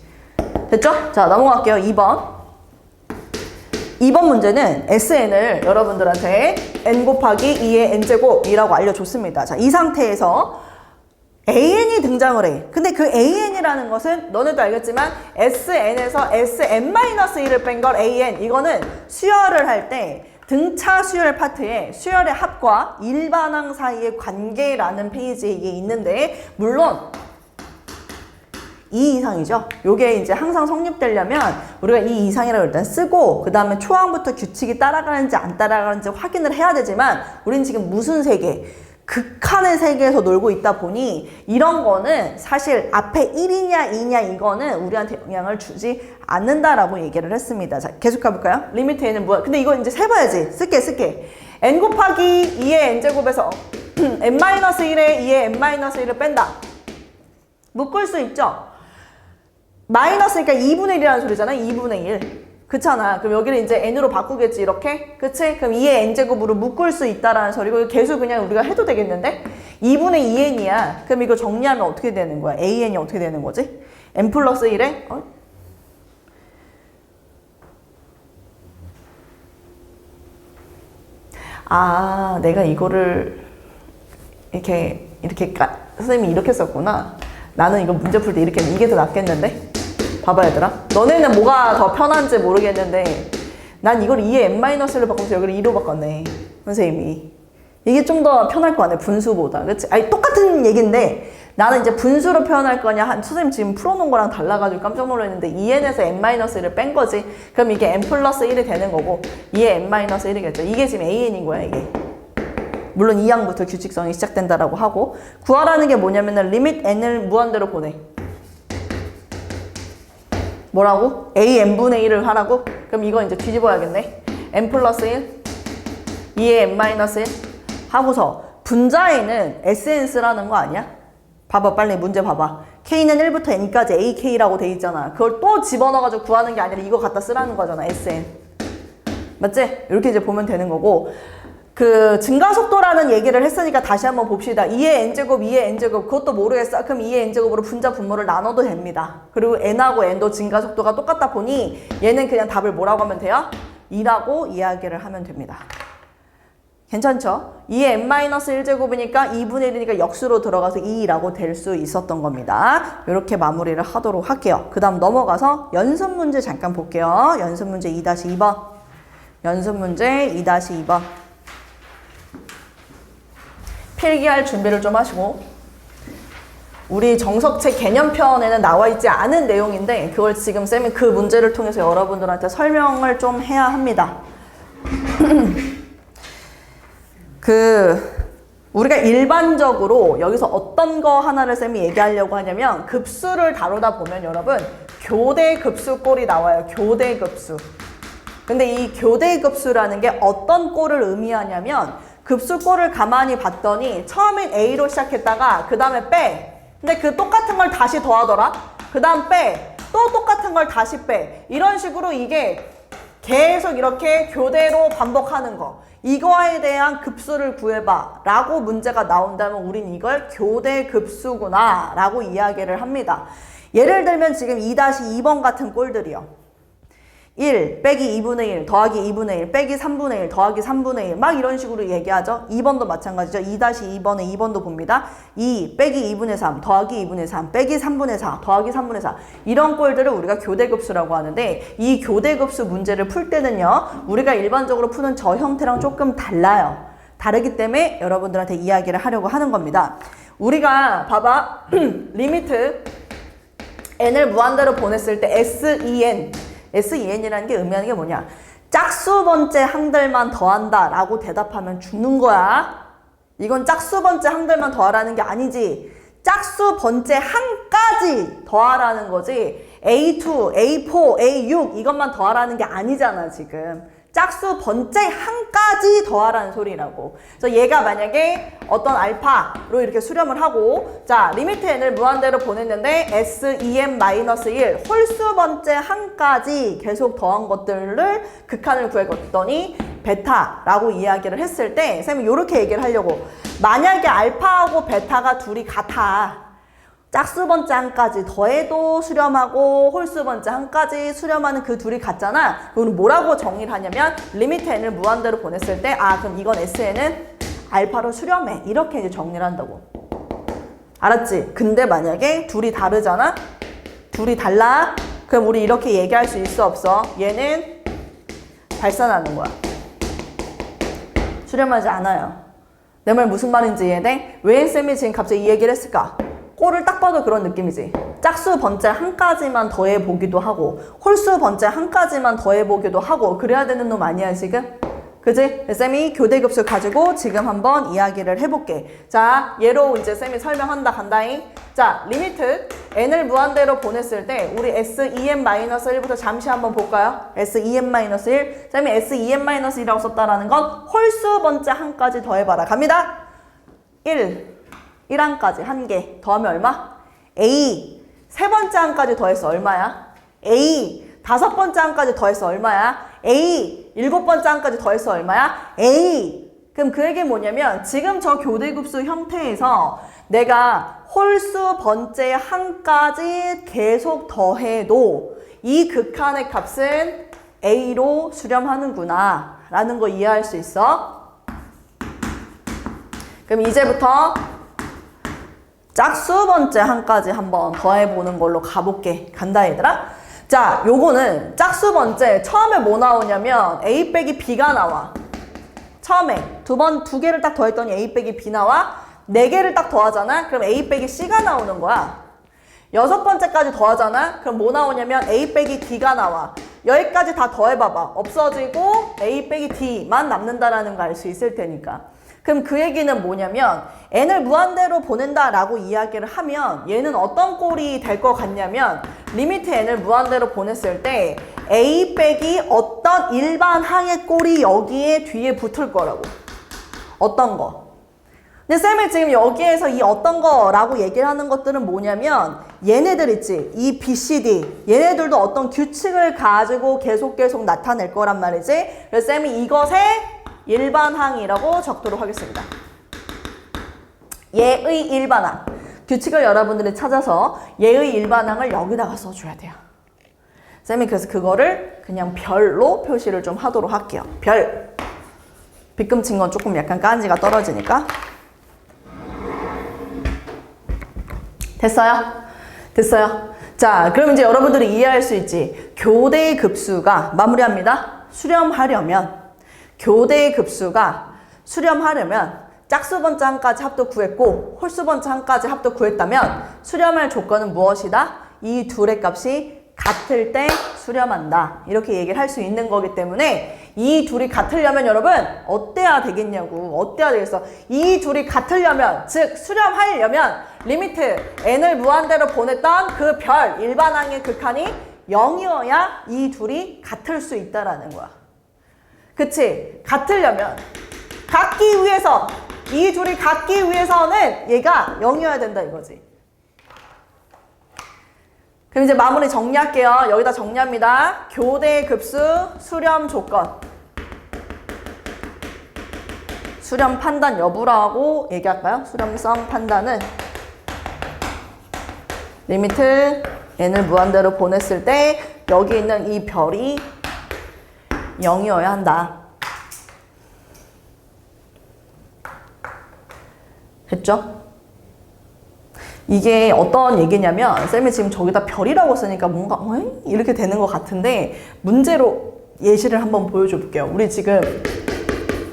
됐죠? 자, 넘어갈게요. 2번 문제는 SN을 여러분들한테 n 곱하기 2의 n제곱이라고 알려줬습니다. 자, 이 상태에서 AN이 등장을 해. 근데 그 AN이라는 것은 너네도 알겠지만 SN에서 SN-1을 뺀 걸 AN. 이거는 수열을 할 때 등차 수열 파트에 수열의 합과 일반항 사이의 관계라는 페이지에 이게 있는데 물론 2 이상이죠. 요게 이제 항상 성립되려면 우리가 2 이상이라고 일단 쓰고 그 다음에 초항부터 규칙이 따라가는지 안 따라가는지 확인을 해야 되지만 우린 지금 무슨 세계? 극한의 세계에서 놀고 있다 보니 이런 거는 사실 앞에 1이냐 2냐 이거는 우리한테 영향을 주지 않는다라고 얘기를 했습니다. 자, 계속 가볼까요? 리미트 n은 뭐야? 근데 이거 이제 세봐야지. 쓸게. n 곱하기 2의 n제곱에서 n-1의 2의 n-1을 뺀다. 묶을 수 있죠? 마이너스니까 2분의 1이라는 소리잖아. 2분의 1. 그렇잖아. 그럼 여기를 이제 n으로 바꾸겠지 이렇게? 그치? 그럼 2의 n제곱으로 묶을 수 있다라는 소리고 개수 그냥 우리가 해도 되겠는데? 2분의 2n이야. 그럼 이거 정리하면 어떻게 되는 거야? an이 어떻게 되는 거지? n 플러스 1에 아, 내가 이거를 이렇게 선생님이 이렇게 썼구나. 나는 이거 문제 풀 때 이렇게 이게 더 낫겠는데? 봐봐 얘들아. 너네는 뭐가 더 편한지 모르겠는데 난 이걸 2의 n-를 바꾸면서 여기를 2로 바꿨네. 선생님이. 이게 좀 더 편할 거 같네. 분수보다. 그치? 아니 똑같은 얘기인데 나는 이제 분수로 표현할 거냐 선생님 지금 풀어놓은 거랑 달라가지고 깜짝 놀랐는데 2n에서 n-1을 뺀 거지. 그럼 이게 n 플러스 1이 되는 거고 2의 n-1이겠죠. 이게 지금 an인 거야 이게. 물론 2항부터 규칙성이 시작된다라고 하고 구하라는 게 뭐냐면은 리밋 n을 무한대로 보내. 뭐라고? a(n)분의 1을 하라고? 그럼 이거 이제 뒤집어야겠네. n 플러스 1 2의 n-1 하고서 분자에는 sn 쓰라는 거 아니야? 봐봐 빨리 문제 봐봐. k는 1부터 n까지 ak라고 돼 있잖아. 그걸 또 집어넣어가지고 구하는 게 아니라 이거 갖다 쓰라는 거잖아. sn 맞지? 이렇게 이제 보면 되는 거고 그 증가속도라는 얘기를 했으니까 다시 한번 봅시다. 2의 n제곱, 2의 n제곱 그것도 모르겠어. 그럼 2의 n제곱으로 분자 분모를 나눠도 됩니다. 그리고 n하고 n도 증가속도가 똑같다 보니 얘는 그냥 답을 뭐라고 하면 돼요? 2라고 이야기를 하면 됩니다. 괜찮죠? 2의 n-1제곱이니까 2분의 1이니까 역수로 들어가서 2라고 될 수 있었던 겁니다. 이렇게 마무리를 하도록 할게요. 그 다음 넘어가서 연습 문제 잠깐 볼게요. 연습 문제 2-2번. 연습 문제 2-2번. 필기할 준비를 좀 하시고 우리 정석책 개념편에는 나와 있지 않은 내용인데 그걸 지금 쌤이 그 문제를 통해서 여러분들한테 설명을 좀 해야 합니다. 우리가 일반적으로 여기서 어떤 거 하나를 쌤이 얘기하려고 하냐면 급수를 다루다 보면 여러분 교대급수 꼴이 나와요. 교대급수. 근데 이 교대급수라는 게 어떤 꼴을 의미하냐면 급수꼴을 가만히 봤더니 처음엔 A로 시작했다가 그 다음에 빼. 근데 그 똑같은 걸 다시 더하더라. 그 다음 빼. 또 똑같은 걸 다시 빼. 이런 식으로 이게 계속 이렇게 교대로 반복하는 거. 이거에 대한 급수를 구해봐 라고 문제가 나온다면 우린 이걸 교대급수구나 라고 이야기를 합니다. 예를 들면 지금 2-2번 같은 꼴들이요. 1 빼기 2분의 1 더하기 2분의 1 빼기 3분의 1 더하기 3분의 1 막 이런 식으로 얘기하죠. 2번도 마찬가지죠. 2-2번에 2번도 봅니다. 2 빼기 2분의 3 더하기 2분의 3 빼기 3분의 4 더하기 3분의 4 이런 꼴들을 우리가 교대급수라고 하는데 이 교대급수 문제를 풀 때는요. 우리가 일반적으로 푸는 저 형태랑 조금 달라요. 다르기 때문에 여러분들한테 이야기를 하려고 하는 겁니다. 우리가 봐봐. 리미트 n을 무한대로 보냈을 때 SEN이라는 게 의미하는 게 뭐냐? 짝수 번째 항들만 더한다 라고 대답하면 죽는 거야. 이건 짝수 번째 항들만 더하라는 게 아니지. 짝수 번째 항까지 더하라는 거지. A2, A4, A6 이것만 더하라는 게 아니잖아 지금. 짝수 번째 항까지 더하라는 소리라고. 그래서 얘가 만약에 어떤 알파로 이렇게 수렴을 하고 자 리미트 n을 무한대로 보냈는데 SEN-1 홀수 번째 항까지 계속 더한 것들을 극한을 구해봤더니 베타라고 이야기를 했을 때 쌤이 이렇게 얘기를 하려고. 만약에 알파하고 베타가 둘이 같아. 짝수 번째 항까지 더해도 수렴하고 홀수 번째 항까지 수렴하는 그 둘이 같잖아. 그럼 뭐라고 정의를 하냐면 리미트 n을 무한대로 보냈을 때 그럼 이건 SN은 알파로 수렴해. 이렇게 이제 정리를 한다고. 알았지? 근데 만약에 둘이 다르잖아? 둘이 달라? 그럼 우리 이렇게 얘기할 수 있어 없어? 얘는 발산하는 거야. 수렴하지 않아요. 내 말 무슨 말인지 이해돼? 왜 쌤이 지금 갑자기 이 얘기를 했을까? 꼴을 딱 봐도 그런 느낌이지. 짝수 번째 한까지만 더해보기도 하고 홀수 번째 한까지만 더해보기도 하고 그래야 되는 놈 아니야 지금? 그지? 쌤이 교대급수 가지고 지금 한번 이야기를 해볼게. 자, 얘로 이제 쌤이 설명한다 간다잉. 자, 리미트 n을 무한대로 보냈을 때 우리 SEN-1부터 잠시 한번 볼까요? SEN-1 쌤이 SEN-1이라고 썼다라는 건 홀수 번째 한까지 더해봐라. 갑니다. 1항까지 한 개 더하면 얼마? A 세 번째 항까지 더해서 얼마야? A 다섯 번째 항까지 더해서 얼마야? A 일곱 번째 항까지 더해서 얼마야? A 그럼 그 얘기는 뭐냐면 지금 저 교대급수 형태에서 내가 홀수 번째 항까지 계속 더해도 이 극한의 값은 A로 수렴하는구나 라는 거 이해할 수 있어? 그럼 이제부터 짝수 번째 항까지 한번 더해보는 걸로 가볼게. 간다 얘들아? 자, 요거는 짝수 번째 처음에 뭐 나오냐면 A 빼기 B가 나와. 처음에 두 개를 딱 더했더니 A 빼기 B 나와. 네 개를 딱 더하잖아? 그럼 A 빼기 C가 나오는 거야. 여섯 번째까지 더하잖아? 그럼 뭐 나오냐면 A 빼기 D가 나와. 여기까지 다 더해봐봐. 없어지고 A 빼기 D만 남는다라는 거 알 수 있을 테니까. 그럼 그 얘기는 뭐냐면 n을 무한대로 보낸다라고 이야기를 하면 얘는 어떤 꼴이 될 것 같냐면 리미트 n을 무한대로 보냈을 때 a 빼기 어떤 일반 항의 꼴이 여기에 뒤에 붙을 거라고. 어떤 거. 근데 쌤이 지금 여기에서 이 어떤 거라고 얘기를 하는 것들은 뭐냐면 얘네들 있지. 이 B, C, D 얘네들도 어떤 규칙을 가지고 계속 나타낼 거란 말이지. 그래서 쌤이 이것에 일반항이라고 적도록 하겠습니다. 얘의 일반항. 규칙을 여러분들이 찾아서 얘의 일반항을 여기다가 써줘야 돼요. 쌤이 그래서 그거를 그냥 별로 표시를 좀 하도록 할게요. 별. 빗금친 건 조금 약간 깐지가 떨어지니까. 됐어요? 됐어요? 자, 그럼 이제 여러분들이 이해할 수 있지. 교대 급수가 마무리합니다. 수렴하려면 교대 급수가 수렴하려면 짝수 번째 항까지 합도 구했고 홀수 번째 항까지 합도 구했다면 수렴할 조건은 무엇이다? 이 둘의 값이 같을 때 수렴한다. 이렇게 얘기를 할 수 있는 거기 때문에 이 둘이 같으려면 여러분 어때야 되겠냐고. 어때야 되겠어. 이 둘이 같으려면 즉 수렴하려면 리미트 n을 무한대로 보냈던 그 별 일반항의 극한이 0이어야 이 둘이 같을 수 있다라는 거야. 그치? 같으려면 같기 위해서 이 둘이 같기 위해서는 얘가 0이어야 된다 이거지. 그럼 이제 마무리 정리할게요. 여기다 정리합니다. 교대 급수 수렴 조건. 수렴 판단 여부라고 얘기할까요? 수렴성 판단은 리미트 n을 무한대로 보냈을 때 여기 있는 이 별이 0이어야 한다. 됐죠? 이게 어떤 얘기냐면 쌤이 지금 저기다 별이라고 쓰니까 뭔가 이렇게 되는 것 같은데 문제로 예시를 한번 보여줘 볼게요. 우리 지금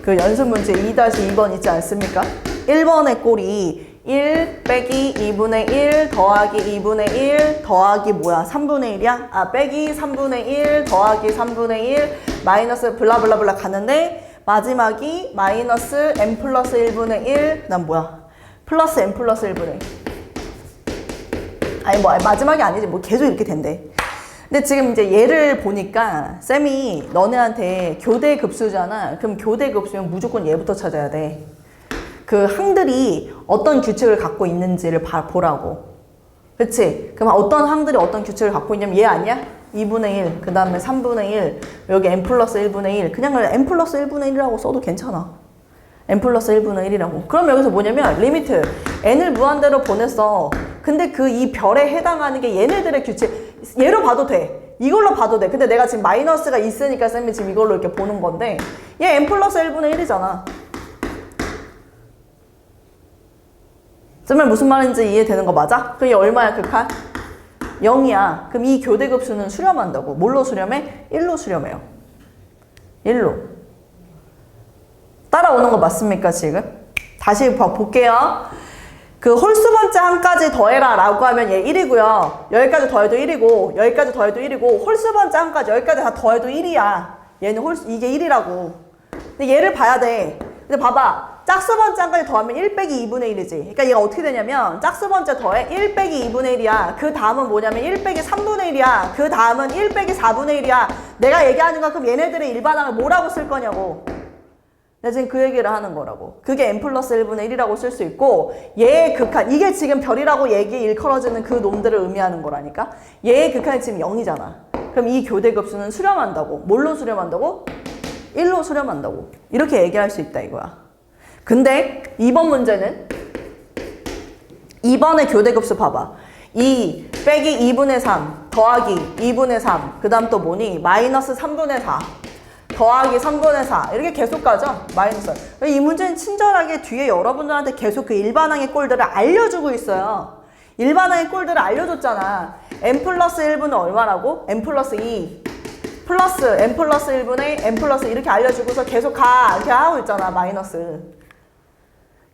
그 연습 문제 2-2번 있지 않습니까? 1번의 꼴이 1 빼기 2분의 1 더하기 2분의 1 더하기 뭐야? 3분의 1이야? 아, 빼기 3분의 1 더하기 3분의 1 마이너스 블라블라블라 가는데 마지막이 마이너스 n 플러스 1분의 1 난 뭐야? 플러스 n 플러스 1분의 1 아니 뭐 마지막이 아니지 뭐 계속 이렇게 된대. 근데 지금 이제 얘를 보니까 쌤이 너네한테 교대 급수잖아. 그럼 교대 급수면 무조건 얘부터 찾아야 돼. 그 항들이 어떤 규칙을 갖고 있는지를 보라고. 그치? 그럼 어떤 항들이 어떤 규칙을 갖고 있냐면 얘 아니야? 2분의 1, 그 다음에 3분의 1, 여기 n 플러스 1분의 1. 그냥 n 플러스 1분의 1이라고 써도 괜찮아. n 플러스 1분의 1이라고. 그럼 여기서 뭐냐면 리미트 n을 무한대로 보냈어. 근데 그 이 별에 해당하는 게 얘네들의 규칙. 얘로 봐도 돼. 이걸로 봐도 돼. 근데 내가 지금 마이너스가 있으니까 쌤이 지금 이걸로 이렇게 보는 건데 얘 n 플러스 1분의 1이잖아. 쌤말 무슨 말인지 이해되는 거 맞아? 그럼 얘 얼마야 극한? 0이야. 그럼 이 교대급수는 수렴한다고. 뭘로 수렴해? 1로 수렴해요. 1로. 따라오는 거 맞습니까 지금? 다시 볼게요. 그 홀수 번째 한까지 더해라 라고 하면 얘 1이고요. 여기까지 더해도 1이고 여기까지 더해도 1이고 홀수 번째 한까지 여기까지 다 더해도 1이야. 얘는 이게 1이라고. 근데 얘를 봐야 돼. 근데 봐봐. 짝수 번째 한까지 더하면 1 빼기 2분의 1이지. 그러니까 얘가 어떻게 되냐면 짝수 번째 더해 1 빼기 2분의 1이야. 그 다음은 뭐냐면 1 빼기 3분의 1이야. 그 다음은 1 빼기 4분의 1이야. 내가 얘기하는 건 그럼 얘네들의 일반항을 뭐라고 쓸 거냐고. 내가 지금 그 얘기를 하는 거라고. 그게 n 플러스 1분의 1이라고 쓸 수 있고 얘의 극한, 이게 지금 별이라고 얘기 일컬어지는 그 놈들을 의미하는 거라니까. 얘의 극한이 지금 0이잖아. 그럼 이 교대급수는 수렴한다고. 뭘로 수렴한다고? 1로 수렴한다고. 이렇게 얘기할 수 있다 이거야. 근데 2번 문제는 2번의 교대급수 봐봐. 2 빼기 2분의 3 더하기 2분의 3 그 다음 또 뭐니? 마이너스 3분의 4 더하기 3분의 4 이렇게 계속 가죠? 마이너스. 이 문제는 친절하게 뒤에 여러분들한테 계속 그 일반항의 꼴들을 알려주고 있어요. 일반항의 꼴들을 알려줬잖아. n 플러스 1분은 얼마라고? n 플러스 2 플러스 n 플러스 1분의 n 플러스 이렇게 알려주고서 계속 가 이렇게 하고 있잖아. 마이너스.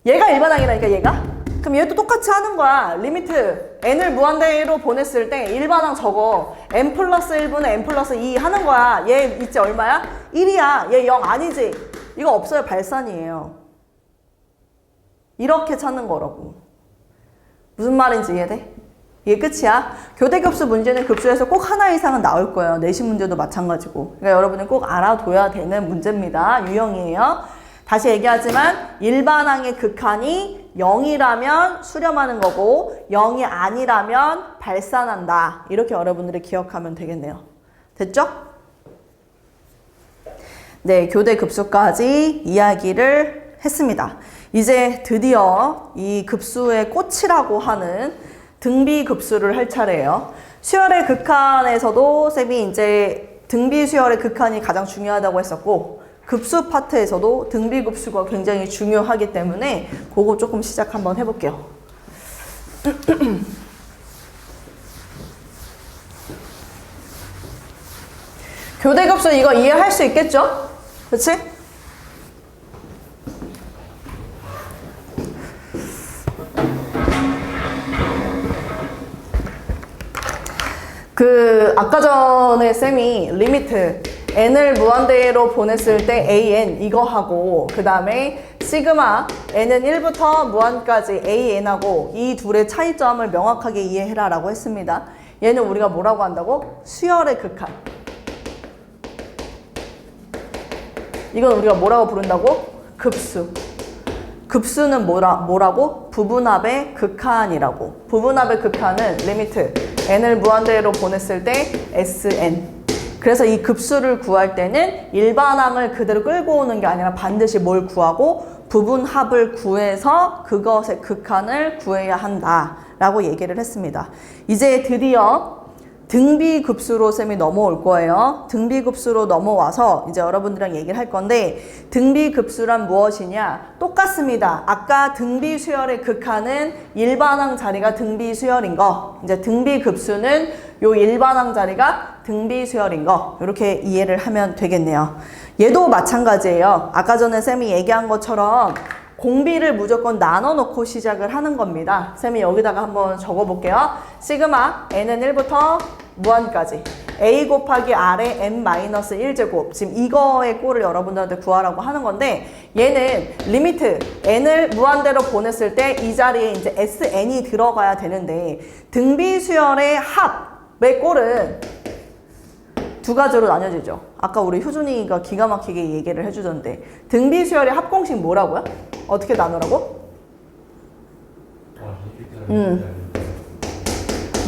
얘가 일반항이라니까 얘가? 그럼 얘도 똑같이 하는 거야. 리미트 n을 무한대로 보냈을 때 일반항 저거 n 플러스 1분의 n 플러스 2 하는 거야. 얘 있지 얼마야? 1이야. 얘 0 아니지? 이거 없어요. 발산이에요. 이렇게 찾는 거라고. 무슨 말인지 이해돼? 이게 끝이야. 교대급수 문제는 급수에서 꼭 하나 이상은 나올 거예요. 내신 문제도 마찬가지고. 그러니까 여러분은 꼭 알아둬야 되는 문제입니다. 유형이에요. 다시 얘기하지만 일반항의 극한이 0이라면 수렴하는 거고 0이 아니라면 발산한다. 이렇게 여러분들이 기억하면 되겠네요. 됐죠? 네, 교대급수까지 이야기를 했습니다. 이제 드디어 이 급수의 꽃이라고 하는 등비급수를 할 차례예요. 수열의 극한에서도 쌤이 이제 등비수열의 극한이 가장 중요하다고 했었고 급수 파트에서도 등비급수가 굉장히 중요하기 때문에 그거 조금 시작 한번 해볼게요. 교대급수 이거 이해할 수 있겠죠? 그치? 아까 전에 쌤이 리미트 n을 무한대로 보냈을 때 an 이거 하고 그 다음에 시그마 n은 1부터 무한까지 an하고 이 둘의 차이점을 명확하게 이해해라 라고 했습니다. 얘는 우리가 뭐라고 한다고? 수열의 극한. 이건 우리가 뭐라고 부른다고? 급수. 급수는 뭐라고? 부분합의 극한이라고. 부분합의 극한은 리미트 n을 무한대로 보냈을 때 sn. 그래서 이 급수를 구할 때는 일반항을 그대로 끌고 오는 게 아니라 반드시 뭘 구하고 부분합을 구해서 그것의 극한을 구해야 한다라고 얘기를 했습니다. 이제 드디어 등비급수로 쌤이 넘어올 거예요. 등비급수로 넘어와서 이제 여러분들이랑 얘기를 할 건데 등비급수란 무엇이냐? 똑같습니다. 아까 등비수열의 극한은 일반항 자리가 등비수열인 거. 이제 등비급수는 요 일반항 자리가 등비수열인 거. 이렇게 이해를 하면 되겠네요. 얘도 마찬가지예요. 아까 전에 쌤이 얘기한 것처럼 공비를 무조건 나눠 놓고 시작을 하는 겁니다. 쌤이 여기다가 한번 적어 볼게요. 시그마 n은 1부터 무한까지 a 곱하기 r의 n-1제곱. 지금 이거의 꼴을 여러분들한테 구하라고 하는 건데 얘는 리미트 n을 무한대로 보냈을 때 이 자리에 이제 sn이 들어가야 되는데 등비수열의 합의 꼴은 두 가지로 나뉘어지죠. 아까 우리 효준이가 기가 막히게 얘기를 해주던데 등비수열의 합공식 뭐라고요? 어떻게 나누라고?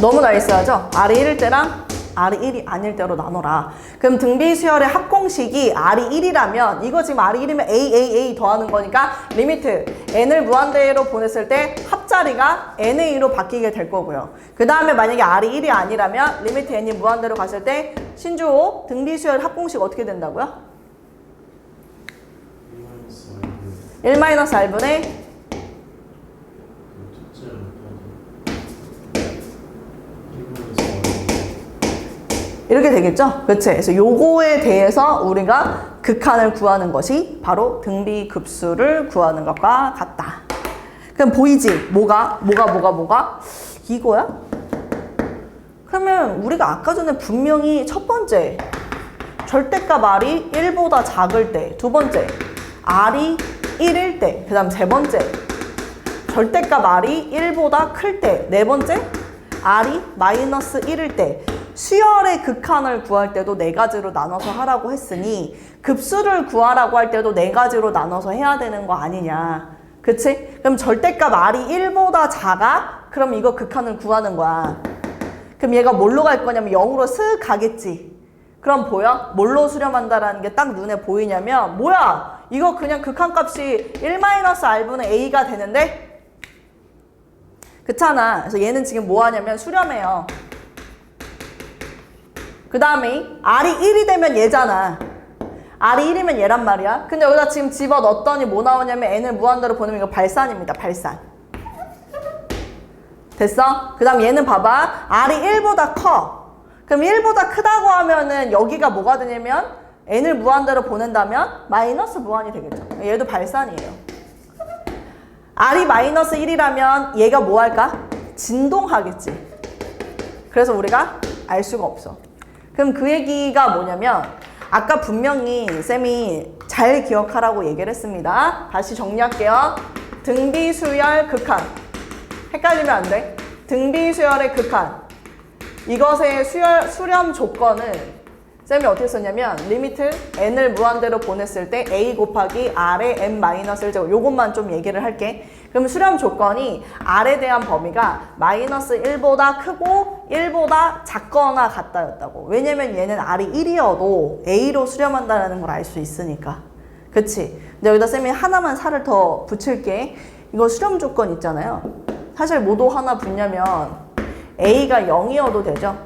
너무 나이스하죠? R이 1일 때랑 R이 1이 아닐 때로 나눠라. 그럼 등비수열의 합공식이 R이 1이라면 이거 지금 R이 1이면 A 더하는 거니까 리미트 N을 무한대로 보냈을 때 합자리가 NA로 바뀌게 될 거고요. 그 다음에 만약에 R이 1이 아니라면 리미트 N이 무한대로 갔을 때 신주호 등비수열 합공식 어떻게 된다고요? 1-R분의 이렇게 되겠죠? 그치? 그래서 요거에 대해서 우리가 극한을 구하는 것이 바로 등비급수를 구하는 것과 같다. 그럼 보이지? 뭐가? 이거야? 그러면 우리가 아까 전에 분명히 첫 번째 절대값 R이 1보다 작을 때, 두 번째 R이 1일 때, 그 다음 세 번째 절대값 R이 1보다 클 때, 네 번째 R이 -1일 때 수열의 극한을 구할 때도 네 가지로 나눠서 하라고 했으니 급수를 구하라고 할 때도 네 가지로 나눠서 해야 되는 거 아니냐. 그치? 그럼 절대값 R이 1보다 작아? 그럼 이거 극한을 구하는 거야. 그럼 얘가 뭘로 갈 거냐면 0으로 슥 가겠지. 그럼 보여? 뭘로 수렴한다라는 게 딱 눈에 보이냐면 뭐야? 이거 그냥 극한값이 1-R분의 A가 되는데? 그렇잖아. 그래서 얘는 지금 뭐 하냐면 수렴해요. 그 다음에 R이 1이 되면 얘잖아. R이 1이면 얘란 말이야. 근데 여기다 지금 집어넣었더니 뭐 나오냐면 N을 무한대로 보내면 이거 발산입니다. 발산. 됐어? 그 다음 얘는 봐봐. R이 1보다 커. 그럼 1보다 크다고 하면은 여기가 뭐가 되냐면 N을 무한대로 보낸다면 마이너스 무한이 되겠죠. 얘도 발산이에요. R이 -1이라면 얘가 뭐 할까? 진동하겠지. 그래서 우리가 알 수가 없어. 그럼 그 얘기가 뭐냐면 아까 분명히 쌤이 잘 기억하라고 얘기를 했습니다. 다시 정리할게요. 등비수열 극한. 헷갈리면 안 돼. 등비수열의 극한. 이것의 수렴 조건은 쌤이 어떻게 썼냐면 리미트 n을 무한대로 보냈을 때 a 곱하기 r의 n-1제곱 요것만 좀 얘기를 할게. 그럼 수렴 조건이 r에 대한 범위가 -1보다 크고 1보다 작거나 같다였다고. 왜냐면 얘는 r이 1이어도 a로 수렴한다는 걸 알 수 있으니까. 그치? 근데 여기다 쌤이 하나만 살을 더 붙일게. 이거 수렴 조건 있잖아요. 사실 뭐도 하나 붙냐면 a가 0이어도 되죠.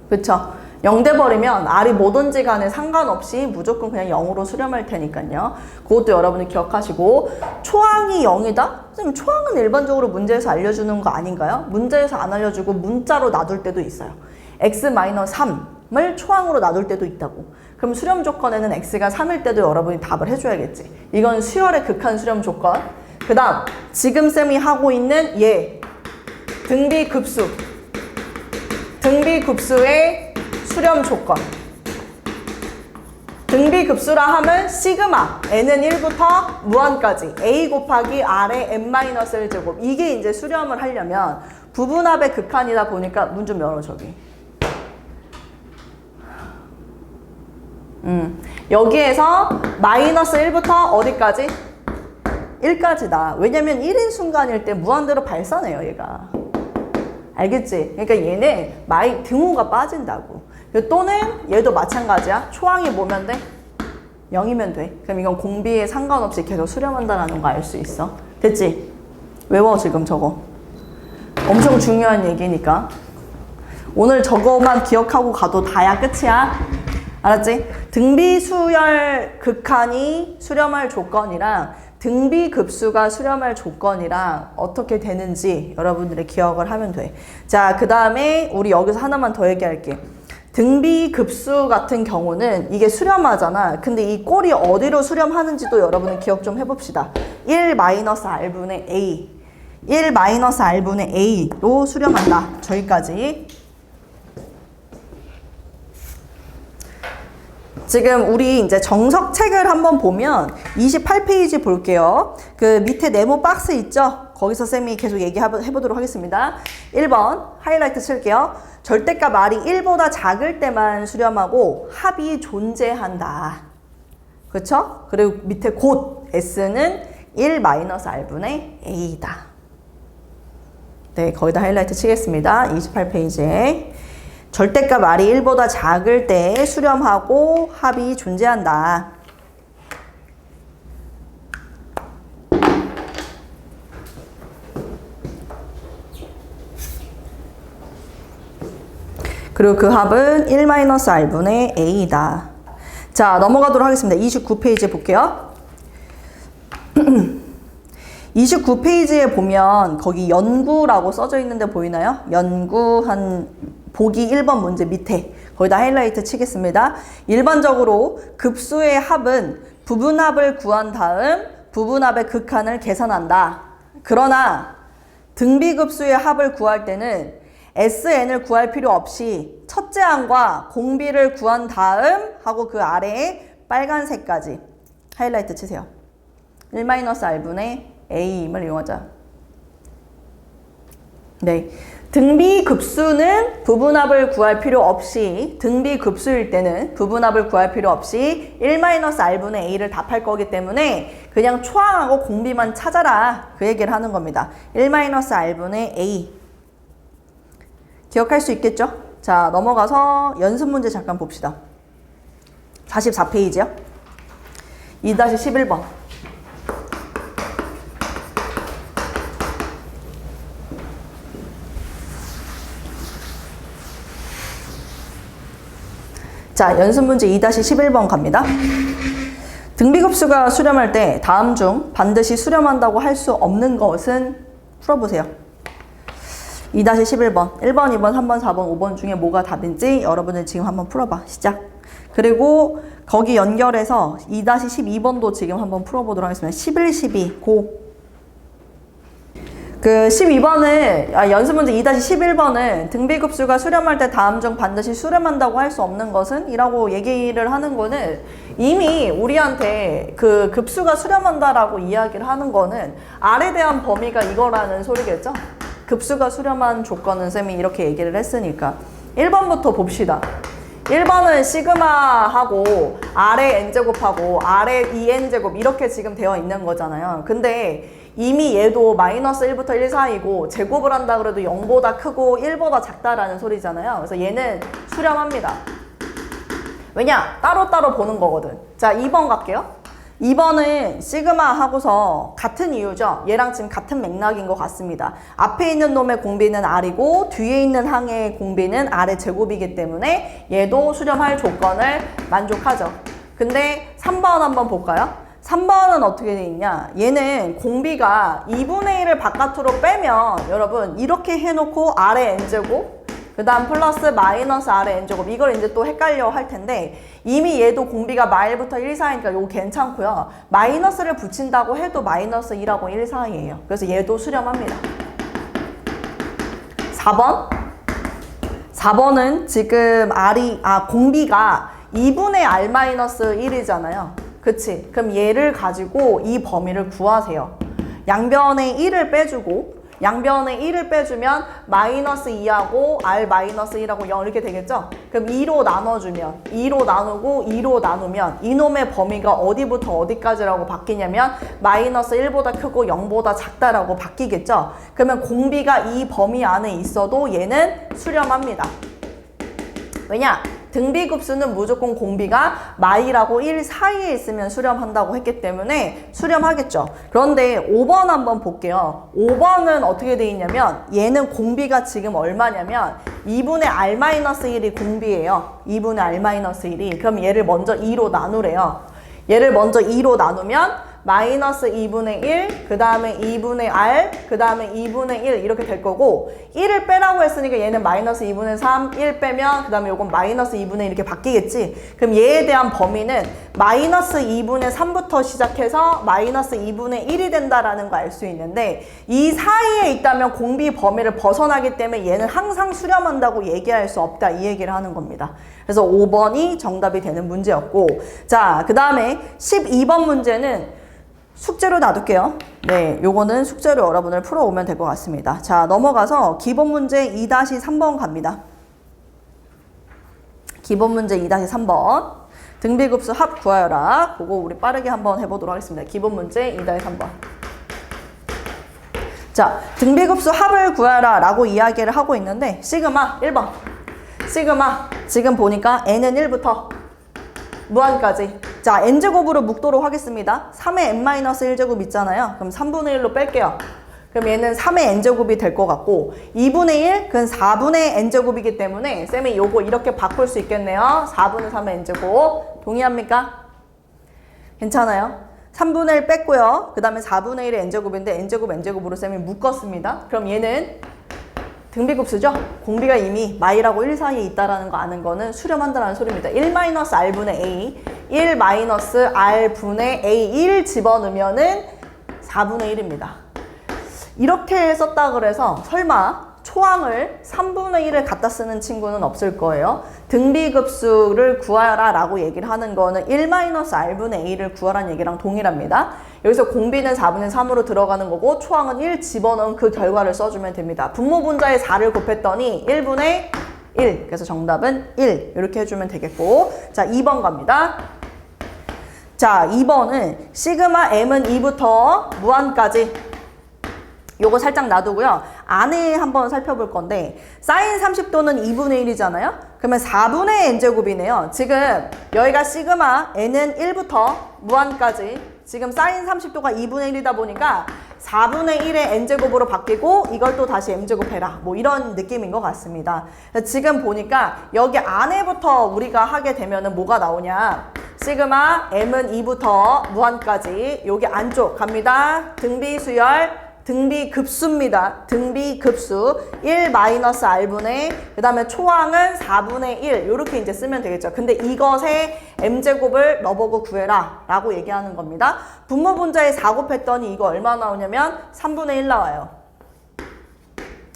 그쵸? 0 돼버리면 R이 뭐든지 간에 상관없이 무조건 그냥 0으로 수렴할 테니까요. 그것도 여러분이 기억하시고 초항이 0이다? 선생님 초항은 일반적으로 문제에서 알려주는 거 아닌가요? 문제에서 안 알려주고 문자로 놔둘 때도 있어요. x-3을 초항으로 놔둘 때도 있다고. 그럼 수렴 조건에는 x가 3일 때도 여러분이 답을 해줘야겠지. 이건 수열의 극한 수렴 조건. 그 다음 지금 쌤이 하고 있는 얘 등비급수. 등비급수의 수렴 조건. 등비급수라 하면 시그마 n은 1부터 무한까지 a 곱하기 r의 n-1제곱. 이게 이제 수렴을 하려면 부분합의 극한이다 보니까 문 좀 열어 저기. 여기에서 -1부터 어디까지? 1까지다. 왜냐면 1인 순간일 때 무한대로 발산해요 얘가. 알겠지? 그러니까 얘는 등호가 빠진다고. 또는 얘도 마찬가지야. 초항이 뭐면 돼? 0이면 돼. 그럼 이건 공비에 상관없이 계속 수렴한다는 거 알 수 있어. 됐지? 외워 지금 저거. 엄청 중요한 얘기니까. 오늘 저거만 기억하고 가도 다야 끝이야. 알았지? 등비수열 극한이 수렴할 조건이랑 등비급수가 수렴할 조건이랑 어떻게 되는지 여러분들이 기억을 하면 돼. 자, 그 다음에 우리 여기서 하나만 더 얘기할게. 등비급수 같은 경우는 이게 수렴하잖아. 근데 이 꼴이 어디로 수렴하는지도 여러분은 기억 좀 해봅시다. 1-R분의 A 1-R분의 A로 수렴한다. 저기까지. 지금 우리 이제 정석책을 한번 보면 28페이지 볼게요. 그 밑에 네모 박스 있죠? 거기서 쌤이 계속 얘기해보도록 하겠습니다. 1번 하이라이트 칠게요. 절대값 R이 1보다 작을 때만 수렴하고 합이 존재한다. 그쵸? 그리고 밑에 곧 S는 1-R분의 A다. 네, 거기다 하이라이트 치겠습니다. 28페이지에. 절대값 R이 1보다 작을 때 수렴하고 합이 존재한다. 그리고 그 합은 1-R분의 A다. 자, 넘어가도록 하겠습니다. 29페이지 볼게요. 29페이지에 보면 거기 연구라고 써져 있는데 보이나요? 연구 보기 1번 문제 밑에 거기다 하이라이트 치겠습니다. 일반적으로 급수의 합은 부분합을 구한 다음 부분합의 극한을 계산한다. 그러나 등비급수의 합을 구할 때는 SN을 구할 필요 없이 첫째 항과 공비를 구한 다음 하고 그 아래에 빨간색까지 하이라이트 치세요. 1-R분의 A임을 이용하자. 네. 등비급수는 부분합을 구할 필요 없이 등비급수일 때는 부분합을 구할 필요 없이 1-R분의 A를 답할 거기 때문에 그냥 초항하고 공비만 찾아라. 그 얘기를 하는 겁니다. 1-R분의 A. 기억할 수 있겠죠? 자, 넘어가서 연습 문제 잠깐 봅시다. 44페이지요. 2-11번. 자, 연습 문제 2-11번 갑니다. 등비급수가 수렴할 때 다음 중 반드시 수렴한다고 할 수 없는 것은 풀어보세요. 2-11번 1번, 2번, 3번, 4번, 5번 중에 뭐가 답인지 여러분들 지금 한번 풀어봐. 시작. 그리고 거기 연결해서 2-12번도 지금 한번 풀어보도록 하겠습니다. 11, 12 고. 그 12번은 연습 문제 2-11번은 등비급수가 수렴할 때 다음 중 반드시 수렴한다고 할 수 없는 것은? 이라고 얘기를 하는 거는 이미 우리한테 그 급수가 수렴한다라고 이야기를 하는 거는 R에 대한 범위가 이거라는 소리겠죠? 급수가 수렴한 조건은 쌤이 이렇게 얘기를 했으니까 1번부터 봅시다. 1번은 시그마하고 R의 n제곱하고 R의 2n제곱 이렇게 지금 되어 있는 거잖아요. 근데 이미 얘도 -1부터 1 사이고 제곱을 한다 그래도 0보다 크고 1보다 작다라는 소리잖아요. 그래서 얘는 수렴합니다. 왜냐? 따로따로 보는 거거든. 자, 2번 갈게요. 2번은 시그마 하고서 같은 이유죠. 얘랑 지금 같은 맥락인 것 같습니다. 앞에 있는 놈의 공비는 R이고 뒤에 있는 항의 공비는 R의 제곱이기 때문에 얘도 수렴할 조건을 만족하죠. 근데 3번 한번 볼까요? 3번은 어떻게 돼 있냐? 얘는 공비가 2분의 1을 바깥으로 빼면 여러분 이렇게 해놓고 R의 n제곱 그 다음 플러스 마이너스 R의 n제곱 이걸 이제 또 헷갈려 할 텐데 이미 얘도 공비가 -1부터 1 사이니까 이거 괜찮고요. 마이너스를 붙인다고 해도 -2하고 1 사이예요. 그래서 얘도 수렴합니다. 4번 4번은 지금 공비가 2분의 R-1이잖아요. 그치? 그럼 얘를 가지고 이 범위를 구하세요. 양변에 1을 빼주고 양변에 1을 빼주면 -2하고 R-1하고 0 이렇게 되겠죠? 그럼 2로 나눠주면 2로 나누고 2로 나누면 이놈의 범위가 어디부터 어디까지라고 바뀌냐면 -1보다 크고 0보다 작다라고 바뀌겠죠? 그러면 공비가 이 범위 안에 있어도 얘는 수렴합니다. 왜냐? 등비급수는 무조건 공비가 마이라고 1 사이에 있으면 수렴한다고 했기 때문에 수렴하겠죠. 그런데 5번 한번 볼게요. 5번은 어떻게 돼 있냐면 얘는 공비가 지금 얼마냐면 2분의 r-1이 공비예요. 2분의 r-1이. 그럼 얘를 먼저 2로 나누래요. 얘를 먼저 2로 나누면 마이너스 2분의 1, 그 다음에 2분의 r, 그 다음에 2분의 1 이렇게 될 거고 1을 빼라고 했으니까 얘는 마이너스 2분의 3, 1 빼면 그 다음에 요건 마이너스 2분의 1 이렇게 바뀌겠지. 그럼 얘에 대한 범위는 마이너스 2분의 3부터 시작해서 마이너스 2분의 1이 된다라는 거 알 수 있는데 이 사이에 있다면 공비 범위를 벗어나기 때문에 얘는 항상 수렴한다고 얘기할 수 없다 이 얘기를 하는 겁니다. 그래서 5번이 정답이 되는 문제였고 자, 그 다음에 12번 문제는 숙제로 놔둘게요. 네, 요거는 숙제로 여러분을 풀어오면 될 것 같습니다. 자, 넘어가서 기본 문제 2-3번 갑니다. 기본 문제 2-3번. 등비급수 합 구하여라. 그거 우리 빠르게 한번 해보도록 하겠습니다. 기본 문제 2-3번. 자, 등비급수 합을 구하라 라고 이야기를 하고 있는데 시그마 1번. 시그마 지금 보니까 n은 1부터 무한까지. 자, n제곱으로 묶도록 하겠습니다. 3의 n-1제곱 있잖아요. 그럼 3분의 1로 뺄게요. 그럼 얘는 3의 n제곱이 될 것 같고 2분의 1, 그건 4분의 n제곱이기 때문에 쌤이 요거 이렇게 바꿀 수 있겠네요. 4분의 3의 n제곱. 동의합니까? 괜찮아요? 3분의 1 뺐고요. 그 다음에 4분의 1의 n제곱인데 n제곱으로 쌤이 묶었습니다. 그럼 얘는 등비급수죠? 공비가 이미 마이라고 1 사이에 있다라는 거 아는 거는 수렴한다라는 소리입니다. 1-r분의 a, 1-r분의 a 1 집어넣으면은 4분의 1입니다. 이렇게 썼다 그래서 설마 초항을 3분의 1을 갖다 쓰는 친구는 없을 거예요. 등비급수를 구하라 라고 얘기를 하는 거는 1-r분의 a를 구하라는 얘기랑 동일합니다. 여기서 공비는 4분의 3으로 들어가는 거고 초항은 1 집어넣은 그 결과를 써주면 됩니다. 분모분자에 4를 곱했더니 1분의 1. 그래서 정답은 1. 이렇게 해주면 되겠고 자 2번 갑니다. 자 2번은 시그마 m은 2부터 무한까지 요거 살짝 놔두고요. 안에 한번 살펴볼 건데 사인 30도는 2분의 1이잖아요. 그러면 4분의 n제곱이네요. 지금 여기가 시그마 n은 1부터 무한까지 지금 사인 30도가 2분의 1이다 보니까 4분의 1의 n제곱으로 바뀌고 이걸 또 다시 m제곱 해라. 뭐 이런 느낌인 것 같습니다. 지금 보니까 여기 안에부터 우리가 하게 되면은 뭐가 나오냐. 시그마 m은 2부터 무한까지 여기 안쪽 갑니다. 등비수열 등비급수입니다. 등비급수 1-r분의 그 다음에 초항은 4분의 1 이렇게 이제 쓰면 되겠죠. 근데 이것에 m제곱을 넣어보고 구해라 라고 얘기하는 겁니다. 분모분자에 4 곱했더니 이거 얼마 나오냐면 3분의 1 나와요.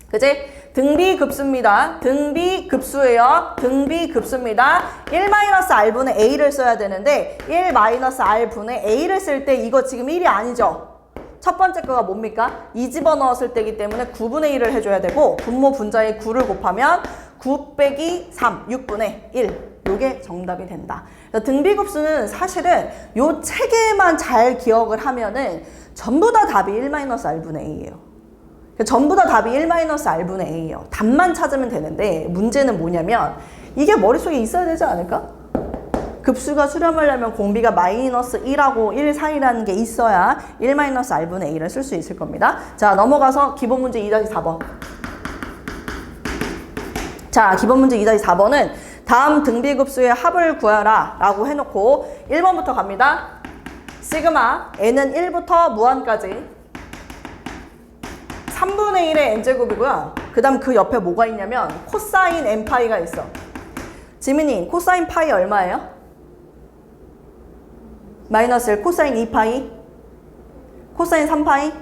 그치? 등비급수입니다. 등비급수예요. 등비급수입니다. 1-r분의 a를 써야 되는데 1-r분의 a를 쓸 때 이거 지금 1이 아니죠. 첫 번째 거가 뭡니까? 2 집어넣었을 때이기 때문에 9분의 1을 해줘야 되고 분모 분자에 9를 곱하면 9 빼기 3, 6분의 1. 요게 정답이 된다. 등비급수는 사실은 요 체계만 잘 기억을 하면은 전부 다 답이 1-r분의 a예요. 전부 다 답이 1-r분의 a예요. 답만 찾으면 되는데 문제는 뭐냐면 이게 머릿속에 있어야 되지 않을까? 급수가 수렴하려면 공비가 마이너스 1하고 1 사이라는 게 있어야 1-r분의 a를 쓸 수 있을 겁니다. 자, 넘어가서 기본 문제 2-4번. 자, 기본 문제 2-4번은 다음 등비급수의 합을 구하라 라고 해놓고 1번부터 갑니다. 시그마 n은 1부터 무한까지 3분의 1의 n제곱이고요. 그 다음 그 옆에 뭐가 있냐면 코사인 n파이가 있어. 지민이 코사인 파이 얼마예요? 마이너스 1, 코사인 2파이, 코사인 3파이,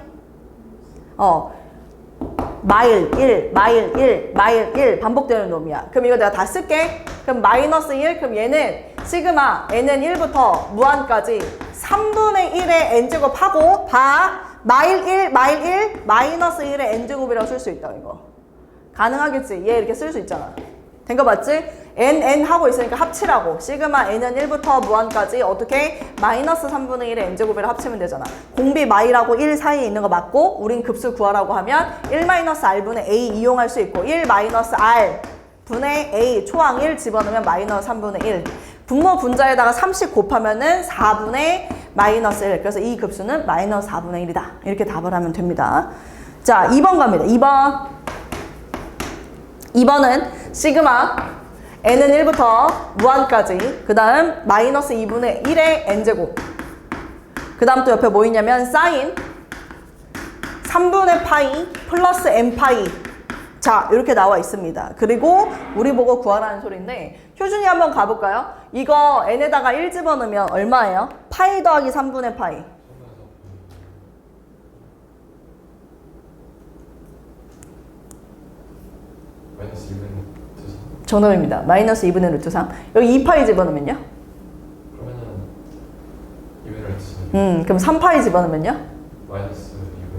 마일 1, 마일 1, 마일 1 반복되는 놈이야. 그럼 이거 내가 다 쓸게. 그럼 마이너스 1, 그럼 얘는 시그마 n은 1부터 무한까지 3분의 1의 n제곱 하고 봐. 마일 1, 마일 1, 마이너스 1의 n제곱이라고 쓸 수 있다 이거. 가능하겠지? 얘 이렇게 쓸 수 있잖아. 된 거 맞지? n 하고 있으니까 합치라고. 시그마 n은 1부터 무한까지 어떻게? 마이너스 3분의 1의 n제곱이라 합치면 되잖아. 공비 마이라고 1 사이에 있는 거 맞고 우린 급수 구하라고 하면 1-r분의 a 이용할 수 있고 1-r 분의 A 초항 1 집어넣으면 마이너스 3분의 1. 분모 분자에다가 30 곱하면은 4분의 마이너스 1. 그래서 이 급수는 마이너스 4분의 1이다. 이렇게 답을 하면 됩니다. 자, 2번 갑니다. 2번은 시그마 n은 1부터 무한까지, 그 다음 마이너스 2분의 1의 n제곱, 그 다음 또 옆에 뭐 있냐면 사인 3분의 파이 플러스 n파이. 자, 이렇게 나와 있습니다. 그리고 우리 보고 구하라는 소리인데 효준이 한번 가볼까요? 이거 n에다가 1 집어넣으면 얼마예요? 파이 더하기 3분의 파이. 마이너스 2분의 정답입니다. 마이너스 2분의 루트 3. 여기 2파이 집어넣으면요? 그러면은 2분의 루트 3. 그럼 3파이 집어넣으면요? 마이너스 2분의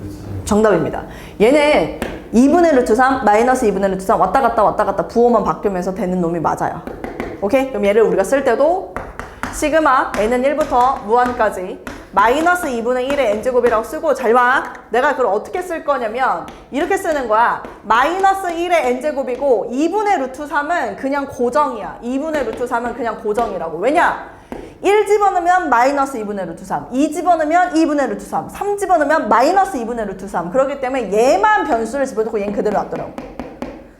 루트 3. 정답입니다. 얘는 2분의 루트 3, 마이너스 2분의 루트 3 왔다 갔다 부호만 바뀌면서 되는 놈이 맞아요. 오케이? 그럼 얘를 우리가 쓸 때도 시그마 n은 1부터 무한까지 마이너스 2분의 1의 n제곱이라고 쓰고, 잘 봐. 내가 그걸 어떻게 쓸 거냐면 이렇게 쓰는 거야. 마이너스 1의 n제곱이고 2분의 루트 3은 그냥 고정이야. 2분의 루트 3은 그냥 고정이라고. 왜냐? 1 집어넣으면 마이너스 2분의 루트 3, 2 집어넣으면 2분의 루트 3, 3 집어넣으면 마이너스 2분의 루트 3. 그렇기 때문에 얘만 변수를 집어넣고 얘는 그대로 놔두라고.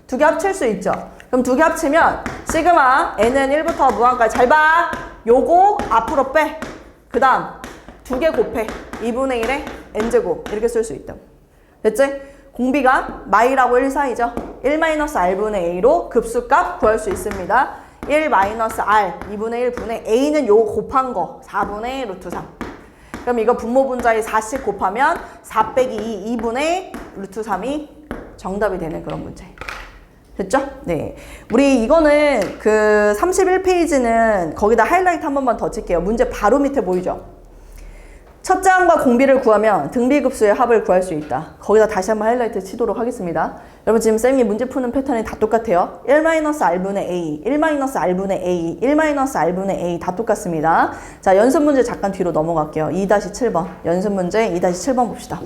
두 개 합칠 수 있죠. 그럼 두 개 합치면 시그마 n은 1부터 무한까지. 잘 봐. 요거 앞으로 빼. 그 다음 두 개 곱해. 2분의 1의 n제곱. 이렇게 쓸 수 있다. 됐지? 공비가 마이라고 1 사이죠. 1-r분의 a로 급수값 구할 수 있습니다. 1-r 2분의 1 분의 a는 요거 곱한 거 4분의 루트 3. 그럼 이거 분모 분자에 4씩 곱하면 4 빼기 2 2분의 루트 3이 정답이 되는 그런 문제. 됐죠? 네. 우리 이거는 그 31페이지는 거기다 하이라이트 한 번만 더 칠게요. 문제 바로 밑에 보이죠? 첫째 항과 공비를 구하면 등비급수의 합을 구할 수 있다. 거기다 다시 한번 하이라이트 치도록 하겠습니다. 여러분 지금 쌤이 문제 푸는 패턴이 다 똑같아요. 1-r분의 a, 1-r분의 a, 1-r분의 a 다 똑같습니다. 자, 연습 문제 잠깐 뒤로 넘어갈게요. 2-7번. 연습 문제 2-7번 봅시다.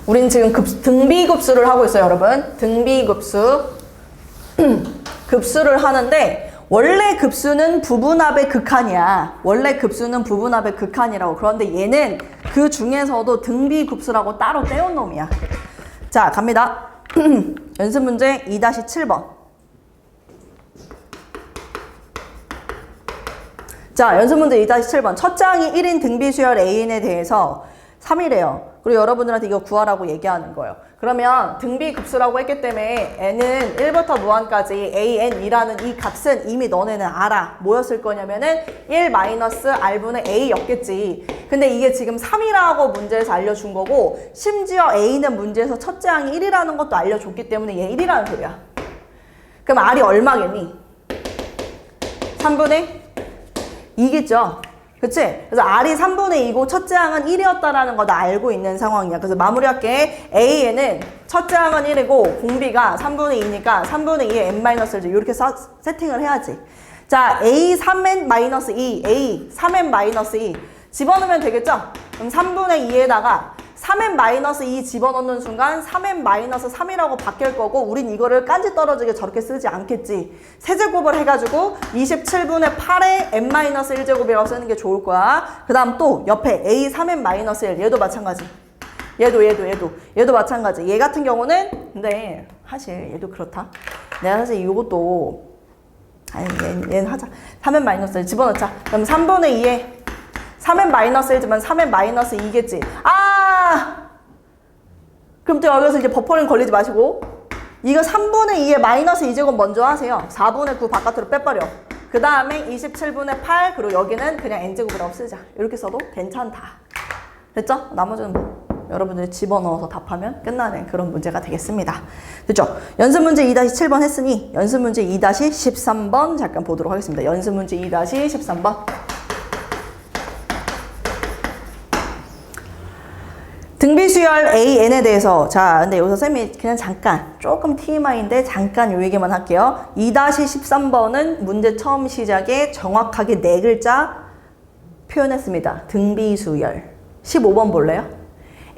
우린 지금 등비급수를 하고 있어요, 여러분. 등비급수. 급수를 하는데 원래 급수는 부분합의 극한이야. 원래 급수는 부분합의 극한이라고. 그런데 얘는 그 중에서도 등비급수라고 따로 떼온 놈이야. 자, 갑니다. 연습 문제 2-7번. 자, 연습 문제 2-7번. 첫째 항이 1인 등비수열 An에 대해서 3이래요. 그리고 여러분들한테 이거 구하라고 얘기하는 거예요. 그러면 등비급수라고 했기 때문에 n은 1부터 무한까지 an이라는 이 값은 이미 너네는 알아. 뭐였을 거냐면은 1-r분의 a였겠지. 근데 이게 지금 3이라고 문제에서 알려준 거고, 심지어 a는 문제에서 첫째 항이 1이라는 것도 알려줬기 때문에 얘 1이라는 소리야. 그럼 r이 얼마겠니? 3분의 2겠죠? 그치? 그래서 r이 3분의 2고 첫째 항은 1이었다라는 거 다 알고 있는 상황이야. 그래서 마무리할게. a는 첫째 항은 1이고 공비가 3분의 2니까 3분의 2에 n-1죠. 이렇게 세팅을 해야지. 자, a 3n-2, a 3n-2 집어넣으면 되겠죠? 그럼 3분의 2에다가 3n-2 집어넣는 순간 3n-3이라고 바뀔 거고, 우린 이거를 깐지 떨어지게 저렇게 쓰지 않겠지. 세제곱을 해가지고 27분의 8에 n-1제곱이라고 쓰는 게 좋을 거야. 그 다음 또 옆에 a 3n-1 얘도 마찬가지. 얘도 마찬가지. 얘 같은 경우는 근데 사실 얘도 그렇다. 내가 사실 이것도 아니 얘는 하자. 3n-1 집어넣자. 그럼 3분의 2에 3n-1지만 3n-2겠지. 그럼 또 여기서 이제 버퍼링 걸리지 마시고, 이거 3분의 2에 마이너스 2제곱 먼저 하세요. 4분의 9 바깥으로 빼버려. 그 다음에 27분의 8, 그리고 여기는 그냥 n제곱이라고 쓰자. 이렇게 써도 괜찮다. 됐죠? 나머지는 뭐 여러분들이 집어넣어서 답하면 끝나는 그런 문제가 되겠습니다. 됐죠? 연습 문제 2-7번 했으니 연습 문제 2-13번 잠깐 보도록 하겠습니다. 연습 문제 2-13번. 등비수열 AN에 대해서, 자, 근데 여기서 쌤이 그냥 잠깐, 조금 TMI인데 잠깐 요 얘기만 할게요. 2-13번은 문제 처음 시작에 정확하게 4글자 표현했습니다. 등비수열. 15번 볼래요?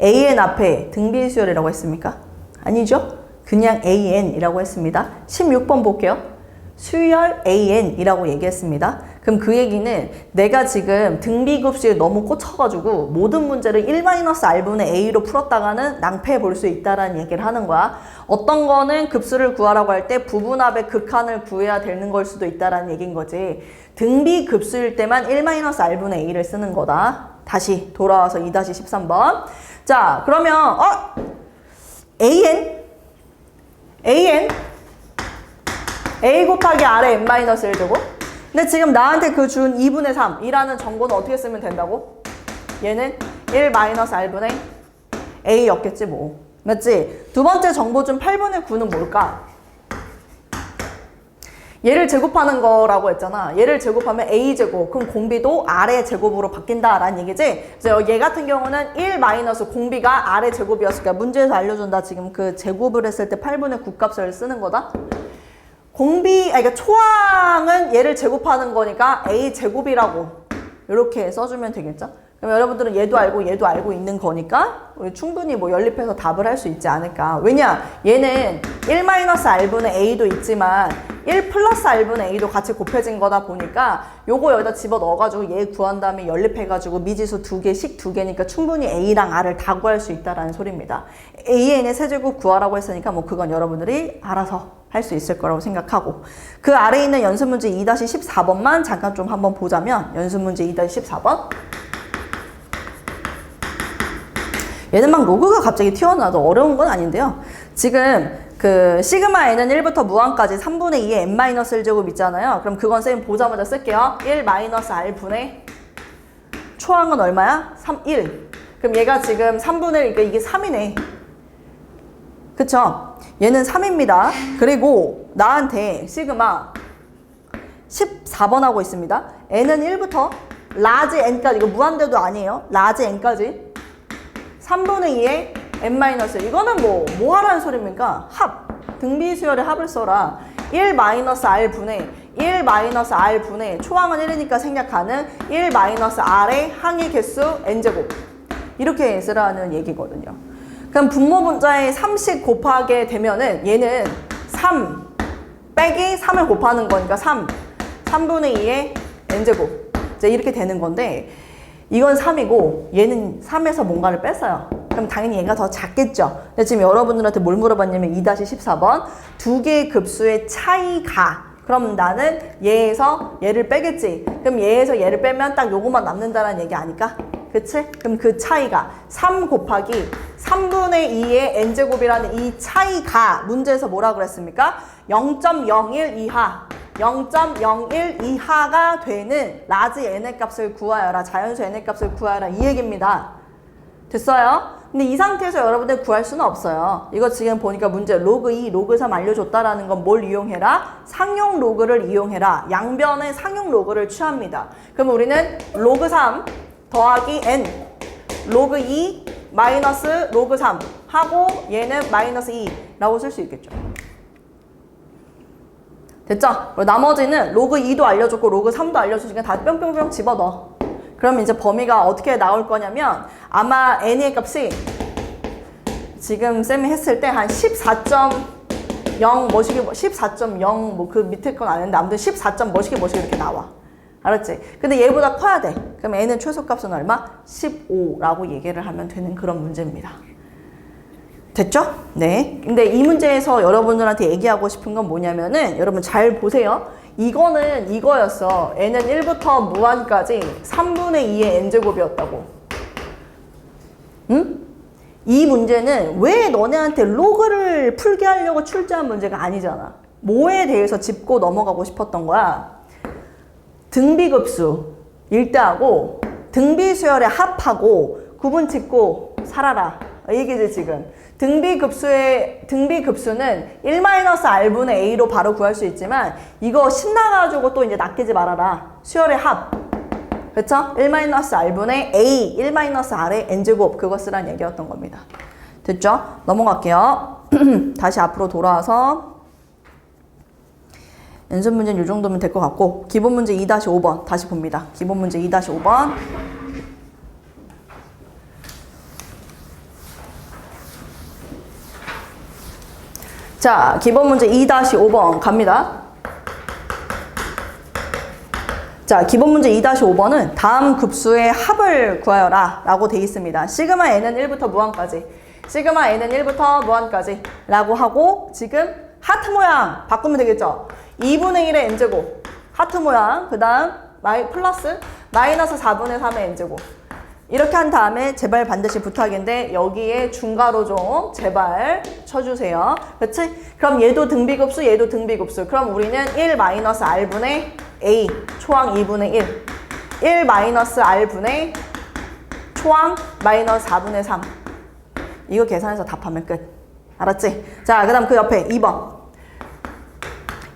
AN 앞에 등비수열이라고 했습니까? 아니죠? 그냥 AN이라고 했습니다. 16번 볼게요. 수열 AN이라고 얘기했습니다. 그럼 그 얘기는 내가 지금 등비급수에 너무 꽂혀가지고 모든 문제를 1-R분의 A로 풀었다가는 낭패해 볼 수 있다라는 얘기를 하는 거야. 어떤 거는 급수를 구하라고 할 때 부분합의 극한을 구해야 되는 걸 수도 있다라는 얘기인 거지. 등비급수일 때만 1-R분의 A를 쓰는 거다. 다시 돌아와서 2-13번. 자, 그러면 AN A 곱하기 R의 n-1제곱. 근데 지금 나한테 그 준 2분의 3이라는 정보는 어떻게 쓰면 된다고? 얘는 1-R분의 A였겠지 뭐. 맞지? 두 번째 정보 준 8분의 9는 뭘까? 얘를 제곱하는 거라고 했잖아. 얘를 제곱하면 A제곱. 그럼 공비도 R의 제곱으로 바뀐다라는 얘기지? 그래서 얘 같은 경우는 1 마이너스 공비가 R의 제곱이었으니까 문제에서 알려준다. 지금 그 제곱을 했을 때 8분의 9 값을 쓰는 거다. 그러니까 초항은 얘를 제곱하는 거니까 A 제곱이라고 이렇게 써주면 되겠죠? 그럼 여러분들은 얘도 알고 있는 거니까 우리 충분히 뭐 연립해서 답을 할 수 있지 않을까. 왜냐? 얘는 1-R분의 A도 있지만 1+R분의 A도 같이 곱해진 거다 보니까 요거 여기다 집어 넣어가지고 얘 구한 다음에 연립해가지고 미지수 2개씩 2개니까 충분히 A랑 R을 다 구할 수 있다라는 소리입니다. AN의 세제곱 구하라고 했으니까 뭐 그건 여러분들이 알아서 할 수 있을 거라고 생각하고, 그 아래에 있는 연습문제 2-14번만 잠깐 좀 한번 보자면, 연습문제 2-14번. 얘는 막 로그가 갑자기 튀어나와도 어려운 건 아닌데요. 지금 그 시그마 n은 1부터 무한까지 3분의 2의 n-1제곱 있잖아요. 그럼 그건 쌤 보자마자 쓸게요. 1-R분의 초항은 얼마야? 1. 그럼 얘가 지금 3분의 1, 그러니까 이게 3이네. 그쵸? 얘는 3입니다. 그리고 나한테 시그마 14번 하고 있습니다. n은 1부터 라지 n까지, 이거 무한대도 아니에요. 라지 n까지 3분의 2의 n-1. 이거는 뭐 하라는 소리입니까? 합. 등비수열의 합을 써라. 1-R분의 1-R분의 초항은 1이니까 생략하는 1-R의 항의 개수 n제곱. 이렇게 쓰라는 얘기거든요. 그럼 분모 분자에 3씩 곱하게 되면은 얘는 3 빼기 3을 곱하는 거니까 3분의 2의 n제곱. 이제 이렇게 되는 건데, 이건 3이고 얘는 3에서 뭔가를 뺐어요. 그럼 당연히 얘가 더 작겠죠. 근데 지금 여러분들한테 뭘 물어봤냐면 2-14번 두 개의 급수의 차이가, 그럼 나는 얘에서 얘를 빼겠지. 그럼 얘에서 얘를 빼면 딱 요거만 남는다는 얘기 아닐까? 그치? 그럼 그 차이가 3 곱하기 3분의 2의 n제곱이라는 이 차이가 문제에서 뭐라 그랬습니까? 0.01 이하, 0.01 이하가 되는 라지 n의 값을 구하여라. 자연수 n의 값을 구하여라. 이 얘기입니다. 됐어요? 근데 이 상태에서 여러분들 구할 수는 없어요. 이거 지금 보니까 문제 로그 2, 로그 3 알려줬다라는 건 뭘 이용해라? 상용 로그를 이용해라. 양변의 상용 로그를 취합니다. 그럼 우리는 로그 3 더하기 n, 로그 2 마이너스 로그 3 하고 얘는 마이너스 2라고 쓸 수 있겠죠. 됐죠? 그리고 나머지는 로그 2도 알려줬고 로그 3도 알려주니까 다 뿅뿅뿅 집어넣어. 그럼 이제 범위가 어떻게 나올 거냐면 아마 n의 값이 지금 쌤이 했을 때 한 14.0 뭐시기 14.0 뭐 그 밑에 건 아는데 아무튼 14. 뭐시기 이렇게 나와. 알았지? 근데 얘보다 커야 돼. 그럼 n의 최소값은 얼마? 15라고 얘기를 하면 되는 그런 문제입니다. 됐죠? 네. 근데 이 문제에서 여러분들한테 얘기하고 싶은 건 뭐냐면은 여러분 잘 보세요. 이거는 이거였어. n은 1부터 무한까지 3분의 2의 n제곱이었다고. 응? 이 문제는 왜 너네한테 로그를 풀게 하려고 출제한 문제가 아니잖아. 뭐에 대해서 짚고 넘어가고 싶었던 거야? 등비급수 일대하고 등비수열의 합하고 구분 짓고 살아라. 얘기지 지금. 등비급수는 1-R분의 A로 바로 구할 수 있지만 이거 신나가지고 또 이제 낚이지 말아라. 수열의 합. 그쵸? 1-R분의 A, 1-R의 n제곱 그거 쓰란 얘기였던 겁니다. 됐죠? 넘어갈게요. 다시 앞으로 돌아와서 연습 문제는 이 정도면 될 것 같고 기본 문제 2-5번 다시 봅니다. 기본 문제 2-5번 자, 기본 문제 2-5번 갑니다. 자, 기본 문제 2-5번은 다음 급수의 합을 구하여라 라고 되어 있습니다. 시그마 n은 1부터 무한까지, 시그마 n은 1부터 무한까지 라고 하고, 지금 하트 모양 바꾸면 되겠죠? 2분의 1의 n제곱 하트 모양, 그 다음 플러스 마이너스 4분의 3의 n제곱, 이렇게 한 다음에 제발 반드시 부탁인데 여기에 중괄호 좀 제발 쳐주세요. 그치? 그럼 얘도 등비급수, 얘도 등비급수. 그럼 우리는 1-r분의 a 초항 2분의 1, 1-r분의 초항 마이너스 4분의 3. 이거 계산해서 답하면 끝. 알았지? 자, 그 다음 그 옆에 2번.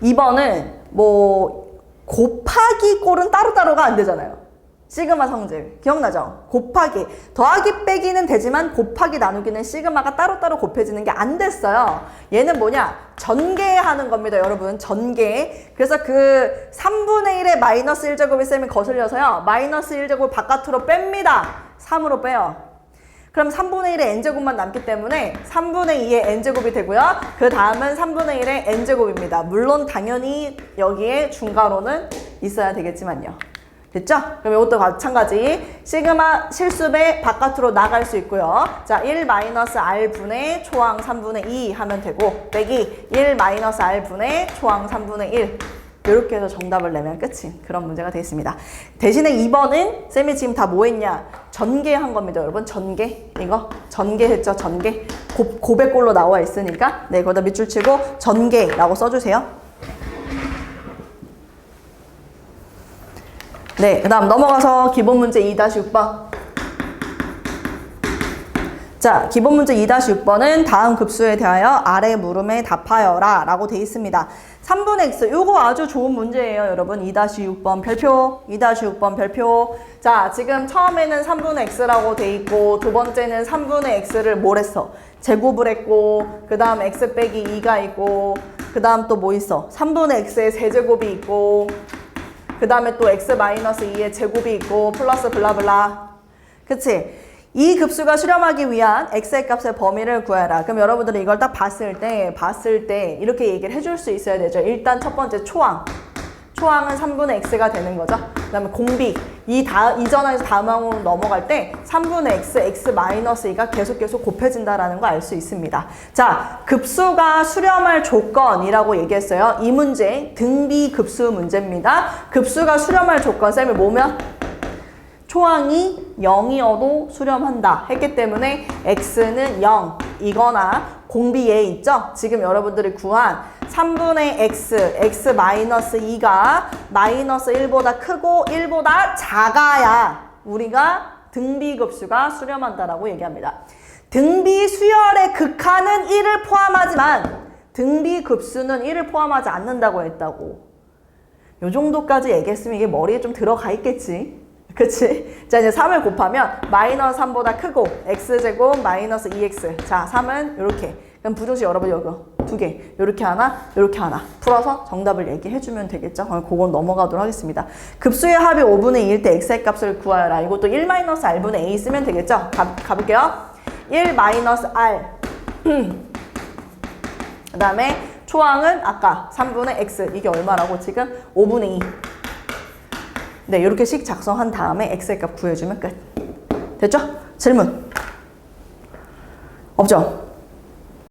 2번은 뭐 곱하기 꼴은 따로따로가 안 되잖아요. 시그마 성질 기억나죠? 곱하기, 더하기 빼기는 되지만 곱하기 나누기는 시그마가 따로따로 곱해지는 게 안 됐어요. 얘는 뭐냐? 전개하는 겁니다, 여러분. 전개. 그래서 그 3분의 1의 마이너스 1제곱이 쌤이 거슬려서요, 마이너스 1제곱 바깥으로 뺍니다. 3으로 빼요. 그럼 3분의 1의 n제곱만 남기 때문에 3분의 2의 n제곱이 되고요. 그 다음은 3분의 1의 n제곱입니다. 물론 당연히 여기에 중괄호는 있어야 되겠지만요. 됐죠? 그럼 이것도 마찬가지. 시그마 실수배 바깥으로 나갈 수 있고요. 자, 1-r분의 초항 3분의 2 하면 되고, 빼기 1-r분의 초항 3분의 1. 이렇게 해서 정답을 내면 끝인 그런 문제가 되겠습니다. 대신에 2번은 쌤이 지금 다 뭐 했냐? 전개한 겁니다, 여러분. 전개. 이거 전개했죠, 전개. 고백꼴로 나와 있으니까 네, 거기다 밑줄 치고 전개라고 써주세요. 네, 그 다음 넘어가서 기본 문제 2-6번. 자, 기본 문제 2-6번은 다음 급수에 대하여 아래 물음에 답하여라 라고 되어 있습니다. 3분의 x, 요거 아주 좋은 문제예요, 여러분. 2-6번 별표, 2-6번 별표. 자, 지금 처음에는 3분의 x라고 돼 있고, 두 번째는 3분의 x를 뭘 했어? 제곱을 했고, 그 다음 x 빼기 2가 있고, 그 다음 또 뭐 있어? 3분의 x의 세제곱이 있고, 그 다음에 또 x-2의 제곱이 있고, 플러스 블라블라. 그치? 이 급수가 수렴하기 위한 x의 값의 범위를 구해라. 그럼 여러분들이 이걸 딱 봤을 때 이렇게 얘기를 해줄 수 있어야 되죠. 일단 첫 번째 초항. 초항은 3분의 x가 되는 거죠. 그 다음에 공비. 이 전항에서 다음 항으로 넘어갈 때 3분의 x, x-2가 계속 곱해진다라는 거 알 수 있습니다. 자, 급수가 수렴할 조건이라고 얘기했어요. 이 문제 등비 급수 문제입니다. 급수가 수렴할 조건, 쌤이 뭐면? 초항이 0이어도 수렴한다 했기 때문에 x는 0이거나 공비에 있죠? 지금 여러분들이 구한 3분의 x, x-2가 마이너스 1보다 크고 1보다 작아야 우리가 등비급수가 수렴한다라고 얘기합니다. 등비수열의 극한은 1을 포함하지만 등비급수는 1을 포함하지 않는다고 했다고. 요 정도까지 얘기했으면 이게 머리에 좀 들어가 있겠지. 그치? 자, 이제 3을 곱하면 마이너스 3보다 크고 x제곱 마이너스 2x. 자, 3은 이렇게. 그럼 부등식 여러분 여기 두 개. 요렇게 하나, 요렇게 하나. 풀어서 정답을 얘기해주면 되겠죠? 그건 넘어가도록 하겠습니다. 급수의 합이 5분의 2일 때 x의 값을 구하여라. 이것도 1-r분의 a 쓰면 되겠죠? 가볼게요. 1-r. 그 다음에 초항은 아까 3분의 x. 이게 얼마라고 지금? 5분의 2. 네, 이렇게 식 작성한 다음에 x의 값 구해주면 끝. 됐죠? 질문? 없죠?